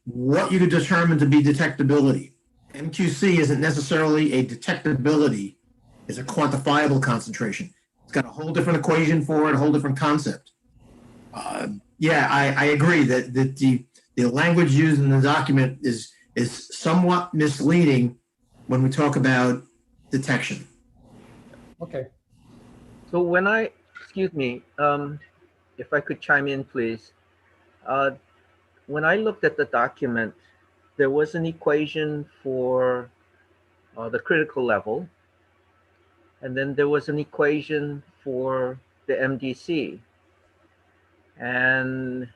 what you could determine to be detectability. MQC isn't necessarily a detectability, it's a quantifiable concentration. It's got a whole different equation for it, a whole different concept. Yeah, I agree that the language used in the document is somewhat misleading when we talk about detection. Okay. So when excuse me, if I could chime in, please. When I looked at the document, there was an equation for the critical level, and then there was an equation for the MDC. And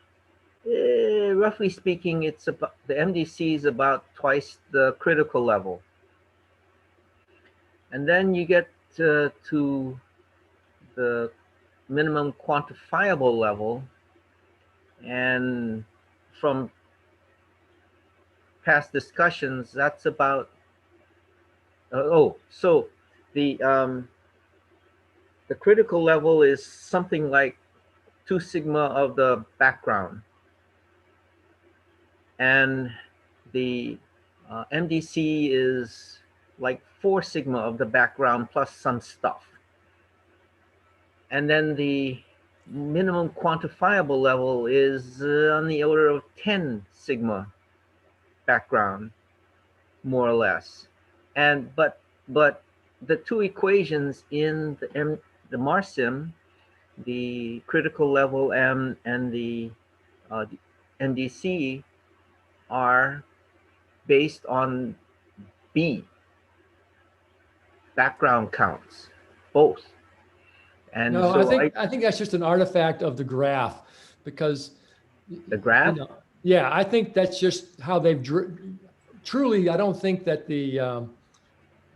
roughly speaking, it's about the MDC is about twice the critical level. And then you get to the minimum quantifiable level, and from past discussions, that's about so the critical level is something like 2 sigma of the background, and the MDC is like 4 sigma of the background plus some stuff. And then the minimum quantifiable level is on the order of 10 sigma background, more or less. And but the two equations in the MARSIM, the critical level M and the MDC, are based on B, background counts, both. And no, so I think that's just an artifact of the graph, because the graph. Yeah, I think that's just how they've truly. I don't think that the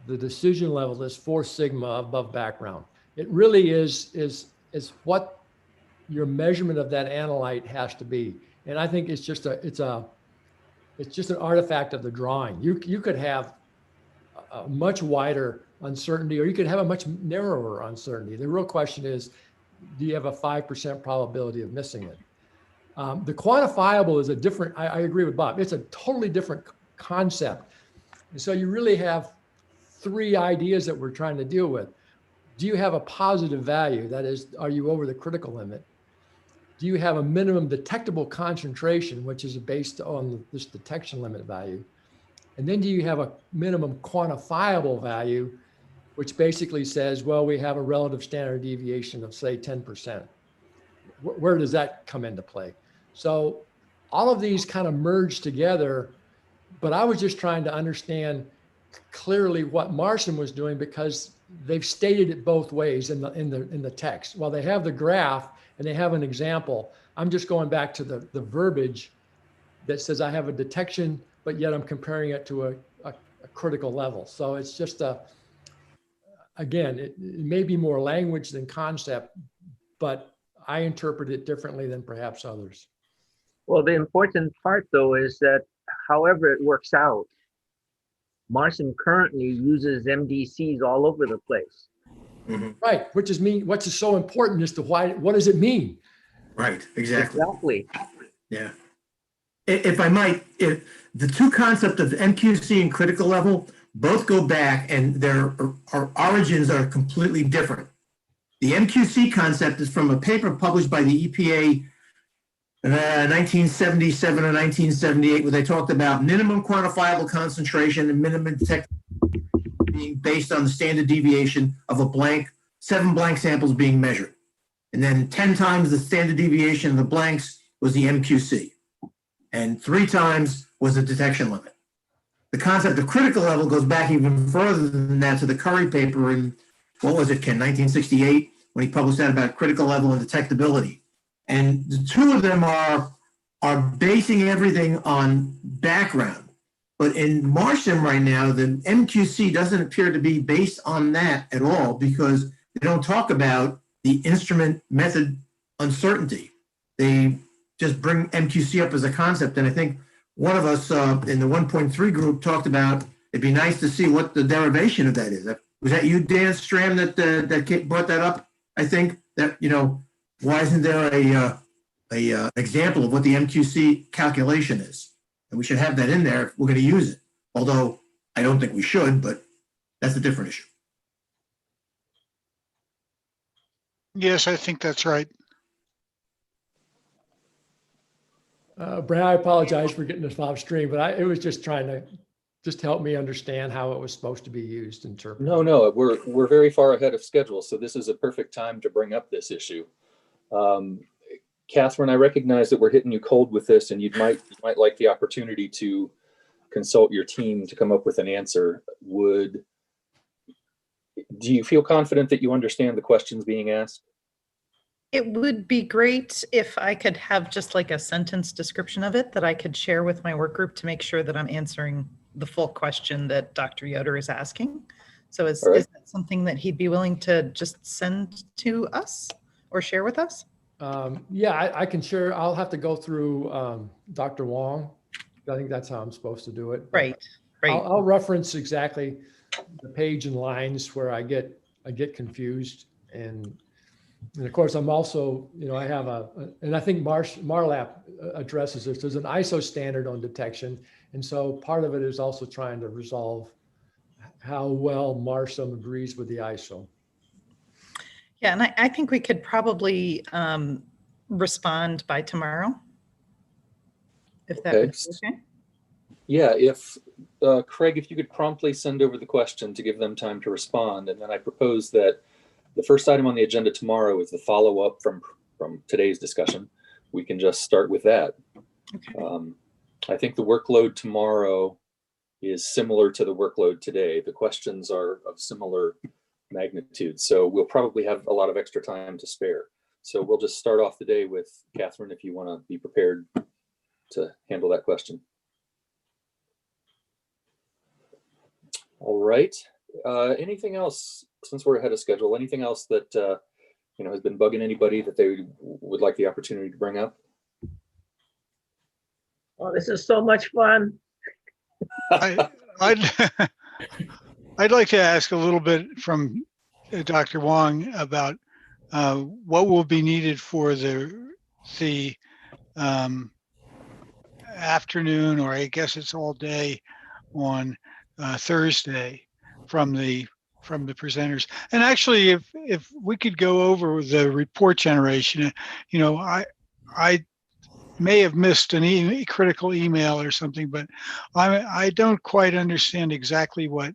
decision level is 4 sigma above background. It really is what your measurement of that analyte has to be, and I think it's just an artifact of the drawing. You could have a much wider uncertainty, or you could have a much narrower uncertainty. The real question is, do you have a 5% probability of missing it? The quantifiable is a different, I agree with Bob, it's a totally different concept. And so you really have 3 ideas that we're trying to deal with. Do you have a positive value? That is, are you over the critical limit? Do you have a minimum detectable concentration, which is based on this detection limit value? And then do you have a minimum quantifiable value, which basically says, well, we have a relative standard deviation of, say, 10%. Where does that come into play? So all of these kind of merge together, but I was just trying to understand clearly what Marson was doing, because they've stated it both ways in the text. While they have the graph and they have an example, I'm just going back to the verbiage that says I have a detection, but yet I'm comparing it to a critical level. So it's just again, it may be more language than concept, but I interpret it differently than perhaps others. Well, the important part, though, is that however it works out, Marson currently uses MDCs all over the place. Right, which is what's so important as to what does it mean? Right, exactly. Exactly. Yeah. If I might, if the two concepts of MQC and critical level both go back and their origins are completely different. The MQC concept is from a paper published by the EPA 1977 or 1978, where they talked about minimum quantifiable concentration and minimum detectable being based on the standard deviation of 7 blank samples being measured. And then 10 times the standard deviation of the blanks was the MQC. And 3 times was the detection limit. The concept of critical level goes back even further than that to the Curry paper in, what was it, Ken, 1968, when he published that about critical level and detectability. And the two of them are basing everything on background. But in MARSIM right now, the MQC doesn't appear to be based on that at all, because they don't talk about the instrument method uncertainty. They just bring MQC up as a concept. And I think one of us in the 1.3 group talked about, it'd be nice to see what the derivation of that is. Was that you, Dan Stram, that brought that up? I think that, why isn't there a example of what the MQC calculation is? And we should have that in there if we're going to use it. Although I don't think we should, but that's a different issue. Yes, I think that's right. Brad, I apologize for getting this off stream, but it was just trying to help me understand how it was supposed to be used in terms. No, we're very far ahead of schedule, so this is a perfect time to bring up this issue. Catherine, I recognize that we're hitting you cold with this, and you might like the opportunity to consult your team to come up with an answer. Do you feel confident that you understand the questions being asked? It would be great if I could have just like a sentence description of it that I could share with my work group to make sure that I'm answering the full question that Dr. Yoder is asking. So is that something that he'd be willing to just send to us or share with us? Yeah, I can share. I'll have to go through Dr. Wong. I think that's how I'm supposed to do it. Right. I'll reference exactly the page and lines where I get confused. And of course, I'm also, I have and I think Marlap addresses this. There's an ISO standard on detection. And so part of it is also trying to resolve how well MARSIM agrees with the ISO. Yeah, and I think we could probably respond by tomorrow, if that would be okay. Yeah, if Craig, if you could promptly send over the question to give them time to respond, and then I propose that the first item on the agenda tomorrow is the follow-up from today's discussion. We can just start with that. Okay. I think the workload tomorrow is similar to the workload today. The questions are of similar magnitude, so we'll probably have a lot of extra time to spare. So we'll just start off the day with Catherine, if you want to be prepared to handle that question. All right. Anything else, since we're ahead of schedule, anything else that has been bugging anybody that they would like the opportunity to bring up? Oh, this is so much fun. I'd like to ask a little bit from Dr. Wong about what will be needed for the afternoon, or I guess it's all day on Thursday from the presenters. And actually, if we could go over the report generation, I may have missed an critical email or something, but I don't quite understand exactly what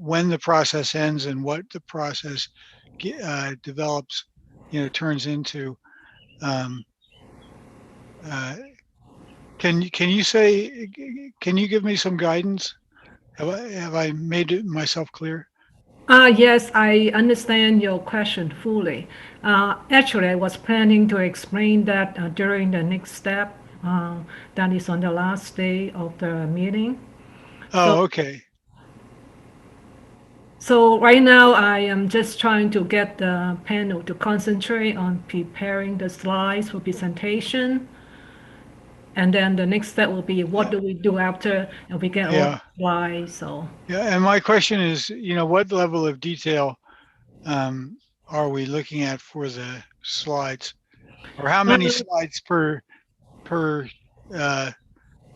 when the process ends and what the process develops, turns into. Can you give me some guidance? Have I made myself clear? Yes, I understand your question fully. Actually, I was planning to explain that during the next step, that is on the last day of the meeting. Oh, okay. So right now, I am just trying to get the panel to concentrate on preparing the slides for presentation. And then the next step will be, what do we do after we get all the slides? So yeah, and my question is, what level of detail are we looking at for the slides? Or how many slides per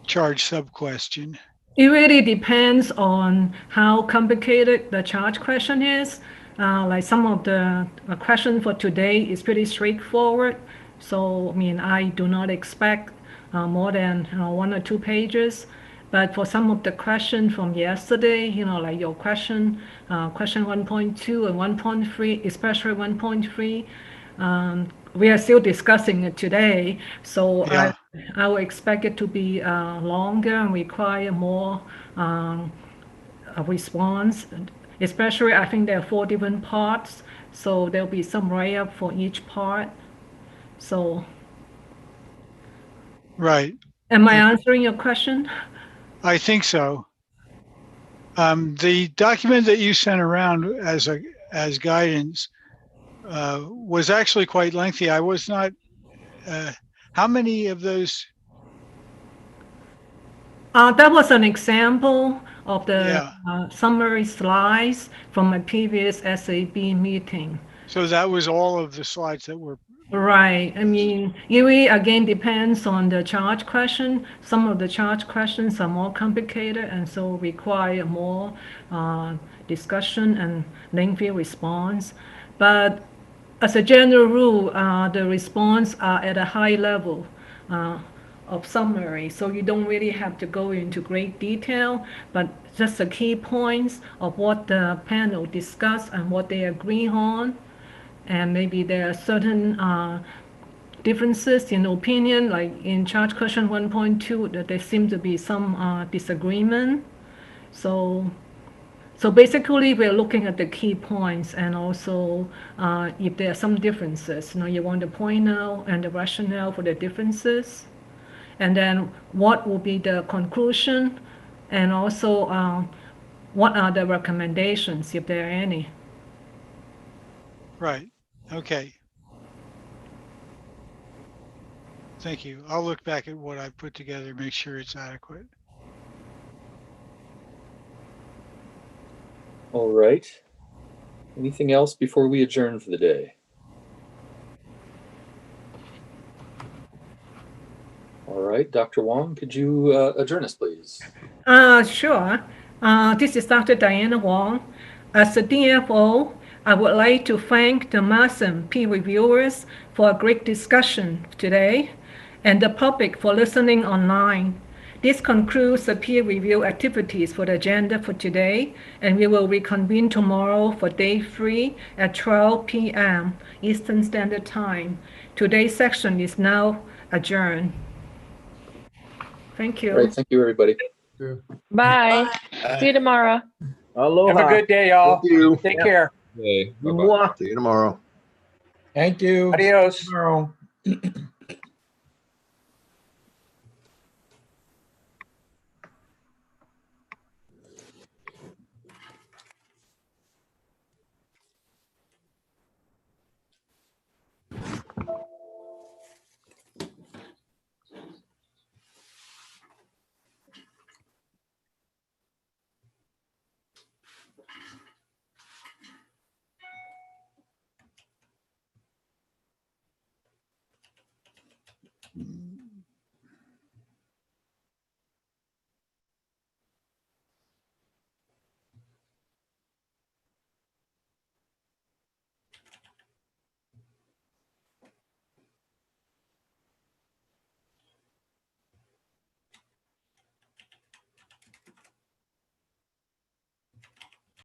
charge sub question? It really depends on how complicated the charge question is. Like some of the question for today is pretty straightforward. So, I mean, I do not expect more than 1 or 2 pages. But for some of the question from yesterday, like your question 1.2 and 1.3, especially 1.3, we are still discussing it today. So Yeah. I would expect it to be longer and require more a response. Especially, I think there are 4 different parts, so there'll be some write-up for each part. So, Right. am I answering your question? I think so. The document that you sent around as guidance was actually quite lengthy. I was not. How many of those? That was an example of the Yeah. summary slides from my previous SAB meeting. So that was all of the slides that were. Right. I mean, it really again depends on the charge question. Some of the charge questions are more complicated and so require more discussion and lengthy response. But as a general rule, the response are at a high level of summary. So you don't really have to go into great detail, but just the key points of what the panel discussed and what they agree on. And maybe there are certain differences in opinion, like in charge question 1.2, that there seem to be some disagreement. So basically, we're looking at the key points and also if there are some differences, you want to point out and the rationale for the differences. And then what will be the conclusion and also what are the recommendations, if there are any. Right. Okay. Thank you. I'll look back at what I put together, make sure it's adequate. All right. Anything else before we adjourn for the day? All right, Dr. Wong, could you adjourn us, please? Sure. This is Dr. Diana Wong. As the DFO, I would like to thank the MASM peer reviewers for a great discussion today and the public for listening online. This concludes the peer review activities for the agenda for today, and we will reconvene tomorrow for day 3 at 12 p.m. Eastern Standard Time. Today's session is now adjourned. Thank you. All right, thank you, everybody. Bye. See you tomorrow. Aloha. Have a good day, y'all. Thank you. Take Yep. care. Hey, bye-bye. Mwah. See you tomorrow. Thank you. Adios. Tomorrow. Mm.